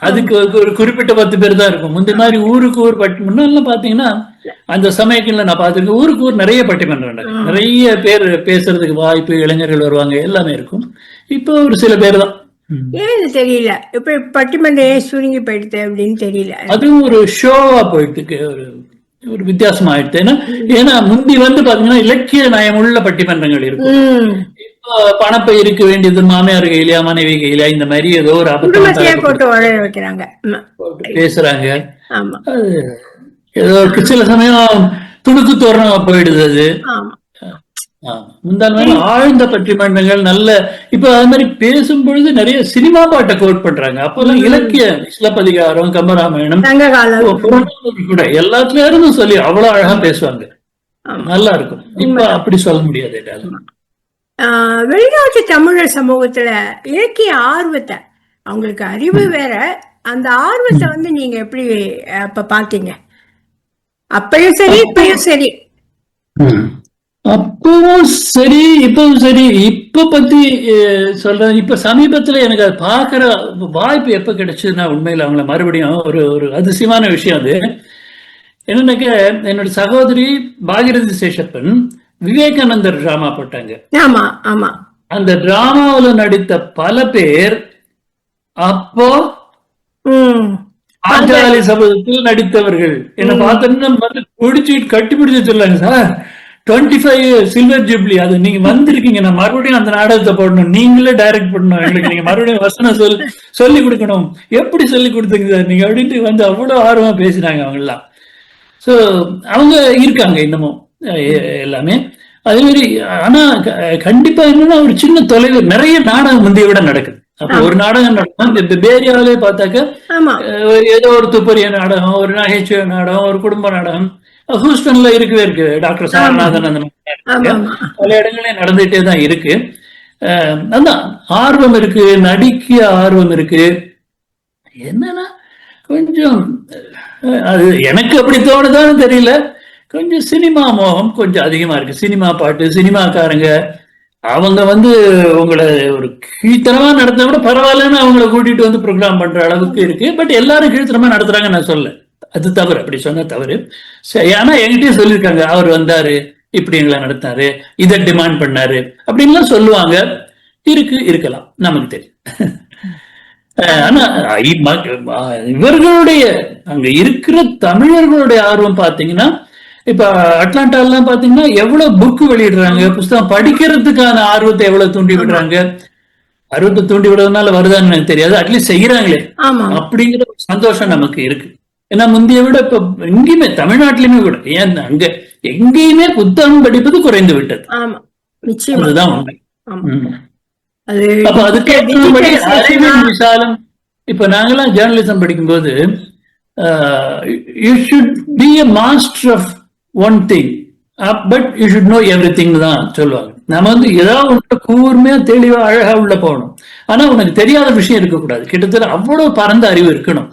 அதுக்கு ஒரு குறிப்பிட்ட 10 பேர் தான் இருக்கும். முந்தைய மாதிரி ஊருக்கு ஊர் பட்டிமன்றம் எல்லாம் பாத்தீங்கன்னா, அந்த சமயங்கள்ல நான் பாத்திருக்கேன், ஊருக்கு ஊர் நிறைய பட்டிமன்றம் நடக்கும், நிறைய பேர் பேசுறதுக்கு வாய்ப்பு, இளைஞர்கள் வருவாங்க, எல்லாமே இருக்கும். இப்போ ஒரு சில பேர் தான். ஏன்னு தெரியல, இப்ப பட்டிமன்றம் சுருங்கி போயிடுது அப்படின்னு தெரியல. அதுவும் ஒரு ஷோவா போயிட்டு ஒரு வித்தியாசமா ஆயிடுது. ஏன்னா முந்தி வந்து பாத்தீங்கன்னா இலக்கிய நயம் உள்ள பட்டிமன்றங்கள் இருக்கும். இப்போ பணப்பை இருக்க வேண்டியது மாமியார் கையிலயா மனைவி கையிலயா, இந்த மாதிரி ஏதோ ஒரு பேசுறாங்க. ஏதோ சில சமயம் துணுக்கு தோரணமா போயிடுது அது. முந்தான ஆழ்ந்த பட்டிமன்றங்கள் நல்ல. இப்ப அது மாதிரி பேசும் பொழுது நிறைய சினிமா பாட்டை கோட் பண்றாங்க. அப்பெல்லாம் இலக்கிய சிலப்பதிகாரம், கம்பராமாயணம் கூட எல்லாத்துலயும் சொல்லி அவ்வளவு அழகா பேசுவாங்க, நல்லா இருக்கும். இப்ப அப்படி சொல்ல முடியாது. வெளிநாட்டு தமிழர் சமூகத்துல இலக்கிய ஆர்வத்தை, அவங்களுக்கு அறிவு வேற, அந்த ஆர்வத்தை வந்து நீங்க எப்படி அப்ப பாத்தீங்க? அப்பயும் சரி இப்பயும் சரி. அப்பவும் சரி இப்பவும் சரி. இப்ப பத்தி சொல்றேன். இப்ப சமீபத்துல எனக்கு அது பாக்குற வாய்ப்பு எப்ப கிடைச்சதுன்னா, உண்மையில அவங்கள மறுபடியும் ஒரு அதிசயமான விஷயம். அது என்னன்னாக்க, என்னோட சகோதரி பாகிரதி சேஷப்பன் விவேகானந்தர் டிராமா போட்டாங்க. ஆமா ஆமா. அந்த டிராமாவில நடித்த பல பேர் அப்போ பாஞ்சாலி சபதத்தில் நடித்தவர்கள். என்ன பார்த்தோம்னா பிடிச்சிட்டு கட்டி பிடிச்சு சொல்லாங்க, சார் 25 சில்வர் ஜூப்ளி, அது நீங்க வந்திருக்கீங்க, நான் மறுபடியும் அந்த நாடகத்தை போடணும், நீங்களே டைரக்ட் பண்ணணும், எங்களுக்கு நீங்க மறுபடியும் வசனம் சொல்லி கொடுக்கணும், எப்படி சொல்லி கொடுத்தீங்க சார் நீங்க அப்படின்ட்டு வந்து அவ்வளவு ஆர்வமா பேசினாங்க அவங்க எல்லாம். சோ அவங்க இருக்காங்க இன்னமும் எல்லாமே அதே மாதிரி. ஆனா கண்டிப்பா என்னன்னா, ஒரு சின்ன தொலைவு நிறைய நாடகம் முந்தைய விட நடக்குது. அப்ப ஒரு நாடகம் நடக்கும், இந்த பேரியாவிலே பார்த்தாக்க ஏதோ ஒரு துப்பறிய நாடகம், ஒரு நகைச்சுவை நாடகம், ஒரு குடும்ப நாடகம் ஹூஸ்டன்ல இருக்கவே இருக்கு. டாக்டர் சாரநாதன் அந்த பல இடங்களையும் நடந்துட்டே தான் இருக்கு. அதான் ஆர்வம் இருக்கு, நடிக்க ஆர்வம் இருக்கு. என்னன்னா கொஞ்சம் அது எனக்கு அப்படி தோணுதான்னு தெரியல, கொஞ்சம் சினிமா மோகம் கொஞ்சம் அதிகமா இருக்கு. சினிமா பாட்டு, சினிமாக்காரங்க அவங்க வந்து உங்களை ஒரு கீழ்த்தனமா நடத்த விட பரவாயில்லன்னு அவங்களை கூட்டிட்டு வந்து ப்ரோக்ராம் பண்ற அளவுக்கு இருக்கு. பட் எல்லாரும் கீழ்த்தனமா நடத்துறாங்க நான் சொல்ல, அது தவறு, அப்படி சொன்ன தவறு. ஆனா என்கிட்டயே சொல்லியிருக்காங்க, அவர் வந்தாரு இப்படி எங்களை நடத்தாரு, இதை டிமாண்ட் பண்ணாரு அப்படின்லாம் சொல்லுவாங்க. இருக்கலாம், நமக்கு தெரியும். ஆனா இவர்களுடைய அங்க இருக்கிற தமிழர்களுடைய ஆர்வம் பாத்தீங்கன்னா, இப்ப அட்லாண்டாலாம் பாத்தீங்கன்னா எவ்வளவு புக் வெளியிடுறாங்க, புத்தகம் படிக்கிறதுக்கான ஆர்வத்தை எவ்வளவு தூண்டி விடுறாங்க. ஆர்வத்தை தூண்டி விடுறதுனால வருதான்னு எனக்கு தெரியாது, அட்லீஸ்ட் செய்யறாங்களே ஆமா அப்படிங்கிற ஒரு சந்தோஷம் நமக்கு இருக்கு. ஏன்னா முந்தைய விட இப்ப எங்கேயுமே தமிழ்நாட்டிலுமே கூட ஏன் அங்க எங்கேயுமே புத்தகம் படிப்பது குறைந்து விட்டது. ஆமா நிச்சயமா அதுதான் உண்மை. ஆமா. ம். அது அப்ப அதுக்கேற்றபடி digitization அறிவின் விசாலம். இப்ப நாங்கெல்லாம் ஜேர்னலிசம் படிக்கும்போது you should be a master of one thing but you should know everything தான் சொல்லுவாங்க. நம்ம வந்து ஏதாவது ஒன்று கூர்மையா தெளிவா அழகா உள்ள போகணும், ஆனா உனக்கு தெரியாத விஷயம் இருக்கக்கூடாது. கிட்டத்தட்ட அவ்வளவு பரந்த அறிவு இருக்கணும்.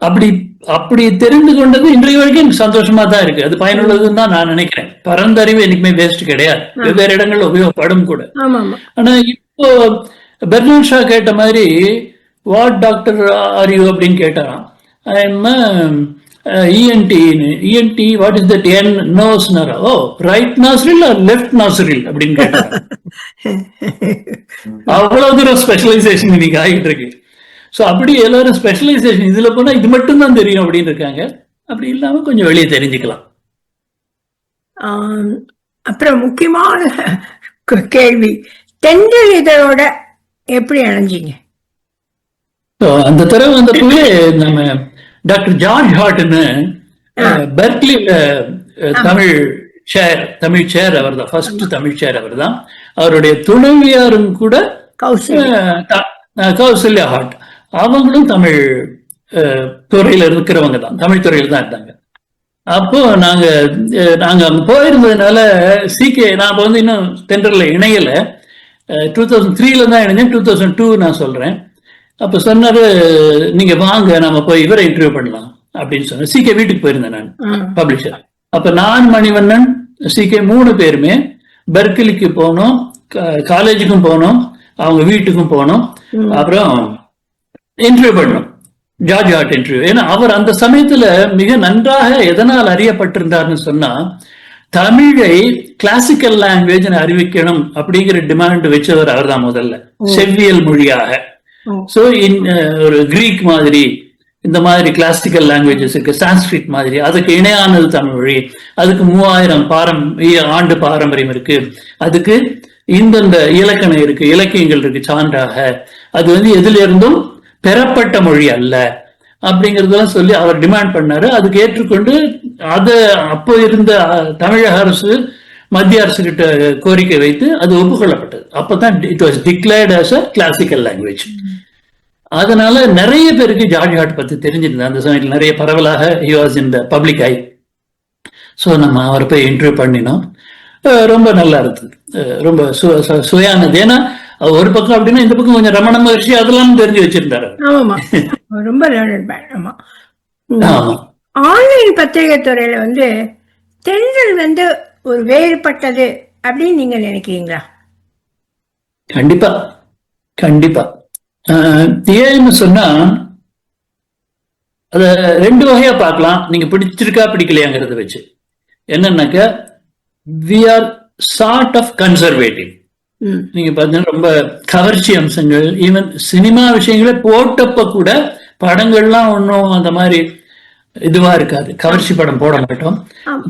அப்படி அப்படி தெரிந்து கொண்டது இன்றைய வரைக்கும் எனக்கு சந்தோஷமா தான் இருக்கு. அது பயனுள்ளதுன்னு தான் நான் நினைக்கிறேன். பரந்த அறிவு என்னைக்குமே வேஸ்ட் கிடையாது, வெவ்வேறு இடங்கள்ல உபயோகப்படும் கூட. ஆமா ஆமா ஆனா இப்போ பெர்னார்ட் ஷா கேட்ட மாதிரி வாட் டாக்டர் ஆர் யூ அப்படின்னு கேட்டாராம். I am ENT what is that in நோஸ்னரா, oh right nostril or left nostril அப்படின்னு கேட்டாங்க. அவ்வளவு தூரம் ஸ்பெஷலைசேஷன் இன்னைக்கு ஆகிட்டு இருக்கு. ஸோ அப்படி எல்லாரும் ஸ்பெஷலைசேஷன் இதுல போனா இது மட்டும் தான் தெரியும் அப்படின்னு இருக்காங்க. அப்படி இல்லாம கொஞ்சம் வெளியே தெரிஞ்சுக்கலாம். அப்புறம் முக்கியமான கேள்வி, தென்றல் இதழோட எப்படி அணைஞ்சிங்க? அந்த தடவை வந்தப்பவே நம்ம டாக்டர் ஜார்ஜ் ஹார்ட்னு பெர்க்லில தமிழ் சேர் அவர் தான், ஃபர்ஸ்ட் தமிழ் சேர் அவர் தான். அவருடைய துணைவியாரும் கூட கௌசல்யா ஹார்ட், அவங்களும் தமிழ் துறையில இருக்கிறவங்க தான், தமிழ் துறையில தான் இருந்தாங்க. அப்போ நாங்க அங்க போயிருந்ததுனால சிகே நான் வந்து இன்னும் தென்றல்ல இணையல, 2003 தான் இணைஞ்சேன், 2002 நான் சொல்றேன். அப்ப சொன்னாரு நீங்க வாங்க நம்ம போய் இவரை இன்டர்வியூ பண்ணலாம் அப்படின்னு சொன்னேன். சிகே வீட்டுக்கு போயிருந்தேன் நான், பப்ளிஷர். அப்ப நான், மணிவண்ணன், சிகே 3 பேருமே பெர்க்லிக்கு போனோம், காலேஜுக்கும் போனோம், அவங்க வீட்டுக்கும் போனோம். அப்புறம் இன்டர்வியூ பண்ணோம், ஜார்ஜ் ஹார்ட் இன்டர்வியூ. ஏன்னா அவர் அந்த சமயத்துல மிக நன்றாக எதனால் அறியப்பட்டிருந்தார்னு சொன்னா, தமிழை கிளாசிக்கல் லாங்குவேஜ் அறிவிக்கணும் அப்படிங்கிற டிமாண்ட் வச்சவர் அவர் தான் முதல்ல, செவ்வியல் மொழியாக. சோ ஒரு கிரீக் மாதிரி இந்த மாதிரி கிளாசிக்கல் லாங்குவேஜஸ் இருக்கு, சான்ஸ்கிரிட் மாதிரி, அதுக்கு இணையானது தமிழ் மொழி, அதுக்கு 3000 ஆண்டு பாரம்பரியம் இருக்கு, அதுக்கு இந்தந்த இலக்கணம் இருக்கு, இலக்கியங்கள் இருக்கு சான்றாக, அது வந்து எதுல இருந்தும் பெறப்பட்ட மொழி அல்ல அப்படிங்கறதெல்லாம் சொல்லி அவர் டிமாண்ட் பண்ணாரு. அதுக்கு ஏற்றுக்கொண்டு அது அப்போ இருந்த தமிழக அரசு மத்திய அரசு கிட்ட கோரிக்கை வைத்து அது ஒப்புக்கொள்ளப்பட்டது. அப்பதான் it was declared as a classical language. அதனால நிறைய பேருக்கு ஜார்ஜ் ஹார்ட் பத்தி தெரிஞ்சிருந்தது. அந்த சமயத்தில் நிறைய பரவலாக he was in the public I. So நம்ம அவரை போய் இன்டர்வியூ பண்ணினோம். ரொம்ப நல்லா இருந்தது, ரொம்ப சுயானது. ஏன்னா ஒரு பக்கம் அப்படின்னா இந்த பக்கம் கொஞ்சம் ரமண மகர்ஷி அதெல்லாம் தெரிஞ்சு வச்சிருந்தாரு. ரொம்ப ஆன்லைன் பத்திரிகை துறையில வந்து தென்றல் வந்து ஒரு வேறுபட்டது அப்படின்னு நீங்க நினைக்கிறீங்களா? கண்டிப்பா கண்டிப்பா. ஏன்னு சொன்னா அத 2 வகையா பார்க்கலாம். நீங்க பிடிச்சிருக்கா பிடிக்கலையாங்கிறத வச்சு. என்னன்னாக்க we are sort of conservative. நீங்க பாத்தீங்கன்னா ரொம்ப கவர்ச்சி அம்சங்கள், ஈவன் சினிமா விஷயங்களே போட்டப்ப கூட படங்கள்லாம் ஒன்றும் அந்த மாதிரி இதுவா இருக்காது, கவர்ச்சி படம் போட மாட்டோம்.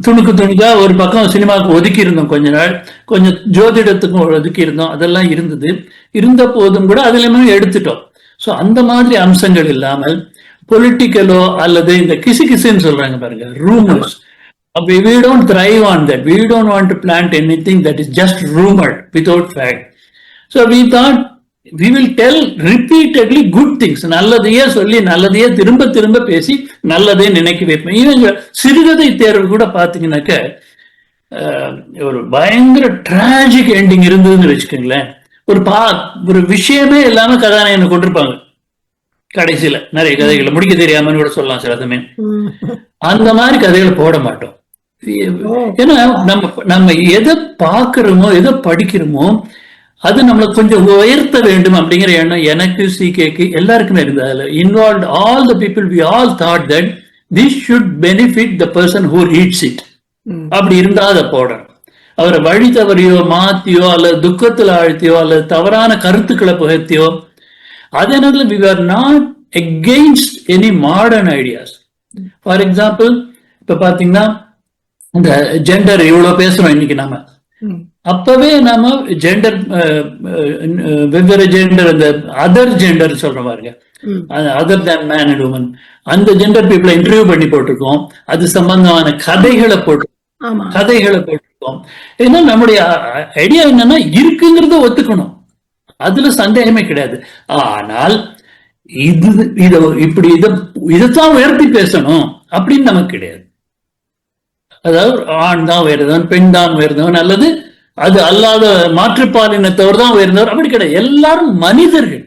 துணுக்கா ஒரு பக்கம் சினிமாவுக்கு ஒதுக்கி இருந்தோம், கொஞ்ச நாள் கொஞ்சம் ஜோதிடத்துக்கும் ஒதுக்கி இருந்தோம், அதெல்லாம் இருந்தது. இருந்த போதும் கூட அதுலயுமே எடுத்துட்டோம். ஸோ அந்த மாதிரி அம்சங்கள் இல்லாமல் பொலிட்டிக்கலோ அல்லது இந்த கிசுன்னு சொல்றாங்க பாருங்க, rumours, we don't thrive on that. We don't want to plant anything that is just rumored without fact. So we thought we will tell repeatedly good things. நல்லதையே சொல்லி நல்லதையே திரும்ப திரும்ப பேசி நல்லதே நினைக்க வைப்பேன். இவங்க சிறுகதை தேர்வு கூட பாத்தீங்கன்னாக்க ஒரு பயங்கர டிராஜிக் எண்டிங் இருந்ததுன்னு வச்சுக்கோங்களேன். ஒரு விஷயமே இல்லாம கதாநாயகனை கொண்டிருப்பாங்க கடைசியில. நிறைய கதைகளை முடிக்க தெரியாமன்னு கூட சொல்லலாம் சில சமயம். அந்த மாதிரி கதைகளை போட மாட்டோம். ஏன்னா நம்ம எதை பாக்குறோமோ எதை படிக்கிறோமோ அது நம்மளை கொஞ்சம் உயர்த்த வேண்டும் அப்படிங்கிற எண்ணம் எனக்கு, சிகேக்கு, எல்லாருக்குமே இருந்தது. அதுல involve all the people, we all thought that this should benefit the person who reads it. அப்படி இருந்தா அதை போடணும். அவரை வழி தவறியோ மாத்தியோ அல்லது துக்கத்தில் ஆழ்த்தியோ அல்லது தவறான கருத்துக்களை புகழ்த்தியோ, அதே நேரத்தில் we were not against any modern ideas. For example இப்ப பாத்தீங்கன்னா இந்த ஜெண்டர் இவ்வளவு பேசுறோம் இன்னைக்கு நாம, அப்பவே நாம ஜெண்டர் வெவ்வேறு ஜெண்டர், அந்த அதர் ஜெண்டர் சொல்ற பாருங்க, other than man and woman, அந்த ஜெண்டர் பீப்புளை இன்டர்வியூ பண்ணி போட்டிருக்கோம். அது சம்பந்தமான கதைகளை போட்டிருக்கோம். ஏன்னா நம்முடைய ஐடியா என்னன்னா இருக்குங்கிறத ஒத்துக்கணும், அதுல சந்தேகமே கிடையாது. ஆனால் இதைத்தான் உயர்த்தி பேசணும் அப்படின்னு நமக்கு கிடையாது. அதாவது ஆண் தான் உயர்ந்தவன், பெண் தான் உயர்ந்தவன், அல்லது அது அல்லாத மாற்றுப்பாலினத்தவர் தான் உயர்ந்தவர், அப்படி கிடையாது. எல்லாரும் மனிதர்கள்.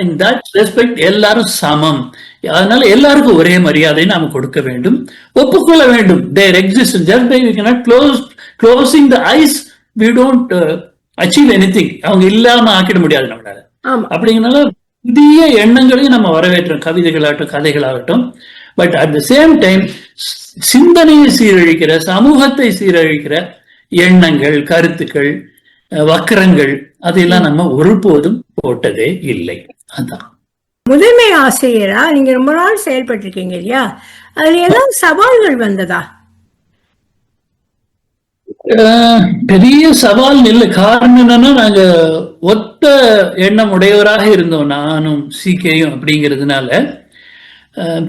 இன் தட் ரெஸ்பெக்ட் எல்லாரும் சமம். அதனால எல்லாருக்கும் ஒரே மரியாதை நாம கொடுக்க வேண்டும், ஒப்புக்கொள்ள வேண்டும். Their existence just by we cannot closing the eyes we don't achieve anything. அவங்க இல்லாம ஆக்கிட முடியாது நம்மளால. அப்படிங்கனால புதிய எண்ணங்களையும் நம்ம வரவேற்றோம், கவிதைகளாகட்டும் கதைகளாகட்டும். But at the same time சிந்தனையை சீரழிக்கிற, சமூகத்தை சீரழிக்கிற எண்ணங்கள், கருத்துக்கள், வக்கரங்கள் அதையெல்லாம் நம்ம ஒருபோதும் போட்டதே இல்லை. அதான் முதன்மை ஆசிரியரா நீங்க ரொம்ப நாள் செயல்பட்டு இருக்கீங்க இல்லையா, அதுல ஏதாவது சவால்கள் வந்ததா? பெரிய சவால் இல்லை. காரணம் என்னன்னா, நாங்க ஒத்த எண்ணம் உடையவராக இருந்தோம், நானும் சிகேயும். அப்படிங்கிறதுனால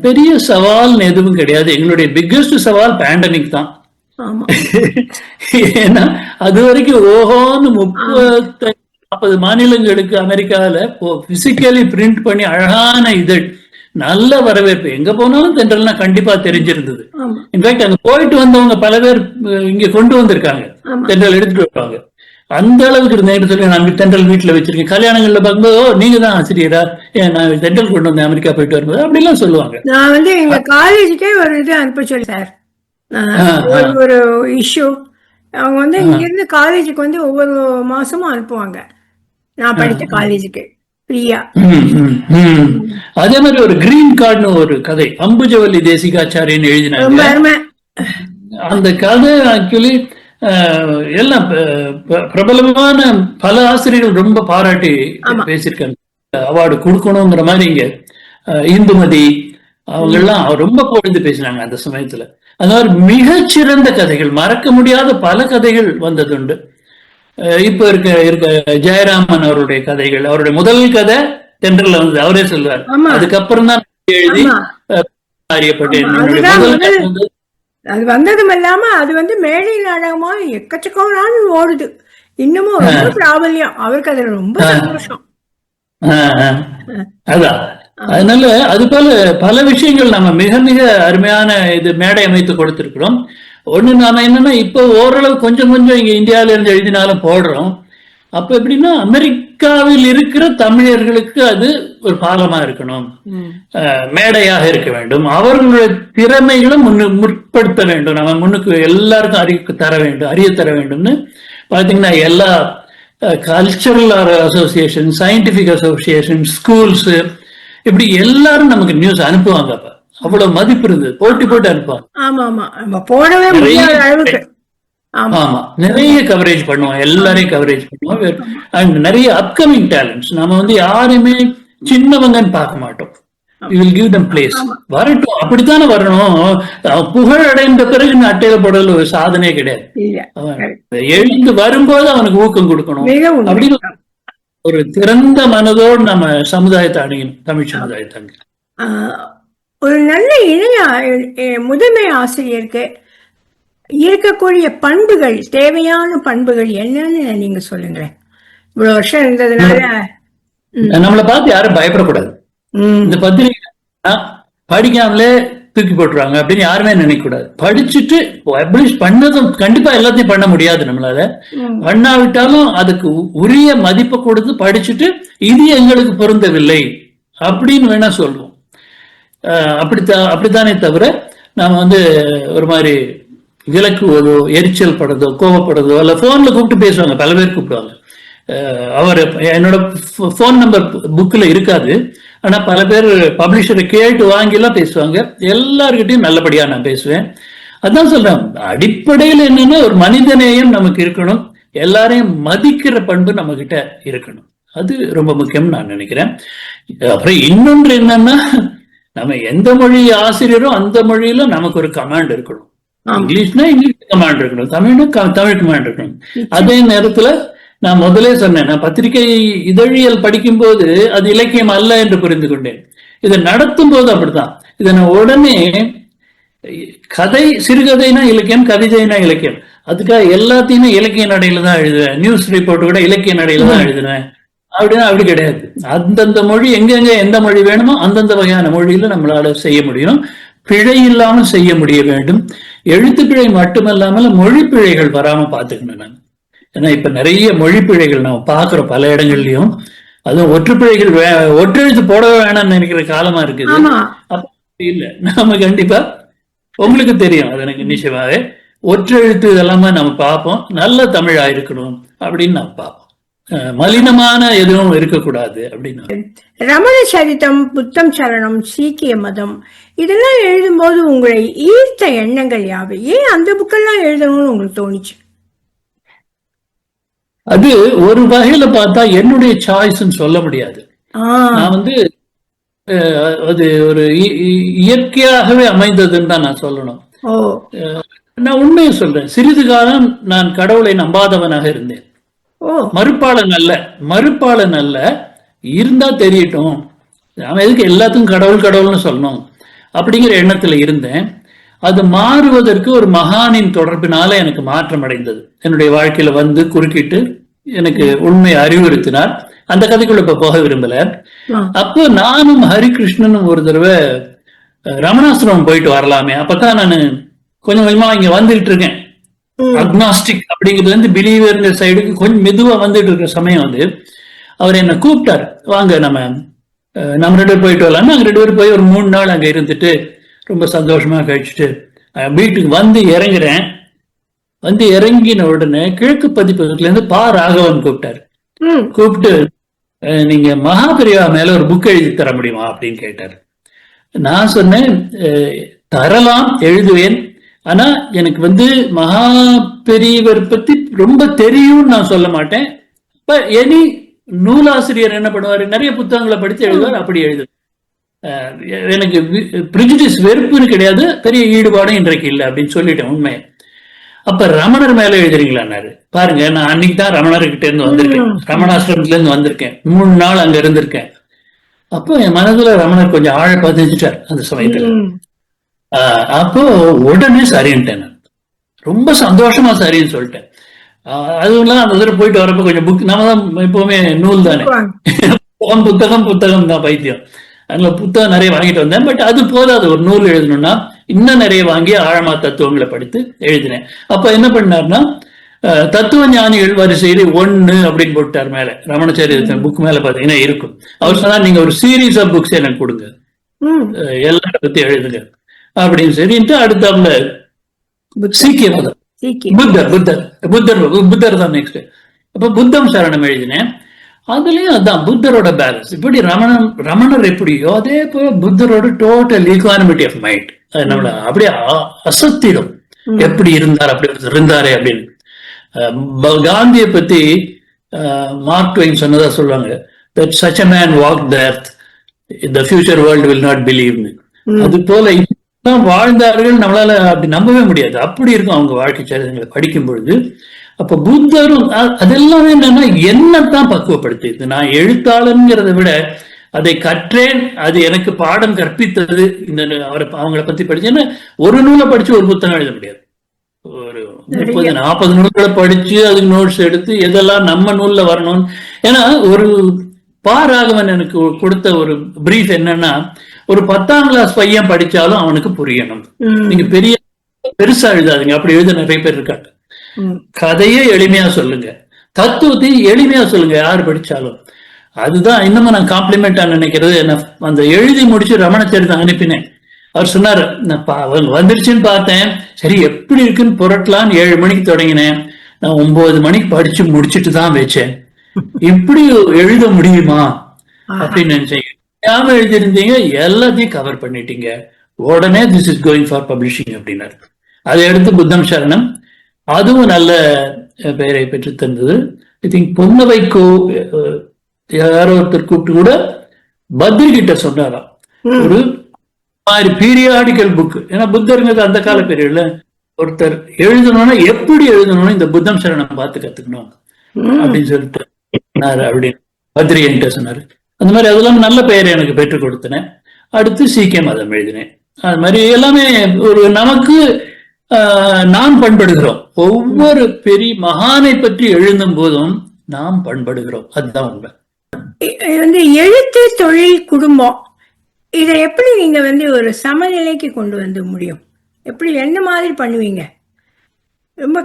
பெரிய சவால் எதுவும் கிடையாது. எங்களுடைய பிக்கஸ்ட் சவால் பேண்டமிக் தான். ஏன்னா அது வரைக்கும் ஓஹோன்னு 30-40 மாநிலங்களுக்கு அமெரிக்காவில பிசிக்கலி பிரிண்ட் பண்ணி அழகான இதழ், நல்ல வரவேற்பு. எங்க போனாலும் தென்றல்னா கண்டிப்பா தெரிஞ்சிருந்தது. இன்ஃபேக்ட் அங்க போயிட்டு வந்தவங்க பல பேர் இங்க கொண்டு வந்திருக்காங்க, தென்றல் எடுத்துட்டு வருவாங்க. அந்த அளவுக்கு இருந்தேன். சொல்லி நான் தென்றல் வீட்டுல வச்சிருக்கேன். கல்யாணங்கள்ல பார்க்கும்போது நீங்க தான் ஆசிரியரா, நான் தென்றல் கொண்டு வந்தேன் அமெரிக்கா போயிட்டு வரும்போது, அப்படிலாம் சொல்லுவாங்க. நான் வந்து எங்க காலேஜுக்கே ஒரு இது அனுப்ப சொல்லி சார், ஒரு இஷ்யூ. அவங்க வந்து இங்க இருந்து காலேஜுக்கு வந்து ஒவ்வொரு மாசமும் அனுப்புவாங்க, நான் படித்த காலேஜுக்கு ஃப்ரீயா. அதே மாதிரி ஒரு கிரீன் கார்டுன்னு ஒரு கதை அம்புஜவல்லி தேசிகாச்சாரியன் எழுதினாங்க. அந்த கதை ஆக்சுவலி எல்லாம் பிரபலமான பல ஆசிரியர்கள் ரொம்ப பாராட்டி பேசியிருக்காங்க. அவார்டு கொடுக்கணுங்கிற மாதிரி இங்க இந்துமதி அவங்க எல்லாம் ரொம்ப பொழுது பேசினாங்க அந்த சமயத்துல. அந்த மாதிரி மிகச்சிறந்த கதைகள், மறக்க முடியாத பல கதைகள் வந்ததுண்டு. இப்ப இருக்க ஜெயராமன் அவருடைய கதைகள், அவருடைய முதல் கதை தென்றல்ல வந்தது, அவரே சொல்லுவார். அதுக்கப்புறம் தான் எழுதி அறியப்பட்டேன். அது வந்ததும் இல்லாம அது வந்து மேடை நாடகமா எக்கச்சக்கமான ஓடுது, இன்னமும் ரொம்ப பிராபல்யம். அவருக்கு அதுல ரொம்ப சந்தோஷம். அதான் அதனால அது போல பல விஷயங்கள் நம்ம மிக மிக அருமையான இது மேடை அமைத்து கொடுத்திருக்கிறோம். ஒண்ணு நாம என்னன்னா, இப்போ ஓரளவு கொஞ்சம் கொஞ்சம் இங்க இந்தியாவில இருந்து எழுதினாலும் போடுறோம். அப்ப எப்படின்னா, அமெரிக்காவில் இருக்கிற தமிழர்களுக்கு அது ஒரு பாலமா இருக்கணும், மேடையாக இருக்க வேண்டும், அவர்களுடைய திறமைகளை முற்படுத்த வேண்டும், நம்ம முன்னுக்கு எல்லாருக்கும் அறிய தர வேண்டும்னு பாத்தீங்கன்னா, எல்லா cultural association, scientific association, schools, இப்படி எல்லாரும் நமக்கு நியூஸ் அனுப்புவாங்க. அப்ப அவ்வளவு மதிப்பு இருந்தது, போட்டி போட்டு அனுப்புவாங்க. ஆமா, நிறைய கவரேஜ் பண்ணுவோம், எல்லாரையும் கவரேஜ் பண்ணுவோம். அண்ட் நிறைய அப்கமிங் டேலண்ட்ஸ், நம்ம வந்து யாருமே சின்னவங்கன்னு பார்க்க மாட்டோம். We will give them place. வரட்டும், அப்படித்தானே வரணும். புகழ் அடைந்த பிறகு அட்டையில போடல ஒரு சாதனையே கிடையாது. எழுந்து வரும்போது அவனுக்கு ஊக்கம் கொடுக்கணும் அப்படின்னு ஒரு திறந்த மனதோடு நம்ம சமுதாயத்தை அணுகணும், தமிழ் சமுதாயத்தை. ஒரு நல்ல முதன்மை ஆசிரியருக்கு இருக்கக்கூடிய பண்புகள், தேவையான பண்புகள் என்னன்னு நீங்க சொல்லுங்களேன். இவ்வளவு வருஷம் இருந்ததுனால நம்மளை பார்த்து யாரும் பயப்படக்கூடாது. இந்த பத்திரிகை படிக்காமலே தூக்கி போட்டுருவாங்க அப்படின்னு யாருமே நினைக்க கூடாது. படிச்சுட்டு பப்ளிஷ் பண்ணதும் கண்டிப்பா எல்லாத்தையும் பண்ண முடியாது நம்மளால, பண்ணாவிட்டாலும் அதுக்கு உரிய மதிப்பை கொடுத்து படிச்சுட்டு இது எங்களுக்கு பொருந்தவில்லை அப்படின்னு வேணா சொல்லுவோம். அப்படித்தானே தவிர நாம வந்து ஒரு மாதிரி விலக்குவதோ, எரிச்சல் படுறதோ, கோவப்படுறதோ, அல்ல போன்ல கூப்பிட்டு பேசுவாங்க, பல பேர் கூப்பிடுவாங்க. அவர் என்னோட போன் நம்பர் புக்ல இருக்காது, ஆனா பல பேர் பப்ளிஷரை கேட்டு வாங்கிலாம் பேசுவாங்க. எல்லார்கிட்டையும் நல்லபடியா நான் பேசுவேன். அதான் சொல்றேன், அடிப்படையில் என்னன்னா ஒரு மனிதநேயம் நமக்கு இருக்கணும், எல்லாரையும் மதிக்கிற பண்பு நம்ம கிட்ட இருக்கணும். அது ரொம்ப முக்கியம் நான் நினைக்கிறேன். அப்புறம் இன்னொன்று என்னன்னா, நம்ம எந்த மொழி ஆசிரியரோ அந்த மொழியில நமக்கு ஒரு கமாண்ட் இருக்கணும். இங்கிலீஷ்னா இங்கிலீஷ் கமாண்ட் இருக்கணும், தமிழ்னா தமிழ் கமாண்ட் இருக்கணும். அதே நேரத்துல நான் முதலே சொன்னேன், நான் பத்திரிகை இதழியல் படிக்கும் போது அது இலக்கியம் அல்ல என்று புரிந்து கொண்டேன். இதை நடத்தும் போது அப்படித்தான். இதை நான் உடனே கதை, சிறுகதைனா இலக்கியம், கவிதைனா இலக்கியம், அதுக்காக எல்லாத்தையுமே இலக்கிய நடையில தான் எழுதுவேன். நியூஸ் ரிப்போர்ட் கூட இலக்கிய நடையில தான் எழுதுவேன் அப்படின்னா அப்படி கிடையாது. அந்தந்த மொழி எங்கெங்க எந்த மொழி வேணுமோ அந்தந்த வகையான மொழியில நம்மளால செய்ய முடியும். பிழை இல்லாமல் செய்ய முடிய வேண்டும். எழுத்து பிழை மட்டுமல்லாமல் மொழி பிழைகள் வராம பாத்துக்கணும் நான். ஏன்னா இப்ப நிறைய மொழி பிழைகள் நம்ம பாக்குறோம் பல இடங்கள்லயும். அதுவும் ஒற்றுப்பிழைகள் ஒற்றெழுத்து போட வேணாம்னு நினைக்கிற காலமா இருக்குது. அப்ப இல்ல, நாம கண்டிப்பா உங்களுக்கு தெரியும் அது எனக்கு நிச்சயமாவே ஒற்றெழுத்து இதெல்லாமே நம்ம பார்ப்போம். நல்ல தமிழா இருக்கணும் அப்படின்னு நம்ம பார்ப்போம். மலினமான எதுவும் இருக்கக்கூடாது அப்படின்னு. ரமண சரிதம், புத்தம் சரணம், சீக்கிய மதம் இதெல்லாம் எழுதும்போது உங்களை ஈர்த்த எண்ணங்கள் யாவை? ஏன் அந்த புக்கெல்லாம் எழுதணும்னு உங்களுக்கு தோணுச்சு? அது ஒரு வகையில பார்த்தா என்னுடைய சாய்ஸ்ன்னு சொல்ல முடியாது. நான் வந்து அது ஒரு இயற்கையாகவே அமைந்ததுன்னு தான் நான் சொல்லணும். நான் உண்மையை சொல்றேன், சிறிது காலம் நான் கடவுளை நம்பாதவனாக இருந்தேன். மறுப்பாளன் அல்ல, இருந்தா தெரியட்டும், நாம எதுக்கு எல்லாத்துக்கும் கடவுள் கடவுள்னு சொல்லணும் அப்படிங்கிற எண்ணத்துல இருந்தேன். அது மாறுவதற்கு ஒரு மகானின் தொடர்பினால எனக்கு மாற்றம் அடைந்தது. என்னுடைய வாழ்க்கையில வந்து குறுக்கிட்டு எனக்கு உண்மையை அறிவுறுத்தினார். அந்த கதைக்குள்ள இப்ப போக விரும்பல. அப்போ நானும் ஹரிகிருஷ்ணனும் ஒரு தடவை ரமணாசிரமம் போயிட்டு வரலாமே, அப்பதான் நான் கொஞ்சம் கொஞ்சமா இங்க வந்துகிட்டு இருக்கேன். அக்னாஸ்டிக் அப்படிங்கிறது வந்து பிலீவர் சைடுக்கு கொஞ்சம் மெதுவா வந்துட்டு இருக்கிற சமயம் வந்து அவர் என்ன கூப்பிட்டார், வாங்க நம்ம 2 பேர் போயிட்டு வரலாம். நாங்க 2 பேரும் போய் ஒரு 3 நாள் அங்க இருந்துட்டு ரொம்ப சந்தோஷமா கழிச்சுட்டு வீட்டுக்கு வந்து இறங்குறேன். வந்து இறங்கின உடனே கிழக்கு பதிப்பகத்துல இருந்து பா. ராகவன் கூப்பிட்டாரு. கூப்பிட்டு நீங்க மகாபெரிவா மேல ஒரு புக் எழுதி தர முடியுமா அப்படின்னு கேட்டாரு. நான் சொன்னேன், தரலாம், எழுதுவேன். ஆனா எனக்கு வந்து மகா பெரியவர் பத்தி ரொம்ப தெரியும்னு நான் சொல்ல மாட்டேன். இப்ப எனி நூலாசிரியர் என்ன பண்ணுவாரு, நிறைய புத்தகங்களை படித்து எழுதுவார், அப்படி எழுது. எனக்கு பிரிஜுடிஸ் வெறுப்புன்னு கிடையாது, பெரிய ஈடுபாடும் இன்றைக்கு இல்லை அப்படின்னு சொல்லிட்டேன் உண்மையை. அப்ப ரமணர் மேல எழுதுறீங்களான்னாரு. பாருங்க, நான் அன்னைக்கு தான் ரமணர்கிட்ட இருந்து வந்திருக்கேன், ரமணாசிரமத்துல இருந்து வந்திருக்கேன், 3 நாள் அங்க இருந்திருக்கேன். அப்போ என் மனதுல ரமணர் கொஞ்சம் ஆழ பதிஞ்சிட்டார் அந்த சமயத்துல. அப்போ உடனே சரின்ட்டேன், நான் ரொம்ப சந்தோஷமா சரின்னு சொல்லிட்டேன். அதுவும் அந்த தடவை போயிட்டு வரப்ப கொஞ்சம் புக், நம்ம தான் எப்பவுமே நூல் தானே, புத்தகம் தான் பைத்தியம். அதனால புத்தகம் நிறைய வாங்கிட்டு வந்தேன். பட் அது போதாது, ஒரு நூல் எழுதணும்னா இன்னும் நிறைய வாங்கி ஆழமா தத்துவங்களை படித்து எழுதினேன். அப்ப என்ன பண்ணார்னா, தத்துவ ஞானிகள் வரிசையில் 1 அப்படின்னு போட்டார் மேல. ரமணாச்சாரிய புக் மேல பாத்தீங்கன்னா இருக்கும். அவர் சொன்னார், நீங்க ஒரு சீரீஸ் ஆஃப் புக்ஸ் எனக்கு கொடுங்க, எல்லாரை பத்தி எழுதுங்க அப்படின்னு சரின்ட்டு. அடுத்தாப்புல சீக்கிய மதம், புத்தர் தான் நெக்ஸ்ட். அப்ப புத்தம் சரணம் எழுதினேன். அதுலயும் அதான் புத்தரோட பேலன்ஸ். இப்படி ரமணர் எப்படியோ அதே போல புத்தரோட டோட்டல் ஈக்வானிமிட்டி ஆஃப் மைண்ட் நம்மள அப்படியே அசத்திடும். எப்படி இருந்தார், அப்படி இருந்தாரே அப்படின்னு. காந்தியை பத்தி மார்க் ட்வைன் சொன்னதா சொல்லுவாங்க, that such a man walked the earth, the future world will not believe me. அது போல இப்பதான் வாழ்ந்தார்கள், நம்மளால அப்படி நம்பவே முடியாது. அப்படி இருக்கும் அவங்க வாழ்க்கை சரிதங்களை படிக்கும் பொழுது. அப்ப புத்தரும் அதெல்லாமே என்னன்னா என்னத்தான் பக்குவப்படுத்தியது. நான் எழுத்தாளருங்கிறத விட அதை கற்றேன், அது எனக்கு பாடம் கற்பித்தது. இந்த அவங்கள பத்தி படிச்சேன்னா ஒரு நூலை படிச்சு ஒரு புத்தகம் எழுத முடியாது. ஒரு 30-40 நூல்களை படிச்சு அதுக்கு நோட்ஸ் எடுத்து எதெல்லாம் நம்ம நூல்ல வரணும்னு. ஏன்னா ஒரு பா. ராகவன் எனக்கு கொடுத்த ஒரு பிரீஃப் என்னன்னா, ஒரு 10ஆம் கிளாஸ் பையன் படிச்சாலும் அவனுக்கு புரியணும். நீங்க பெருசா எழுதாதீங்க, அப்படி எழுத நிறைய பேர் இருக்காங்க. கதையே எளிமையா சொல்லுங்க, தத்துவத்தையும் எளிமையா சொல்லுங்க, யாரு படிச்சாலும். அதுதான் இன்னமும் நான் காம்ப்ளிமெண்டா நினைக்கிறது. அந்த எழுதி முடிச்சு ரமணாச்சாரியத்தை அனுப்பினேன். அவர் சொன்னாரு, நான் வந்துருச்சுன்னு பார்த்தேன், சரி எப்படி இருக்குன்னு புரட்டலான்னு 7 மணிக்கு தொடங்கினேன். நான் 9 மணிக்கு படிச்சு முடிச்சுட்டு தான் வச்சேன். இப்படி எழுத முடியுமா அப்படின்னு நினைச்சேன். எழுதிருந்தீங்க, எல்லாத்தையும் கவர் பண்ணிட்டீங்க, உடனே this is going for publishing அப்படின்னாரு. அதை எடுத்து புத்தம் சரணம், அதுவும் நல்ல பெயரை பெற்று தந்தது. ஐ திங்க் பொன்னவைக்கோ யாரோ ஒருத்தர் கூப்பிட்டு கூட பத்ரிகிட்ட சொன்னாராம், ஒரு மாதிரி பீரியாடிக்கல் புக். ஏன்னா புத்தருங்கிறது அந்த கால பீரியட்ல ஒருத்தர் எழுதணும்னா எப்படி எழுதணும்னு இந்த புத்தம் சரணம் பார்த்து கத்துக்கணும் அப்படின்னு சொல்லிட்டு அப்படின்னு பத்ரி என்கிட்ட சொன்னாரு. அந்த மாதிரி அதெல்லாம் நல்ல பெயரை எனக்கு பெற்றுக் கொடுத்தனேன். அடுத்து சீக்கிய மதம் எழுதினேன். அது மாதிரி எல்லாமே ஒரு நமக்கு நாம் பண்படுகிறோம். ஒவ்வொரு பெரிய மகானை பற்றி எழுதும் போதும் நாம் பண்படுகிறோம். அதுதான் உண்மை. எழுத்து, தொழில், குடும்பம் இதை எப்படி நீங்க ஒரு சமநிலைக்கு கொண்டு வந்து முடியும்? எப்படி என்ன மாதிரி பண்ணுவீங்க? ரொம்ப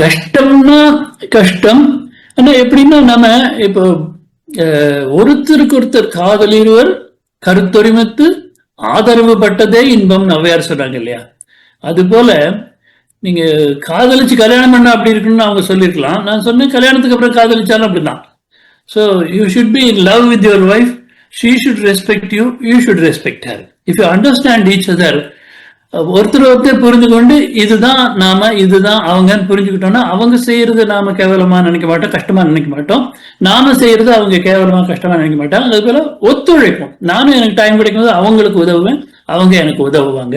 கஷ்டம்னா கஷ்டம். ஆனா எப்படின்னா நம்ம இப்போ ஒருத்தருக்கு ஒருத்தர் காதலிருவர் கருத்தொரிமத்து ஆதரவு பட்டதே இன்பம் ஔவையார் சொல்றாங்க இல்லையா? அது போல நீங்க காதலிச்சு கல்யாணம் பண்ண அப்படி இருக்குன்னு அவங்க சொல்லிருக்கலாம். நான் சொன்னேன் கல்யாணத்துக்கு அப்புறம் காதலிச்சாலும் அப்படிதான். So you should be in love with your wife. She should respect you, you should respect her. If you understand each other, ஒருத்தர் புரிந்து கொண்டு இதுதான் நாம இதுதான் அவங்கன்னு புரிஞ்சுக்கிட்டோம்னா அவங்க செய்யறது நாம கேவலமா நினைக்க மாட்டோம், கஷ்டமா நினைக்க மாட்டோம். நாம செய்யறது அவங்க கேவலமா கஷ்டமா நினைக்க மாட்டாங்க. அது போல ஒத்துழைப்போம். நானும் எனக்கு டைம் கிடைக்கும்போது அவங்களுக்கு உதவுவேன், அவங்க எனக்கு உதவுவாங்க.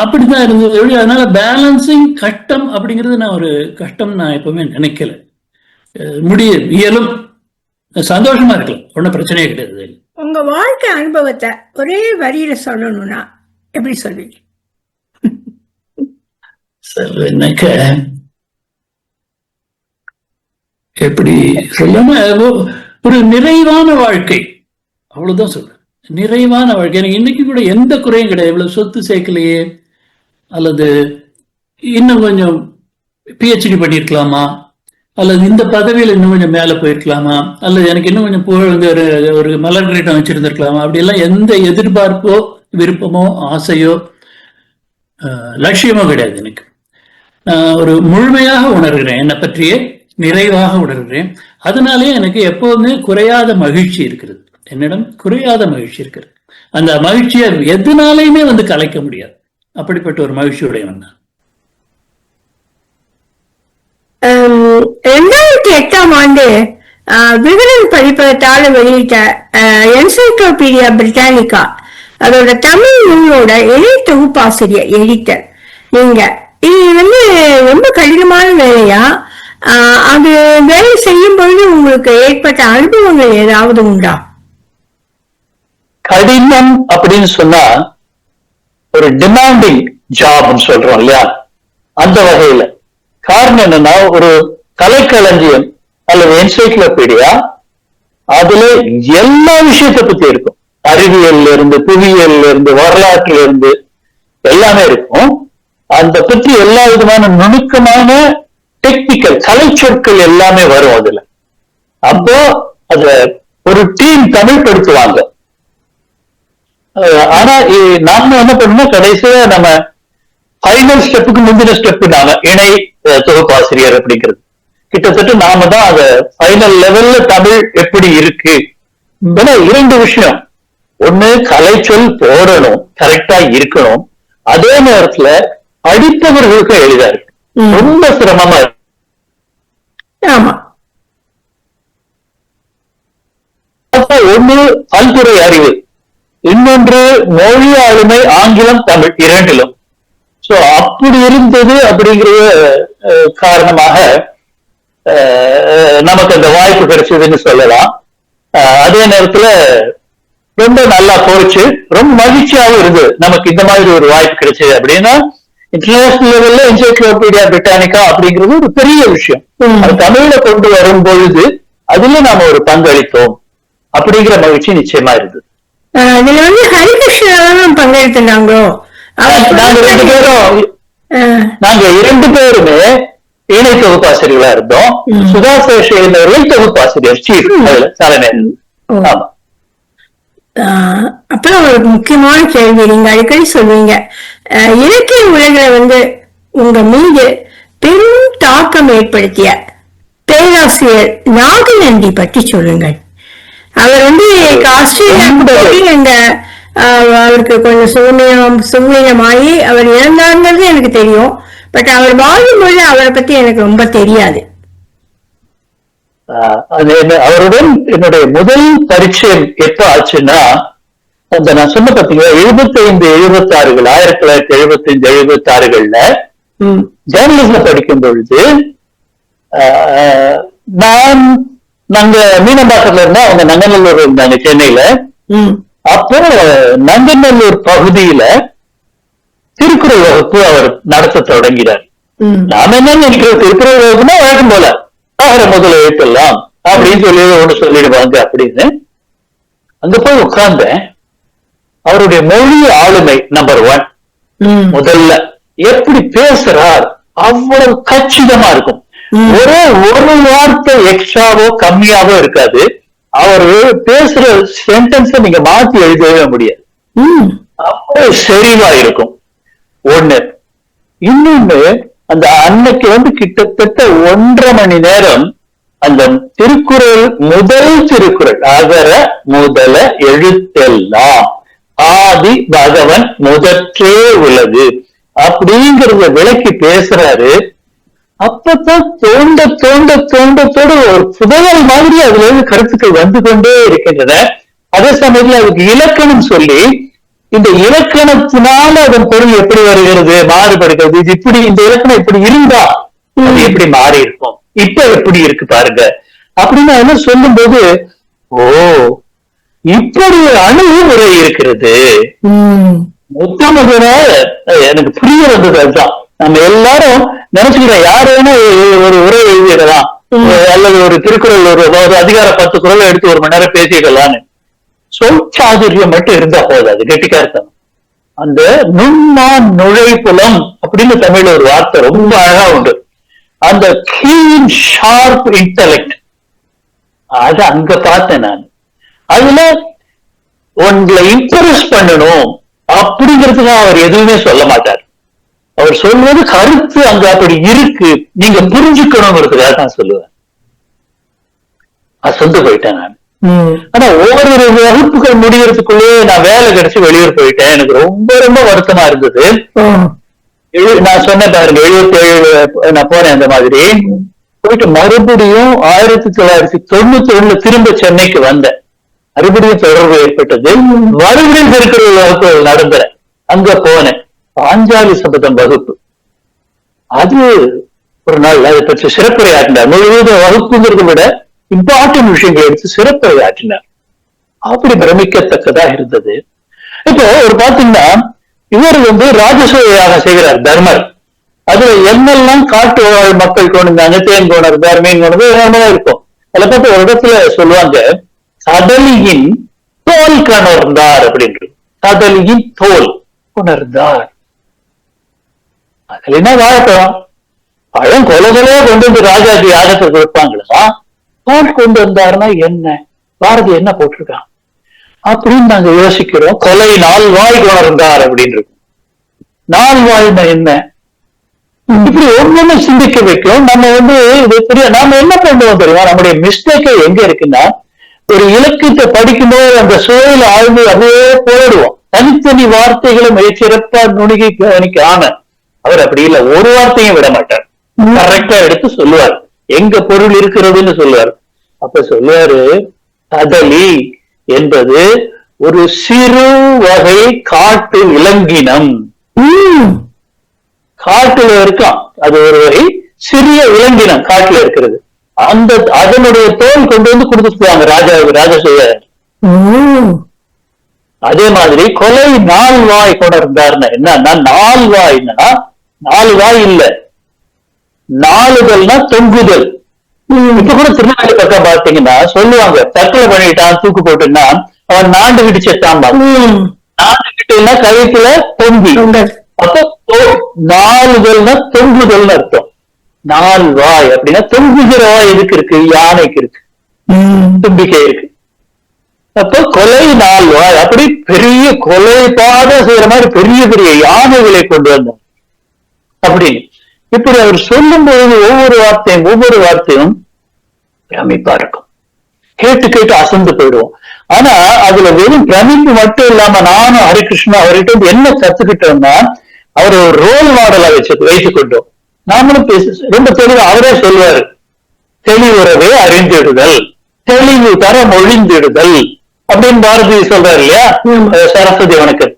அப்படிதான் இருந்தது. அதனால பேலன்சிங் கஷ்டம் அப்படிங்கிறது நான் ஒரு கஷ்டம் நான் எப்பவுமே நினைக்கல. இயலும், சந்தோஷமா இருக்கலாம், ஒன்னும் பிரச்சனையே கிடையாது. உங்க வாழ்க்கை அனுபவத்தை ஒரே வரியில சொல்லணும்னா எப்படி சொல்வீங்க? என்னக்க எப்படி சொல்ல, ஒரு நிறைவான வாழ்க்கை, அவ்வளவுதான் சொல்றேன். நிறைவான வாழ்க்கை. எனக்கு இன்னைக்கு கூட எந்த குறையும் கிடையாது. இவ்வளவு சொத்து சேர்க்கலையே, அல்லது இன்னும் கொஞ்சம் பிஹெச்டி பண்ணிருக்கலாமா, அல்லது இந்த பதவியில் இன்னும் கொஞ்சம் மேல போயிருக்கலாமா, அல்லது எனக்கு இன்னும் கொஞ்சம் புகழ் ஒரு மலர் கிரீட்டம் வச்சிருந்திருக்கலாமா, அப்படி எல்லாம் எந்த எதிர்பார்ப்போ விருப்பமோ ஆசையோ லட்சியமோ கிடையாது. எனக்கு நான் ஒரு முழுமையாக உணர்கிறேன், என்னை பற்றியே நிறைவாக உணர்கிறேன். அதனாலே எனக்கு எப்போதுமே குறையாத மகிழ்ச்சி இருக்கிறது. என்னிடம் குறையாத மகிழ்ச்சி இருக்கிறது. அந்த மகிழ்ச்சியை எதுனாலையுமே கலைக்க முடியாது. அப்படிப்பட்ட ஒரு மகிழ்ச்சியுடையவன் நான். 2008ஆம் ஆண்டு விகடன் பதிப்பகத்தால் வெளியிட்ட என்சைக்ளோபீடியா பிரிட்டானிகா, அதோட தமிழ் நூலோட இணை தொகுப்பாசிரியர் எடிட்டர் நீங்க. இது ரொம்ப கடினமான வேலையா? அது வேலை செய்யும் பொழுது உங்களுக்கு ஏற்பட்ட அனுபவங்கள் ஏதாவது உண்டா? கடினம் அப்படின்னு சொன்னா ஒரு டிமாண்டிங் ஜாப்னு சொல்றோம் இல்லையா, அந்த வகையில. காரணம் என்னன்னா, ஒரு கலைக்களஞ்சியம் அல்லது என்சைக்ளோபீடியா, அதுல எல்லா விஷயத்தை பத்தி இருக்கும். அறிவியல்ல இருந்து, புவியியல்ல இருந்து, வரலாற்றுல இருந்து எல்லாமே இருக்கும். அந்த பற்றி எல்லா விதமான நுணுக்கமான டெக்னிக்கல் கலை சொற்கள் எல்லாமே வரும் அதுல. அப்போ அத ஒரு டீம் தமிழ் படுத்துவாங்க. ஆனா நாம என்ன பண்ணணும், கடைசியா நம்ம ஃபைனல் ஸ்டெப்புக்கு முந்தின ஸ்டெப் நாம இணை தொகுப்பாசிரியர் அப்படிங்கிறது. கிட்டத்தட்ட நாம தான் அத ஃபைனல் லெவல்ல தமிழ் எப்படி இருக்கு. இரண்டு விஷயம், ஒண்ணு கலை சொல் போடணும், கரெக்டா இருக்கணும். அதே நேரத்துல படித்தவர்களுக்கும் எளிதா இருக்கு. ரொம்ப சிரமமா இருக்கு. ஒண்ணு பல்துறை அறிவு, இன்னொன்று மொழி ஆளுமை, ஆங்கிலம் தமிழ் இரண்டிலும். சோ அப்படி இருந்தது. அப்படிங்கிற காரணமாக நமக்கு அந்த வாய்ப்பு கிடைச்சதுன்னு சொல்லலாம். அதே நேரத்துல ரொம்ப நல்லா போச்சு, ரொம்ப மகிழ்ச்சியாகவும் இருந்தது நமக்கு இந்த மாதிரி ஒரு வாய்ப்பு கிடைச்சது. அப்படின்னா இன்டர்நேஷனல் லெவல்ல என்சைக்ளோபீடியா பிரிட்டானிகா அப்படிங்கிறது ஒரு பெரிய விஷயம். அது தமிழ்ல கொண்டு வரும் பொழுது அதுல நாம ஒரு பங்களித்தோம் அப்படிங்கிற மகிழ்ச்சி நிச்சயமா இருந்தது. ஹரிகிருஷ்ணன் பங்கெடுத்தாங்களோ? நாங்க இரண்டு பேருமே இணை தொகுப்பாசிரியர்களா இருந்தோம். சுதா சேஷன் அவர்கள் தொகுப்பாசிரியர், சீஃப் தலைமை. ஆமா. அப்புறம் ஒரு முக்கியமான கேள்வி, நீங்க அடிக்கடி சொல்வீங்க, இலக்கிய உலகில உங்க மீது பெரும் தாக்கம் ஏற்படுத்திய பேராசிரியர் நாகநந்தி பற்றி சொல்லுங்கள். அவர் ஆஸ்திரேலியா அவருக்கு கொஞ்சம் சுகவீனமாயி அவர் இறந்தாருங்கிறது எனக்கு தெரியும். பட் அவர் வாழும்போது அவரை பத்தி எனக்கு ரொம்ப தெரியாது. அவருடன் என்னுடைய முதல் பரிச்சயம் எப்ப ஆச்சுன்னா, அந்த நான் சொன்ன பாத்தீங்களா 75, 76 1975, 76 ஜேர்னலிசம் படிக்கும் பொழுது நாங்க மீனம்பாக்கத்துல இருந்தா அவங்க நங்கநல்லூர் இருந்தாங்க சென்னையில. அப்போ நங்கநல்லூர் பகுதியில திருக்குறள் வகுப்பு அவர் நடத்த தொடங்கினார். நாம என்ன நினைக்கிறோம், திருக்குறள் வகுப்புனா வழக்கம் போல முதல்ல எழுத்தெல்லாம் அப்படின்னு சொல்லி ஒண்ணு சொல்லிடுவாங்க அப்படின்னு. அங்க போய் உட்கார்ந்தேன். அவருடைய மொழி ஆளுமை நம்பர் 1. முதல்ல எப்படி பேசுறார் அவ்வளவு கச்சிதமா இருக்கும். ஒரு வார்த்தை எக்ஸ்ட்ராவோ கம்மியாவோ இருக்காது. அவரு பேசுற சென்டென்ஸ நீங்க மாத்தி எழுதவே முடியாது, அவ்வளவு செறிவா இருக்கும். ஒண்ணு. இன்னொன்னு, அந்த அன்னைக்கு கிட்டத்தட்ட 1.5 மணி நேரம் அந்த திருக்குறள், முதல் திருக்குறள் அகர முதல எழுத்தெல்லாம் ஆதி பகவன் முதற்றே உலகு அப்படிங்கறத விளக்கி பேசுறாரு. அப்பதான் தோண்ட தோண்ட தோண்ட தோட ஒரு புதையல் மாதிரி அதுல இருந்து கருத்துக்கள் வந்து கொண்டே இருக்கின்றன. அதே சமயத்துல அதுக்கு இலக்கணம் சொல்லி, இந்த இலக்கணத்தினால அதன் பொருள் எப்படி வருகிறது, மாறுபடுகிறது, இது இப்படி இந்த இலக்கணம் இப்படி இருந்தா அது எப்படி மாறி இருக்கும், இப்ப எப்படி இருக்கு பாருங்க அப்படின்னு அதெல்லாம் சொல்லும் போது, ஓ இப்படி ஒரு அணுகுமுறை இருக்கிறது. மொத்தமாக எனக்கு புரிய வந்தது. அதுதான் நம்ம எல்லாரும் நினைச்சுக்கிறோம், யாரு வேணா ஒரு உரை எழுதிடலாம், அல்லது ஒரு திருக்குறள் ஒரு அதிகார 10 குறள் எடுத்து 1 மணி நேரம் பேசிடலான்னு. சொல் சாதுரியம் மட்டும் இருந்தா போதாது, கெட்டிக்காரத்தனம். அந்த நுண்மான் நுழைப்புலம் அப்படின்னு தமிழ்ல ஒரு வார்த்தை ரொம்ப அழகா உண்டு. அந்த கீன் ஷார்ப் இன்டெலெக்ட், அது அங்க பார்த்தேன் நான். அதுல உங்களை இம்ப்ரெஸ் பண்ணணும் அப்படிங்கிறதுக்கு அவர் எதுவுமே சொல்ல மாட்டார். அவர் சொல்வது கருத்து அங்க அப்படி இருக்கு, நீங்க புரிஞ்சுக்கணுங்கிறதுக்காக நான் சொல்லுவேன். அசந்து போயிட்டேன் நான். ஆனா ஒவ்வொரு வகுப்புகள் முடியறதுக்குள்ளே நான் வேலை கிடைச்சு வெளியூர் போயிட்டேன். எனக்கு ரொம்ப ரொம்ப வருத்தமா இருந்தது. நான் சொன்னேன் பாருங்க, 77 நான் போனேன். அந்த மாதிரி போயிட்டு மறுபடியும் 1991 திரும்ப சென்னைக்கு வந்தேன். மறுபடியும் தொடர்பு ஏற்பட்டது. மறுபடியும் திருக்குறள் வகுப்பு நடந்துறேன். அங்க போனேன். பாஞ்சாலி சபதம் வகுப்பு. அது ஒரு நாள் அதை பற்றி சிறப்புரையாற்றினார். முழுவதும் வகுப்புங்கிறத விட இம்பார்ட்டன்ட் விஷயங்களை எடுத்து சிறப்புரையாற்றினார். அப்படி பிரமிக்கத்தக்கதா இருந்தது. இப்போ ஒரு பாத்தீங்கன்னா, இவர் ராஜசூயாக செய்கிறார் தர்மர். அதுல என்னெல்லாம் காட்டு வாழ் மக்கள் கொண்டிருந்தாங்க, தேன் கொண்டிருந்தார், மீன் கொண்டு இருக்கும். அதுல பார்த்து ஒரு இடத்துல சொல்லுவாங்க, கடலியின் தோல் கணர்ந்தார் அப்படின்னு. கடலியின் தோல் உணர்ந்தார். அதுல என்ன வாழப்பழம் பழம் கொலைகளையே கொண்டு வந்து ராஜாஜி யாகத்தை கொடுப்பாங்களா? தோல் கொண்டு வந்தாருன்னா என்ன, பாரதி என்ன போட்டிருக்கான் அப்படின்னு நாங்க யோசிக்கிறோம். கொலை 4 வாய் உணர்ந்தார் அப்படின்னு இருக்கும். 4 வாய்னா என்ன, இப்படி ஒவ்வொன்னு சிந்திக்க வைக்கும். நம்ம இது பெரிய நாம என்ன பண்ணுவோம் தெரியுமா, நம்முடைய மிஸ்டேக்கே எங்க இருக்குன்னா, ஒரு இலக்கியத்தை படிக்கும்போது அந்த சூழல் ஆழ்ந்து அப்படியே போயிடுவோம். தனித்தனி வார்த்தைகளை மிகச்சிறப்பா நுணுகி கவனிக்காம, அவர் அப்படி இல்லை, ஒரு வார்த்தையும் விட மாட்டார். கரெக்டா எடுத்து சொல்லுவார், எங்க பொருள் இருக்கிறதுன்னு சொல்லுவார். அப்ப சொல்லுவாரு, கடலி என்பது ஒரு சிறு வகை காட்டு விலங்கினம். காட்டுல இருக்கான், அது ஒரு வகை சிறிய விலங்கினம் காட்டுல இருக்கிறது. அதனுடைய தோல் கொண்டு வந்து கொடுத்துருவாங்க ராஜசூய. அதே மாதிரி கொலை 4 வாய் கொண்டிருந்தாருன்னா என்னன்னா, 4 வாய்னா 4 வாய் இல்ல, 4 தொங்குதல். இப்ப கூட திருநெல்வேலி பக்கம் பாத்தீங்கன்னா சொல்லுவாங்க, தற்கொலை பண்ணிட்டான் தூக்கு போட்டுன்னா அவன் நாண்டுகிட்டு செத்தான். நாண்டுகிட்டுன்னா கழுத்துல தொங்கி. அப்ப 4 தொங்குதல்னு அர்த்தம். 4 வாய் அப்படின்னா தொங்குகிற வாய் எதுக்கு இருக்கு, யானைக்கு இருக்கு, தும்பிக்கை இருக்கு. அப்ப கொலை 4 வாய், அப்படி பெரிய கொலை பாத செய்யற மாதிரி பெரிய பெரிய யானைகளை கொண்டு வந்தார் அப்படின்னு. இப்படி அவர் சொல்லும் பொழுது ஒவ்வொரு வார்த்தையும் பிரமிப்பா இருக்கும். கேட்டு கேட்டு அசந்து போயிடுவோம். ஆனா அதுல வெறும் பிரமிப்பு மட்டும் இல்லாம நானும் ஹரிகிருஷ்ணா அவர்கிட்ட என்ன கத்துக்கிட்டோம்னா, அவர் ஒரு ரோல் மாடலா வைத்துக் கொண்டோம். நாமளும் ரொம்ப தெளிவா அவரே சொல்லுவாரு, தெளிவுறவே அறிந்திடுதல், தெளிவு தர மொழிந்திடுதல் அப்படின்னு பாரதி சொல்றாரு இல்லையா, சரஸ்வதி வணக்கம்.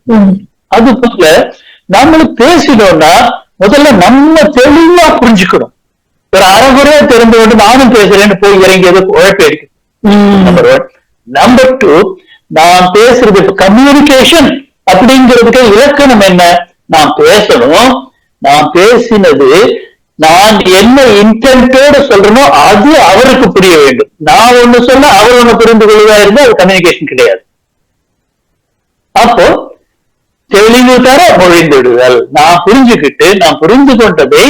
அது போல நம்மளும் பேசினோம்னா முதல்ல நம்ம தெளிவா புரிஞ்சுக்கணும். ஒரு அரைகுறையா தெரிந்து கொண்டு நானும் பேசுறேன்னு போய் இறங்கியது உழைப்பு இருக்கு. நம்பர் 1. நம்பர் 2, நான் பேசுறது கம்யூனிகேஷன் அப்படிங்கிறதுக்கு இலக்கணம் என்ன? நான் பேசணும், நான் பேசினது நான் என்ன இன்டென்டோட சொல்றனோ அது அவருக்கு புரிய வேண்டும். நான் ஒண்ணு சொன்னா அவர் ஒண்ணு புரிந்து கொள்வதா இருந்தா அது கம்யூனிகேஷன் கிடையாது. அப்போ தெளிவு தர மொழிந்துடுதல். நான் புரிஞ்சுக்கிட்டு நான் புரிந்து கொண்டதை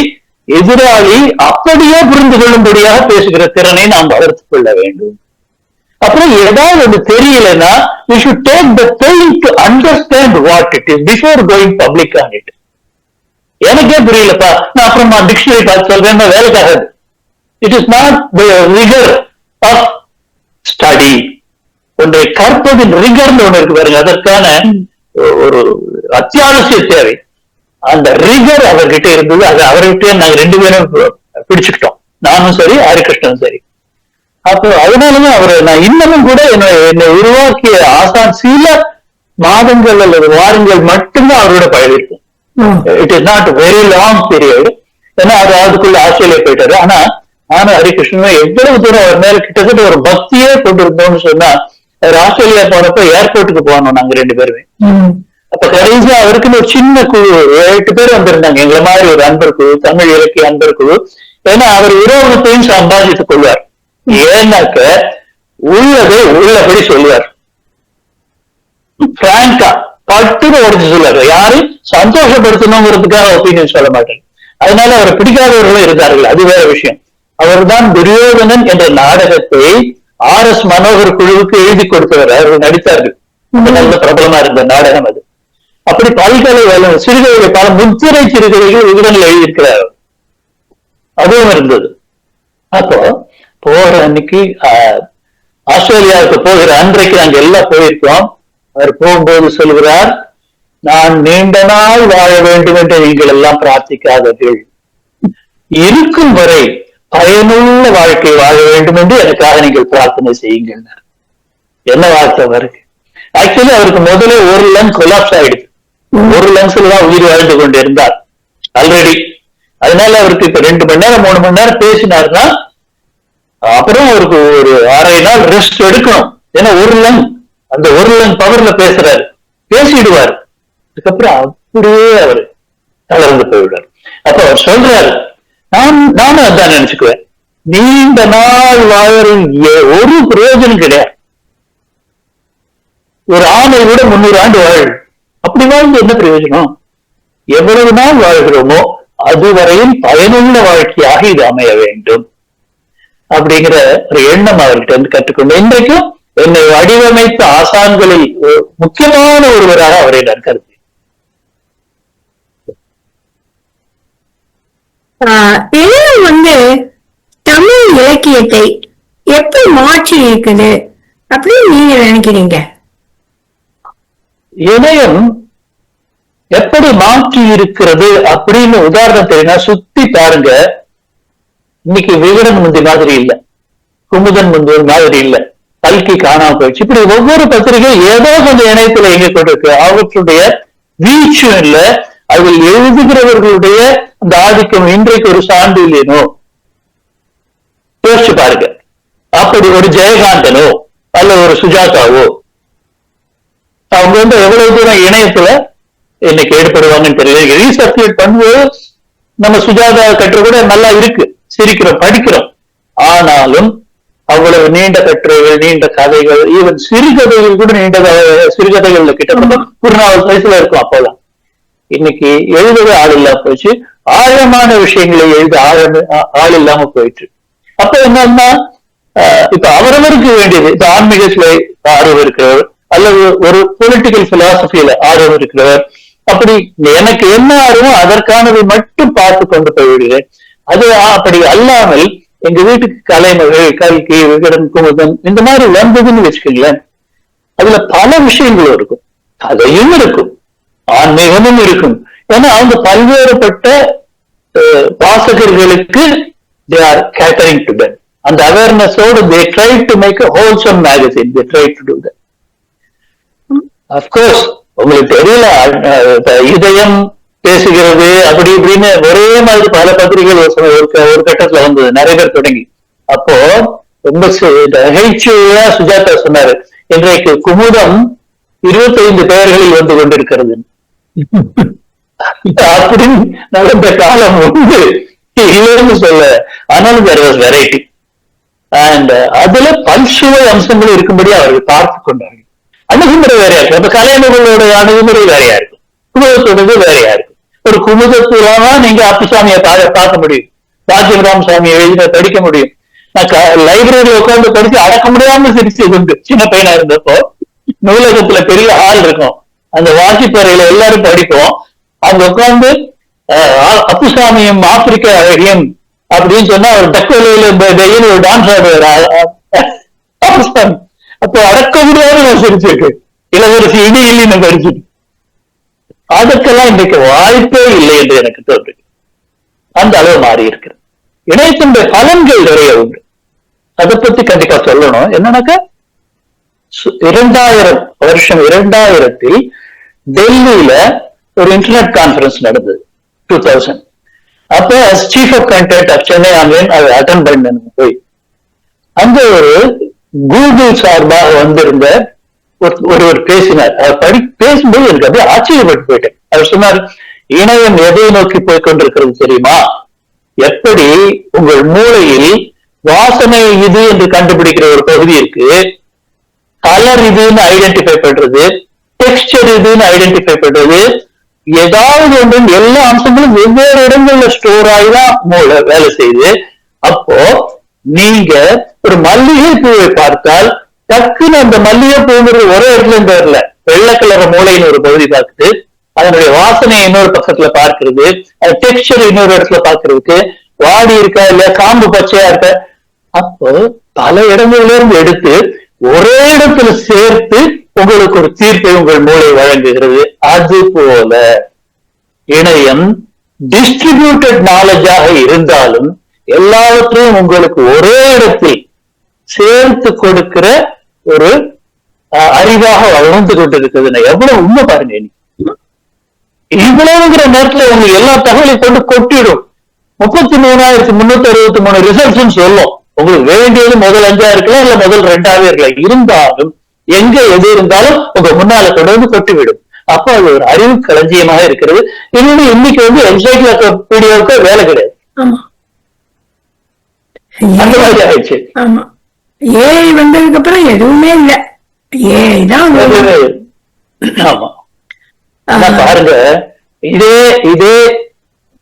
எதிராளி அப்படியே புரிந்து கொள்ளும்படியாக பேசுகிற திறனை நாம் வளர்த்துக் கொள்ள வேண்டும். அப்புறம் ஏதாவது ஒன்று தெரியலன்னா we should take the time to understand what it is before going public on it. எனக்கே புரியலப்பா, நான் அப்புறமா டிக்ஷனரி பார்த்து சொல்றேன், வேலைக்காகாது. It is not the rigour of study. ஒன்றை கற்பதின் ரிகர்னு ஒன்று இருக்கு பாருங்க, அதற்கான ஒரு அத்தியாவசிய தேவை. அந்த ரிகர் அவர்கிட்ட இருந்தது. அது அவர்கிட்ட நாங்க 2 பேரும் பிடிச்சுக்கிட்டோம், நானும் சரி ஹரிகிருஷ்ணனும் சரி. அப்போ அதனாலதான் அவரை நான் இன்னமும் கூட என்னை உருவாக்கிய ஆசான் சில மாதங்கள் அல்லது வாரங்கள் மட்டும்தான் அவரோட பழகிருக்கும். It is not very long period. ஏன்னா அது அதுக்குள்ள ஆஸ்திரேலியா போயிட்டாரு. ஆனா நானும் ஹரிகிருஷ்ணனும் எவ்வளவு தூரம் அவர் மேல கிட்டத்தட்ட ஒரு பக்தியே கொண்டிருந்தோம்னு சொன்னா, அவர் ஆஸ்திரேலியா போனப்ப ஏர்போர்ட்டுக்கு போனோம் நாங்க 2 பேருமே. அப்ப கடைசியா அவருக்குன்னு ஒரு சின்ன குழு 8 பேர் வந்திருந்தாங்க, எங்களை மாதிரி ஒரு அன்பர் குழு, தமிழ் இலக்கிய அன்பர் குழு. ஏன்னா அவர் உறவுத்தையும் சம்பாதித்துக் கொள்வார். ஏன்னாக்க உள்ளதை உள்ளபடி சொல்லுவார், பிராங்கா பட்டுன்னு உடச்சு சொல்லுவார். யாரும் சந்தோஷப்படுத்தணுங்கிறதுக்காக ஒப்பீனியன் சொல்ல மாட்டார். அதனால அவரை பிடிக்காதவர்களும் இருந்தார்கள், அது வேற விஷயம். அவர்தான் துரியோதனன் என்ற நாடகத்தை RS மனோகர் குழுவுக்கு எழுதி கொடுத்தவர். அவர்கள் நடித்தார்கள். நல்ல பிரபலமா இருந்த நாடகம் அது. அப்படி பல்கலை சிறுகதைகள், பல முத்திரை சிறுகதைகள் விகடனில் எழுதியிருக்கிறார். அதுவும் இருந்தது. அப்போ போற அன்னைக்கு ஆஸ்திரேலியாவுக்கு போகிற அன்றைக்கு நாங்க எல்லாம் போயிருக்கோம். அவர் போகும்போது சொல்கிறார், நான் நீண்ட நாள் வாழ வேண்டும் என்று நீங்கள் எல்லாம் பிரார்த்திக்காதீர்கள், இருக்கும் வரை பயனுள்ள வாழ்க்கை வாழ வேண்டும் என்று எனக்காக நீங்கள் பிரார்த்தனை செய்யுங்கள். என்ன வார்த்தை அவருக்கு? ஆக்சுவலி அவருக்கு முதல்ல ஒரு லங்ஸ் கொலாப்ஸ் ஆயிடுச்சு. ஒரு லங்ஸ்ல தான் உயிர் வாழ்ந்து கொண்டிருந்தார் ஆல்ரெடி. அதனால அவருக்கு இப்ப 2 மணி நேரம் 3 மணி நேரம் பேசினார்னா அப்புறம் அவருக்கு ஒரு 1/2 நாள் ரெஸ்ட் எடுக்கணும். ஏன்னா அந்த ஒரு லங் பவர்ல பேசுறாரு, பேசிடுவார். அதுக்கப்புறம் அப்படியே அவர் தளர்ந்து போய்விடார். அப்ப அவர் சொல்றாரு, நானும் அதான் நினைச்சுக்குவேன், நீண்ட நாள் வாழறது ஒரு பிரயோஜனம் கிடையாது. ஒரு ஆணை விட 300 ஆண்டு வாழும். அப்படி வாழ்ந்து என்ன பிரயோஜனம்? எவ்வளவு நாள் வாழ்கிறோமோ அதுவரையும் பயனுள்ள வாழ்க்கையாக இது அமைய வேண்டும் அப்படிங்கிற ஒரு எண்ணம் அவர்கிட்ட வந்து கற்றுக்கொண்டு இன்றைக்கும் என்னை வடிவமைத்த ஆசான்களில் முக்கியமான ஒருவராக அவரை நான் கருதி. வந்து தமிழ் இலக்கியத்தை எப்படி மாற்றி இருக்குது அப்படின்னு நீங்க நினைக்கிறீங்க? இணையம் எப்படி மாற்றி இருக்கிறது அப்படின்னு உதாரணம் தெரியுமா? சுத்தி பாருங்க. இன்னைக்கு விகடன் முந்தி மாதிரி இல்ல, குமுதன் முந்தி மாதிரி இல்ல, கல்கி காணாம போயிடுச்சு. இப்படி ஒவ்வொரு பத்திரிகை ஏதோ கொஞ்சம் இணையத்துல இயங்கிக் கொண்டிருக்கு. அவற்றுடைய வீச்சும் இல்ல, அதில் எழுதுகிறவர்களுடைய அந்த ஆதிக்கம் இன்றைக்கு ஒரு சான்று இல்லையோ யோசிச்சு பாருங்க. அப்படி ஒரு ஜெயகாந்தனோ அல்ல ஒரு சுஜாதாவோ அவங்க வந்து எவ்வளவு தூரம் இணையத்துல இன்னைக்கு ஏற்படுவாங்கன்னு தெரியல. ரீசர்க்குலேட் பண்ணும்போது நம்ம சுஜாதா கட்டுரை கூட நல்லா இருக்கு, சிரிக்கிறோம், படிக்கிறோம். ஆனாலும் அவ்வளவு நீண்ட கட்டுரைகள், நீண்ட கதைகள், ஈவன் சிறுகதைகள் கூட நீண்ட சிறுகதைகள்ல கிட்டத்தட்ட ஒரு 4 வயசுல இருக்கும். அப்போதான் இன்னைக்கு எழுதவே ஆள் இல்லாம போயிடுச்சு. ஆழமான விஷயங்களை எழுத ஆள் இல்லாம போயிடுச்சு. அப்ப என்னன்னா இப்ப அவரவருக்கு வேண்டியது, இப்ப ஆன்மீகத்துல ஆர்வம் இருக்கிறவர் அல்லது ஒரு பொலிட்டிக்கல் பிலாசபியில ஆர்வம் இருக்கிறவர், அப்படி எனக்கு என்ன ஆர்வம் அதற்கானதை மட்டும் பார்த்து கொண்டு போய்விடுவேன். அது அப்படி அல்லாமல் எங்க வீட்டுக்கு கலைமகள், கல்கி, விகடன், குமுதன் இந்த மாதிரி வந்ததுன்னு வச்சுக்கீங்களேன், அதுல பல விஷயங்களும் இருக்கும், கதையும் இருக்கும், ஆன்மீகமும் இருக்கும். ஏன்னா அவங்க பல்வேறுபட்ட வாசகர்களுக்கு they are catering to them. அந்த அவேர்னஸோடு they try to make a wholesome magazine, they try to do that. Of course உங்களுக்கு தெரியல, இதயம் பேசுகிறது அப்படி இப்படின்னு ஒரே மாதிரி பல பத்திரிகைகள் ஒரு கட்டத்துல வந்தது, நிறைய பேர் தொடங்கி. அப்போ ரொம்ப நகைச்சுவையா சுஜாதா சொன்னாரு, இன்றைக்கு குமுதம் 25 பெயர்களில் வந்து கொண்டிருக்கிறது அப்படின்னு நடந்த காலம் உண்டு, இல்லைன்னு சொல்ல. ஆனாலும் there was variety. அண்ட் அதுல பல்சுவை அம்சங்கள் இருக்கும்படி அவர்கள் பார்த்து கொண்டார்கள். அணுகுமுறை வேறையா இருக்கும். அப்ப கலைஞர்களோட அணுகுமுறை வேறையா இருக்கும், குமுதத்தோடது வேறையா இருக்கும். ஒரு குமுதத்துலதான் நீங்க அப்புசாமியை பார்க்க முடியும், ராஜிவராம் சாமியை எழுத படிக்க முடியும். நான் லைப்ரரியில உட்கார்ந்து படிச்சு அடக்க முடியாம சிரிச்சது உண்டு. சின்ன பையனா இருந்தப்போ நூலகத்துல பெரிய ஹால் இருக்கும், அந்த வாசிப்பறையில எல்லாரும் படிப்போம். அங்க உட்கார்ந்து அப்புசாமியும் ஆப்பிரிக்க அழகியும் அப்படின்னு சொன்னா ஒரு டக்குவலையில ஒரு டான்ஸ் ஆடுவார் அப்புசாமி. அப்போ அடக்க முடியாத நான் சிரிச்சிருக்கேன், இளவரசி இடி இல்லைன்னு படிச்சுட்டு. அதுக்கெல்லாம் இன்றைக்கு வாய்ப்பே இல்லை என்று எனக்கு தோன்று. அந்த அளவு மாறி இருக்கிறது. இணையத்தினுடைய பலன்கள் நிறைய உண்டு, அதை பத்தி கண்டிப்பா சொல்லணும். என்னன்னாக்கா 2000 டெல்லியில ஒரு இன்டர்நெட் கான்பரன்ஸ் நடந்தது 2000. அப்ப chief of content of Chennai online அதை அட்டன் பண்ண போய், அங்க ஒரு கூகுள் சார்பாக வந்திருந்த ஒருவர் பேசினார். அவர் பேசும்போது எனக்கு அப்படியே ஆச்சரியப்பட்டு போயிட்டேன். அவர் சொன்னார், இணையம் எதை நோக்கி போய் கொண்டிருக்கிறது தெரியுமா? எப்படி உங்கள் மூளையில் வாசனை இது என்று கண்டுபிடிக்கிற ஒரு பகுதி இருக்கு, கலர் இதுன்னு ஐடென்டிஃபை பண்றது, டெக்ஸ்டர் இதுன்னு ஐடென்டிஃபை பண்றது, ஏதாவது ஒன்று எல்லா அம்சங்களும் வெவ்வேறு இடங்கள்ல ஸ்டோர் ஆகிதான் மூளை வேலை செய்யுது. அப்போ நீங்க ஒரு மல்லிகை பூவை பார்த்தால் டக்குன்னு அந்த மல்லிகை பூங்கிறது ஒரே இடத்துல இருந்து வரல, வெள்ளை கலர் மூளைன்னு ஒரு பகுதி பார்க்குது, அதனுடைய வாசனையை இன்னொரு பக்கத்துல பார்க்கிறது, அது டெக்ஸ்டர் இன்னொரு இடத்துல பார்க்கறதுக்கு, வாடி இருக்கா இல்ல காம்பு பச்சையா இருக்க. அப்போ பல இடங்கள்ல இருந்து எடுத்து ஒரே இடத்துல சேர்த்து உங்களுக்கு ஒரு தீர்ப்பை உங்கள் மூளை வழங்குகிறது. அது போல இணையம் டிஸ்ட்ரிபியூட்டட் நாலேஜாக இருந்தாலும் எல்லாவற்றையும் உங்களுக்கு ஒரே இடத்தில் சேர்த்து கொடுக்கிற ஒரு அறிவாக வளர்ந்து கொண்டிருக்கிறது. எவ்வளவு உண்மை பாருங்க, இவ்வளவுங்கிற நேரத்துல உங்களுக்கு எல்லா தகவலையும் கொண்டு கொட்டிடும். 33,363 ரிசல்ட்ஸ் சொல்லும். உங்களுக்கு வேண்டியது முதல் 5 இருக்கலாம், இல்ல முதல் 2 இருக்கலாம். இருந்தாலும் எங்க எது இருந்தாலும் உங்க முன்னால தொடர்ந்து கொட்டிவிடும். அப்ப அது ஒரு அறிவு களஞ்சியமாக இருக்கிறது. இன்னொன்னு, இன்னைக்கு என்சைக்ளோபீடியாவுக்கு வேலை கிடையாது, அந்த மாதிரி ஆயிடுச்சு. ஆமா, ஏஐ வந்ததுக்கு அப்புறம் எதுவுமே இல்ல, ஏஐ தான். ஆமா, பாருங்க, இதே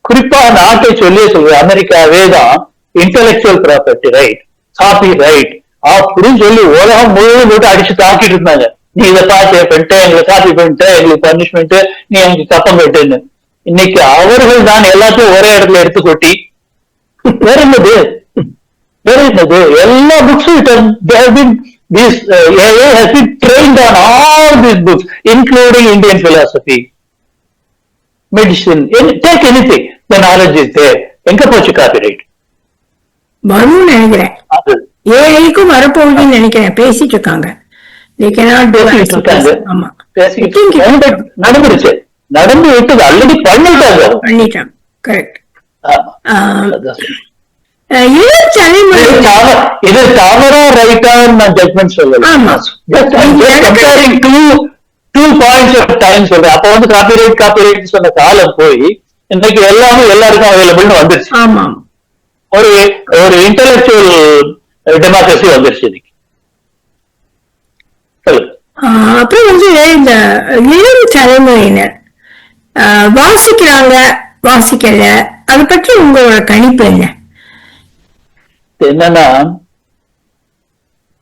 குறிப்பா நாட்டை சொல்லியே சொல்ற அமெரிக்காவே தான் intellectual property right, copyright அப்படின்னு சொல்லி உலகம் முழுவதும் போட்டு அடிச்சு தாக்கிட்டு இருந்தாங்க. நீ இதை காப்பி பண்ணிட்ட, எங்களை காப்பி பண்ணிட்ட, எங்களுக்கு பனிஷ்மெண்ட், நீ எங்களுக்கு கப்பம் கட்டுன்னு. இன்னைக்கு அவர்கள் தான் எல்லாத்தையும் ஒரே இடத்துல எடுத்து கொட்டி வேற என்னது எல்லா புக்ஸும் trained on all these books, including Indian philosophy, medicine, take anything, the knowledge is there. எங்க போச்சு காப்பிரைட்? வரும்னு நினைக்கிறேன், ஏஐக்கும் வரப்போகுதுன்னு நினைக்கிறேன். பேசிட்டு இருக்காங்க, நடந்துருச்சு, நடந்து விட்டது, ஆல்ரெடி பண்ணிட்டாங்க. கரெக்ட். இது தவறா ரைட்டான்னு நான் ஜட்மெண்ட் சொல்லலாம். டூ பாயிண்ட்ஸ் ஆஃப் டைம் சொல்றேன். அப்ப வந்து காப்பிரைட் சொன்ன காலம் போய் இன்னைக்கு எல்லாமே எல்லாருக்கும் அவைலபிள்னு வந்துருச்சு. ஒரு இன்டெலக்சுவல் டெமோக்ரஸி வந்துருச்சு இன்னைக்கு. அப்புறம் வந்து இந்த இளம் தலைமுறையினர் வாசிக்கிறாங்க, வாசிக்கல, அதை பற்றி உங்களோட கணிப்பு என்ன? என்னன்னா,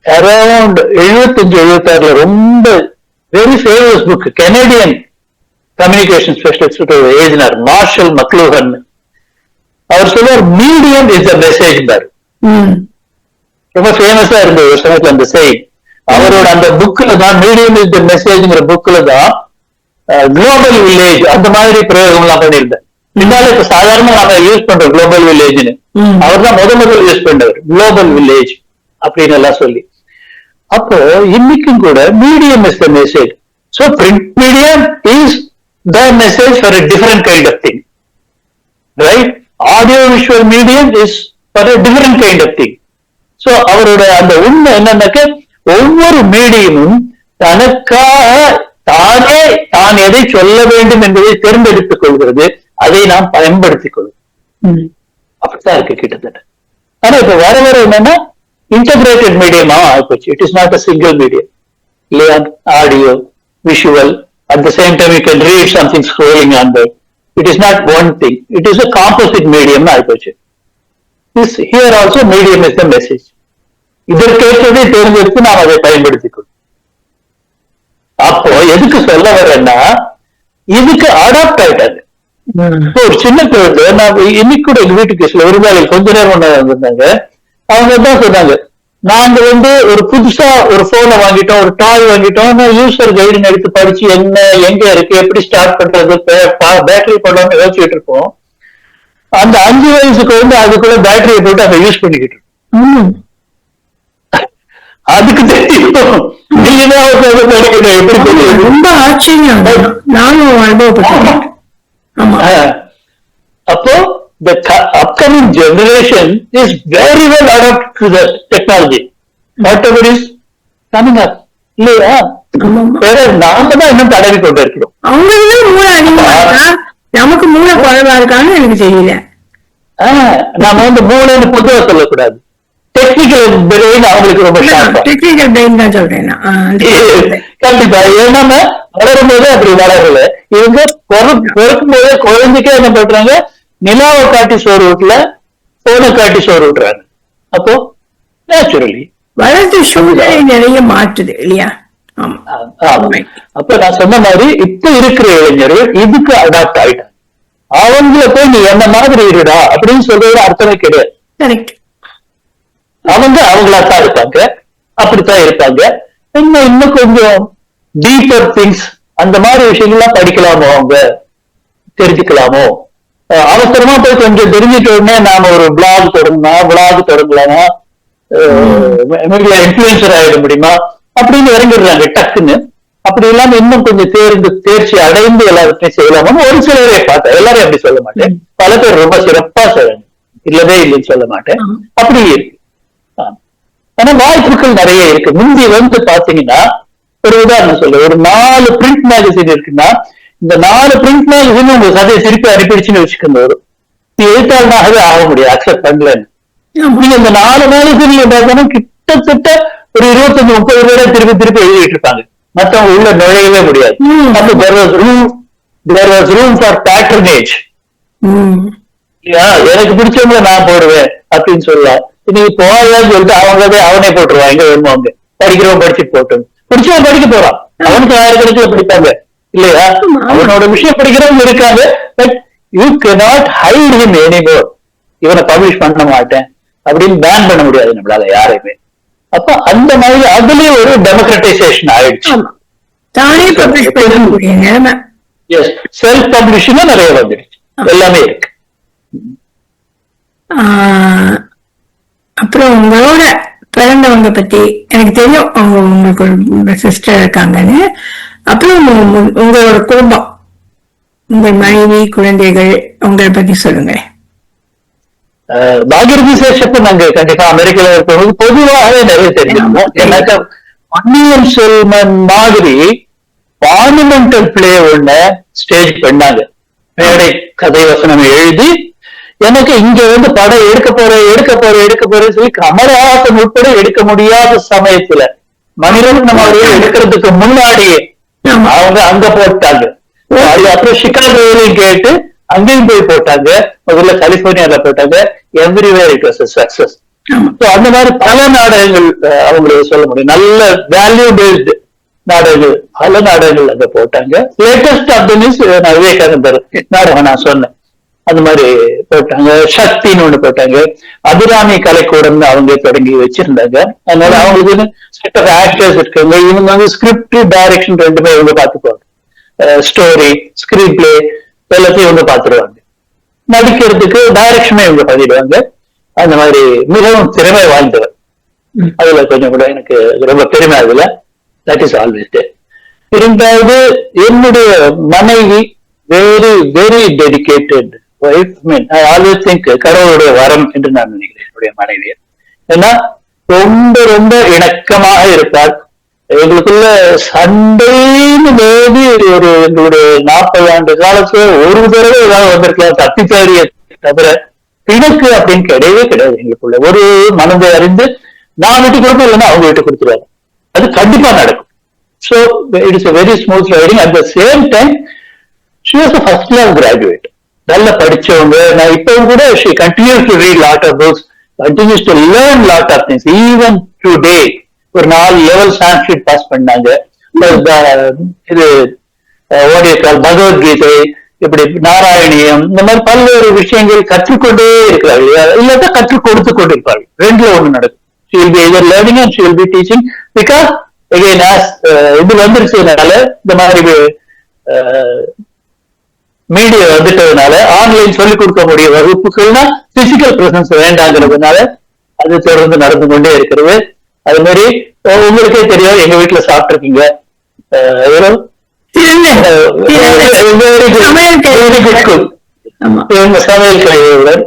அரௌண்ட் 75-76 ரொம்ப very famous book Canadian communication specialist எழுதினார், மார்ஷல் மக்லூஹன். அவர் சொல்லுவார், மீடியம் இஸ் த மெசேஜ் பார். ரொம்ப ஃபேமஸா இருந்தது ஒரு சமயத்துல அந்த செய்தி. அவரோட அந்த புக்ல தான், மீடியம் இஸ் த மெசேஜ்ங்கிற புக்ல தான் குளோபல் வில்லேஜ் அந்த மாதிரி பிரயோகம் எல்லாம் பண்ணியிருந்தேன். இருந்தாலும் இப்ப சாதாரணமா நாம யூஸ் பண்றோம் குளோபல் வில்லேஜ்னு. அவர் தான் முதல் யூஸ் பண்ணவர் குளோபல் வில்லேஜ் அப்படின்னு எல்லாம் சொல்லி. அப்போ இன்னைக்கும் கூட medium is the message. So print medium is the message for a different kind of thing, right? Audio visual medium is for a different kind of thing. So அவரோட அந்த உண்மை என்னன்னாக்க ஒவ்வொரு மீடியமும் தனக்காக தானே தான் எதை சொல்ல வேண்டும் என்பதை தேர்ந்தெடுத்துக் கொள்கிறது, அதை நாம் பயன்படுத்திக் கொள்வோம். அப்படித்தான் இருக்கு கிட்டத்தட்ட. ஆனா இப்ப வர என்னன்னா இன்டகிரேட்டட் மீடியமா ஆயிப்போச்சு. It is not a single medium இல்லையா? Audio visual at the same time you can read something scrolling on there. It is not one thing, it is a composite medium ஆயிப்போச்சு. This here also medium is the message. இதற்கேற்றதை தேர்ந்தெடுத்து நாம் அதை பயன்படுத்திக்கணும். அப்போ எதுக்கு சொல்ல வர்றேன்னா இதுக்கு அடாப்ட் ஆயிட்டாங்க. ஒரு சின்ன குழந்தை, நான் இன்னைக்கு கூட எங்க வீட்டுக்கு சில விருந்தாளிகள் கொஞ்ச நேரம் ஒண்ணு வந்திருந்தாங்க. அவங்க தான் சொன்னாங்க, நாங்க ஒரு புதுசா ஒரு போனை வாங்கிட்டோம், ஒரு டாய் வாங்கிட்டோம், யூசர் கைடு எடுத்து படிச்சு என்ன எங்க இருக்கு எப்படி ஸ்டார்ட் பண்றது பேட்டரி போடலாம்னு யோசிச்சுட்டு இருக்கோம். அந்த 5 வயசுக்கு அதுக்குள்ள பேட்டரியை போட்டு அதை யூஸ் பண்ணிக்கிட்டு இருக்கோம். அதுக்கு தெரியும் ரொம்ப ஆச்சரியம். நானும் அனுபவப்பட்டேன். அப்போ the upcoming generation is very well adapted to the technology, whatever is coming up, இல்லையா? வேற நாம தான் இன்னும் தடவி கொண்டு இருக்கிறோம். அவங்களுக்கு மூளை அதிகமா இருக்கா, நமக்கு மூளை குறைவா இருக்கான்னு எனக்கு தெரியல. நாம மூளைன்னு பொதுவா சொல்லக்கூடாது. டெக்னிக்கல் பிரெயின் அவங்களுக்கு ரொம்ப டெக்னிக்கல் பிரெயின் தான் சொல்றேன். கண்டிப்பா. ஏன்னா வளரும் போதே அப்படி வளரல. இவங்க பிறக்கும் போதே குழந்தைக்கே என்ன பண்றாங்க, நிலாவை காட்டி சோறு ஊட்டல, போனை காட்டி சோறு ஊட்டுறாங்க. அப்போ நேச்சுரலி வளர்த்து சூழ்நிலை நிறைய மாற்றுது இல்லையா? அப்ப நான் சொன்ன மாதிரி இப்ப இருக்கிற இளைஞர்கள் இதுக்கு அடாப்ட் ஆயிட்டாங்க. அவங்கள போய் நீ என்ன மாதிரி இருடா அப்படின்னு சொல்றது அர்த்தமே கிடையாது. அவங்களாத்தான் இருப்பாங்க, அப்படித்தான் இருப்பாங்க. இன்னும் கொஞ்சம் டீப்பர் திங்ஸ் அந்த மாதிரி விஷயங்கள்லாம் படிக்கலாமோ, அவங்க தெரிஞ்சுக்கலாமோ. அவசரமா போய் கொஞ்சம் தெரிஞ்சுட்ட உடனே நாம ஒரு பிளாக் தொடங்கலாமா, இன்ஃபுளுசர் ஆயிட முடியுமா அப்படின்னு இறங்கிடுறாங்க டக்குன்னு. அப்படி இல்லாம இன்னும் கொஞ்சம் தேர்ச்சி அடைந்து எல்லாத்தையும் செய்யலாமோ. ஒரு சிலரை பார்த்தேன், எல்லாரும் அப்படி சொல்ல மாட்டேன். பல பேர் ரொம்ப சிறப்பா செய்றாங்க, இல்லவே இல்லைன்னு சொல்ல மாட்டேன். அப்படி இருக்கு. ஆனா வாய்ப்புகள் நிறைய இருக்கு. முந்தி பாத்தீங்கன்னா ஒரு உதாரணம் சொல்ல, ஒரு 4 பிரிண்ட் மேகசின் இருக்குன்னா இந்த 4 பிரிண்ட் மேகசின் உங்க கதையை திருப்பி அனுப்பிடுச்சுன்னு வச்சுக்கோங்க. நீ எழுத்தாளனாகவே ஆக முடியாது, அக்செப்ட் பண்ணலன்னு. நீங்க இந்த 4 மேகசின்ல பார்த்தோம்னா கிட்டத்தட்ட ஒரு 25-30 பேரை திருப்பி எழுதிட்டு இருப்பாங்க. மற்றவங்க உள்ள நுழையவே முடியாது. அப்ப there was room for patronage. எனக்கு பிடிச்சவங்கள நான் போடுவேன் அப்படின்னு சொல்லலாம். இன்னைக்கு போவான்னு சொல்லிட்டு அவனே போட்டுருவான். எங்க வேணுமோ அவங்க படிக்கிறவன் படிச்சுட்டு போட்டு, பிடிச்சவன் படிக்க போறான், அவனுக்கு 1000 படிப்பாங்க இல்லையா? அவனோட விஷயம் படிக்கிறவங்க இருக்காங்க. But you cannot hide him anymore. இவனை பப்ளிஷ் பண்ண மாட்டேன் அப்படின்னு பேன் பண்ண முடியாது நம்மளால யாரையுமே. அப்ப அந்த மாதிரி அதுலயே ஒரு டெமோக்ரட்டைசேஷன் ஆயிடுச்சு. செல்ஃப் பப்ளிஷிங் நிறைய வந்துடுச்சு, எல்லாமே இருக்கு. அப்புறம் உங்களோட பிறந்தவங்க பத்தி எனக்கு தெரியும், அவங்க உங்களுக்கு ஒரு சிஸ்டர் இருக்காங்கன்னு. அப்புறம் உங்களோட குடும்பம், உங்கள் மனைவி, குழந்தைகள், உங்களை பத்தி சொல்லுங்க. பாகிரதி சேஷப்ப நாங்க கண்டிப்பா அமெரிக்கால இருக்கிறவங்க பொதுவாகவே நிறைய தெரிஞ்சிருக்கோம். எனக்கு பொன்னியின் செல்வன் மாதிரி மானுமெண்டல் பிளே ஒண்ணு ஸ்டேஜ் பண்ணாங்க. மேடை கதை வசனம் எழுதி எனக்கு இங்க படம் எடுக்க போறேன்னு சொல்லி கமலஹாசன் உட்பட எடுக்க முடியாத சமயத்துல மணிரத்னம் அவர்கள் எடுக்கிறதுக்கு முன்னாடியே அவங்க அங்க போட்டாங்க. அப்புறம் சிகாகோவிலையும் கேட்டு அங்கேயும் போய் போட்டாங்க. முதல்ல கலிபோர்னியால போட்டாங்க. Everywhere it was a success. அந்த மாதிரி பல நாடகங்கள் அவங்களுக்கு சொல்ல முடியும். நல்ல வேல்யூ பேஸ்டு நாடகங்கள், பல நாடகங்கள் அங்க போட்டாங்க. லேட்டஸ்ட் அப்படின்னு விவேகானந்தர் நாடகம் நான் சொன்னேன், அந்த மாதிரி போட்டாங்க. சக்தின்னு ஒண்ணு போட்டாங்க. அபிராமி கலைக்கூடம் அவங்க தொடங்கி வச்சிருந்தாங்க. அதனால அவங்களுக்கு செட் ஆஃப் ஆக்டர்ஸ் இருக்காங்க. இவங்க ஸ்கிரிப்ட் டைரக்ஷன் ரெண்டுமே இவங்க பாத்துக்குவாங்க. ஸ்டோரி, ஸ்கிரீன் பிளே எல்லாத்தையும் இவங்க பாத்துருவாங்க. நடிக்கிறதுக்கு டைரக்ஷனே இவங்க பண்ணிடுவாங்க. அந்த மாதிரி மிகவும் திறமை வாய்ந்தவர். அதுல கொஞ்சம் கூட எனக்கு ரொம்ப பெருமை. அதுல தட் இஸ் ஆல்வேஸ் தேர். இரண்டாவது, என்னுடைய மனைவி very very dedicated wife. I always think கடவுளுடைய வரம் என்று நான் நினைக்கிறேன் என்னுடைய மனைவியை. ஏன்னா ரொம்ப ரொம்ப இணக்கமாக இருப்பார். எங்களுக்குள்ள சண்டைன்னு மேபி ஒரு எங்களுடைய 40 ஆண்டு காலத்துல ஒரு தடவை ஏதாவது வந்திருக்கலாம் தப்பித்தாரிய தவிர பிணக்கு அப்படின்னு கிடையவே கிடையாது எங்களுக்குள்ள. ஒரு மனதை அறிந்து நான் விட்டு கொடுப்பேன், இல்லைன்னா அவங்க விட்டு கொடுத்துருவாங்க. அது கண்டிப்பா நடக்கும். So it is a very smooth riding. At the same time, she was a first class graduate. நல்ல படிச்சவங்க. நான் இப்பவும் கூட she continues to read lot of books, continues to learn lot of things. Even today, ஒரு 4 level Sanskrit pass பண்ணாங்க. இது பகவத்கீதை, இப்படி நாராயணியம், இந்த மாதிரி பல்வேறு விஷயங்கள் கற்றுக்கொண்டே இருக்கிறார்கள். இல்லாத கற்றுக் கொடுத்து கொண்டிருப்பார்கள். ரெண்டுல ஒண்ணு நடக்கும். She will be either learning and she will be teaching, because again இது வந்துருச்சதுனால, இந்த மாதிரி மீடியா வந்துட்டதுனால ஆன்லைன் சொல்லிக் கொடுக்க முடிய வகுப்புகள்னா பிசிக்கல் பிரசன்ஸ் வேண்டாங்கிறதுனால அது தொடர்ந்து நடந்து கொண்டே இருக்கிறது. அது மாதிரி உங்களுக்கே தெரியாது, எங்க வீட்டுல சாப்பிட்டுருக்கீங்க சமையல் கலைஞர்.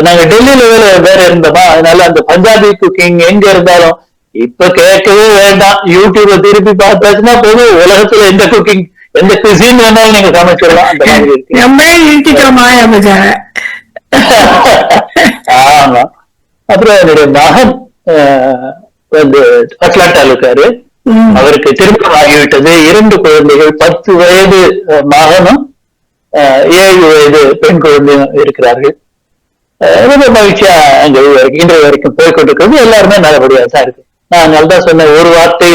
நாங்க டெல்லியில வேற இருந்தோமா, அதனால அந்த பஞ்சாபி குக்கிங் எங்க இருந்தாலும் இப்ப கேட்கவே வேண்டாம். யூடியூப்ல திருப்பி பார்த்தாச்சுன்னா போதும், உலகத்துல எந்த குக்கிங் எந்த குசின் வேணாலும் நீங்க சமைச்சிடலாம். அந்த மாதிரி இருக்கு. ஆமா. அப்புறம் என்னுடைய மகன் வந்து அட்லாண்டால இருக்காரு. அவருக்கு திருமணம் ஆகிவிட்டது. 2 குழந்தைகள், 10 வயது மகனும் 7 வயது பெண் குழந்தையும் இருக்கிறார்கள். ரொம்ப மகிழ்ச்சியா அங்க இன்றைய வரைக்கும் போய்கொண்டிருக்கிறது. எல்லாருமே நல்லபடியா தான் இருக்கு. நான் நல்லா சொன்ன ஒரு வார்த்தை,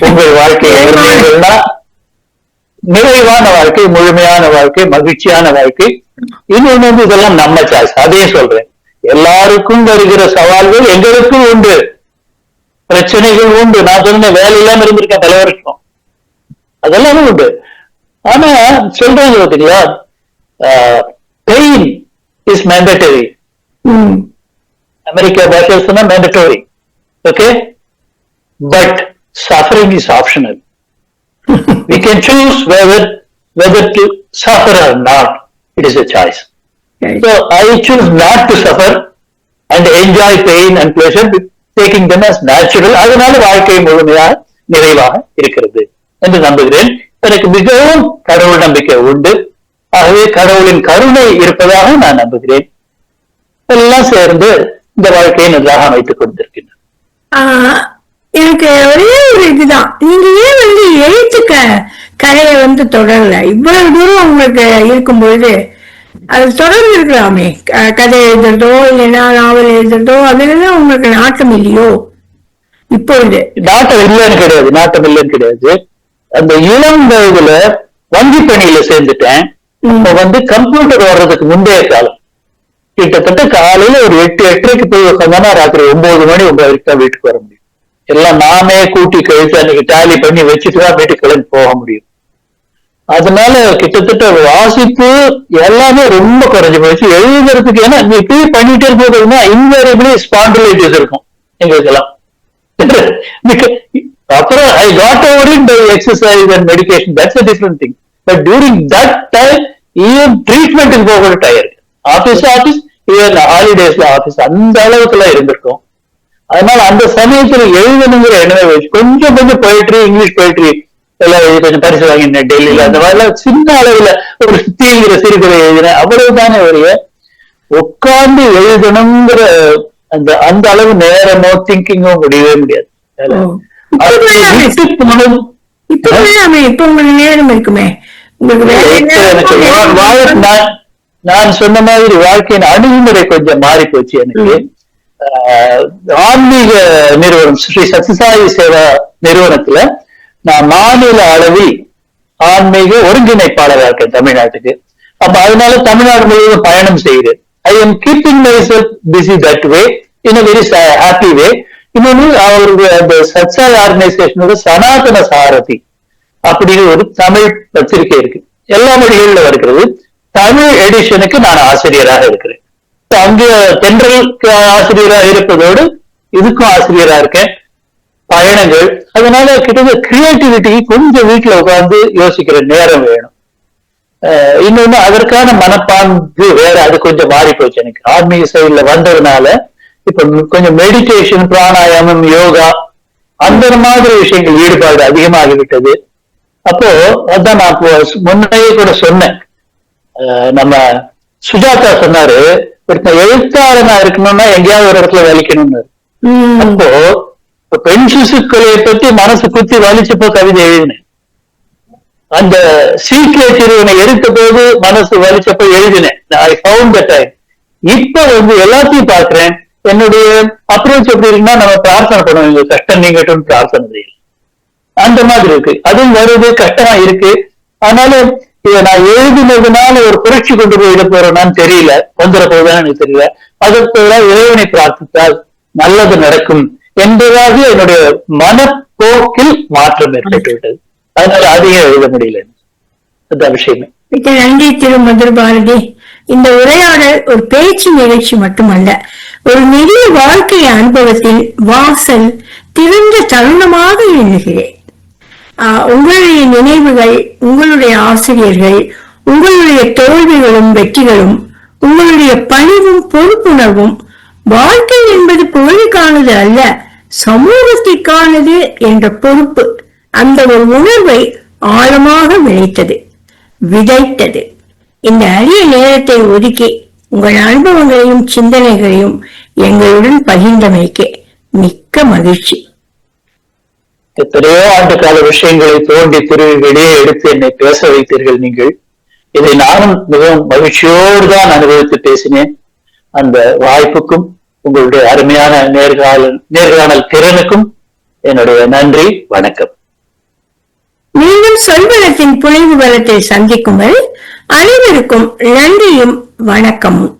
உங்கள் வாழ்க்கையை இருந்தீங்கன்னா நிறைவான வாழ்க்கை, முழுமையான வாழ்க்கை, மகிழ்ச்சியான வாழ்க்கை. இன்னொன்னு வந்து இதெல்லாம் நம்ம சாய்ஸ். அதே சொல்றேன், எல்லாருக்கும் வருகிற சவால்கள் எங்களுக்கும் உண்டு, பிரச்சனைகள் உண்டு. நான் சொன்ன வேலை இல்லாம இருந்திருக்கேன் பல வருஷம், அதெல்லாம் உண்டு. ஆனா சொல்றாங்க பார்த்தீங்களா, பெயின் இஸ் மேண்டட்டரி. அமெரிக்கா பாஷை சொன்னா mandatory, okay, but suffering is optional. We can choose whether to suffer or not. It is a choice. So I choose not to suffer and enjoy pain and pleasure, taking them as natural. அதனால வாழ்க்கை முழுமையாக நிறைவாக இருக்கிறது என்று நம்புகிறேன். எனக்கு மிகவும் கடவுள் நம்பிக்கை உண்டு. ஆகவே கடவுளின் கருணை இருப்பதாக நான் நம்புகிறேன். எல்லாம் சேர்ந்து இந்த வாழ்க்கையை நன்றாக அமைத்துக் கொண்டிருக்கின்றன. எனக்கு ஒரே ஒரு இதுதான், நீங்க ஏன் வந்து எழுத்துக்க கலையை வந்து தொடரல? இவ்வளவு தூரம் உங்களுக்கு இருக்கும் பொழுது அது தொடர்ந்து இருக்கலாமே. கதை எழுதுறதோ இல்லைன்னா நாவல் எழுதுறதோ அதுலதான் உங்களுக்கு நாட்டம் இல்லையோ? இப்பொழுது நாட்டம் இல்லைன்னு கிடையாது, நாட்டம் இல்லைன்னு கிடையாது. அந்த இளம் வயதுல வங்கி பணியில சேர்ந்துட்டேன். இப்ப வந்து கம்ப்யூட்டர் வர்றதுக்கு முந்தைய காலம், கிட்டத்தட்ட காலையில ஒரு 8-8:30 போய் உட்காந்தா ராத்திரி 9 மணி 9:30 தான் வீட்டுக்கு வர முடியும். எல்லாம் நாமே கூட்டி கழித்து அன்னைக்கு டேலி பண்ணி வச்சுட்டுதான் வீட்டுக்கு கிளம்பி போக முடியும். அதனால கிட்டத்தட்ட வாசிப்பு எல்லாமே ரொம்ப குறைஞ்சு போச்சு. எழுதுறதுக்கு ஏன்னா இப்பயே பண்ணிட்டே இருப்பதுன்னா இன்வேரியபிளி ஸ்பாண்டிலைட்டிஸ் இருக்கும் எங்களுக்கெல்லாம். அப்புறம் I got over it by exercise and medication, that's a different thing. But during that time even ட்ரீட்மெண்ட்டுக்கு போக டயர், ஆபீஸ் ஈவன் ஹாலிடேஸ்ல ஆபீஸ், அந்த அளவுக்கு எல்லாம் இருந்திருக்கும். அதனால அந்த சமயத்துல எழுதணுங்கிற எண்ணமே வச்சு கொஞ்சம் போயிட்ரி, இங்கிலீஷ் போயிட்ரி எல்லாம் கொஞ்சம் பரிசு வாங்கினேன் டெல்லியில. அந்த மாதிரிலாம் சின்ன அளவுல ஒரு தீங்கிற சிறுகதை எழுதினேன், அவ்வளவுதானே வரைய உட்கார்ந்து எழுதணுங்கிற அந்த அளவு நேரமோ திங்கிங்கோ முடியவே முடியாது. நான் சொன்ன மாதிரி வாழ்க்கையின் அணுகுமுறை கொஞ்சம் மாறி போச்சு எனக்கு. ஆன்மீக நிறுவனம் ஸ்ரீ சத்யசாயி சேவா நிறுவனத்துல நான் மாநில அளவில் ஆன்மீக ஒருங்கிணைப்பாளராக இருக்கேன் தமிழ்நாட்டுக்கு. அப்ப அதனால தமிழ்நாடு முழுவதும் பயணம் செய்கிறேன். I am keeping myself busy that way, in a very happy way. இன்னொன்னு அவருடைய அந்த சத்சாய் ஆர்கனைசேஷனோட சனாதன சாரதி அப்படின்னு ஒரு தமிழ் பத்திரிகை இருக்கு, எல்லா மொழிகளில் வருகிறது. தமிழ் எடிஷனுக்கு நான் ஆசிரியராக இருக்கிறேன். அங்க தென்றல் ஆசிரியராக இருப்பதோடு இதுக்கும் ஆசிரியரா இருக்கேன். பயணங்கள். அதனால கிட்டத்தட்ட கிரியேட்டிவிட்டி கொஞ்சம் வீட்டுல உட்கார்ந்து யோசிக்கிற நேரம் வேணும். இன்னொன்னு அதற்கான மனப்பான்பு வேற, அது கொஞ்சம் மாறி போச்சு எனக்கு ஆன்மீக சைடுல வந்ததுனால. இப்ப கொஞ்சம் மெடிடேஷன், பிராணாயாமம், யோகா அந்த மாதிரி விஷயங்கள் ஈடுபாடு அதிகமாகிவிட்டது. அப்போ அதான் நான் முன்னையே கூட சொன்னேன். நம்ம சுஜாதா சொன்னாரு, ஒருத்தன் எழுத்தாளனா இருக்கணும்னா எங்கேயாவது ஒரு இடத்துல வலிக்கணும்னு. அப்போ பெண் சிசுக்களை பத்தி மனசு குத்தி வலிச்சப்போ கவிதை எழுதினேன். அந்த சீக்கிய சிறுவனை எரித்த போது மனசு வலிச்சப்போ எழுதினேன். I found the time. இப்ப எல்லாத்தையும் பாக்குறேன். என்னுடைய அப்ரோச் எப்படி இருக்குன்னா, நம்ம பிரார்த்தனை பண்ணுவோம், எங்க கஷ்டம் நீங்கட்டும் பிரார்த்தனை செய்யலாம். அந்த மாதிரி இருக்கு. அதுவும் வருது, கஷ்டமா இருக்கு. அதனால இதை நான் எழுதினதுனால ஒரு புரட்சி கொண்டு போய் இட போறேன்னான்னு தெரியல, வந்துட போகுதான்னு எனக்கு தெரியல. அதற்கு இறைவனை பிரார்த்தித்தால் நல்லது நடக்கும் என்பதாக என்னுடைய மனப்போக்கில் மாற்றம் ஏற்பட்டு விட்டது. அதனால அதிகம் எழுத முடியல. அந்த விஷயமே. நன்றி திரு மதுர பாரதி. இந்த உரையாடல் ஒரு பேச்சு நிகழ்ச்சி மட்டுமல்ல, ஒரு நெடிய வாழ்க்கை அனுபவத்தில் வாசல் திறந்த தருணமாக எழுதுகிறேன். உங்களுடைய நினைவுகள், உங்களுடைய ஆசிரியர்கள், உங்களுடைய தோல்விகளும் வெற்றிகளும், உங்களுடைய பணிவும் பொறுப்புணர்வும், வாழ்க்கை என்பது புகழுக்கானது அல்ல, சமூகத்திற்கானது என்ற பொறுப்பு, அந்த ஒரு உணர்வை ஆழமாக விதைத்தது. இந்த அரிய நேரத்தை ஒதுக்கி உங்கள் அனுபவங்களையும் சிந்தனைகளையும் எங்களுடன் பகிர்ந்தமைக்கு மிக்க மகிழ்ச்சி. எத்தனையோ ஆண்டு கால விஷயங்களை தோண்டி துருவி வெளியே எடுத்து என்னை பேச வைத்தீர்கள் நீங்கள். இதை நானும் மிகவும் மகிழ்ச்சியோடு தான் அனுபவித்து பேசினேன். அந்த வாய்ப்புக்கும் உங்களுடைய அருமையான நேர்காணல் திறனுக்கும் என்னுடைய நன்றி, வணக்கம். மீண்டும் சொல்வளத்தின் புனைவு வளத்தை சந்திக்கும் வரை அனைவருக்கும் நன்றியும் வணக்கமும்.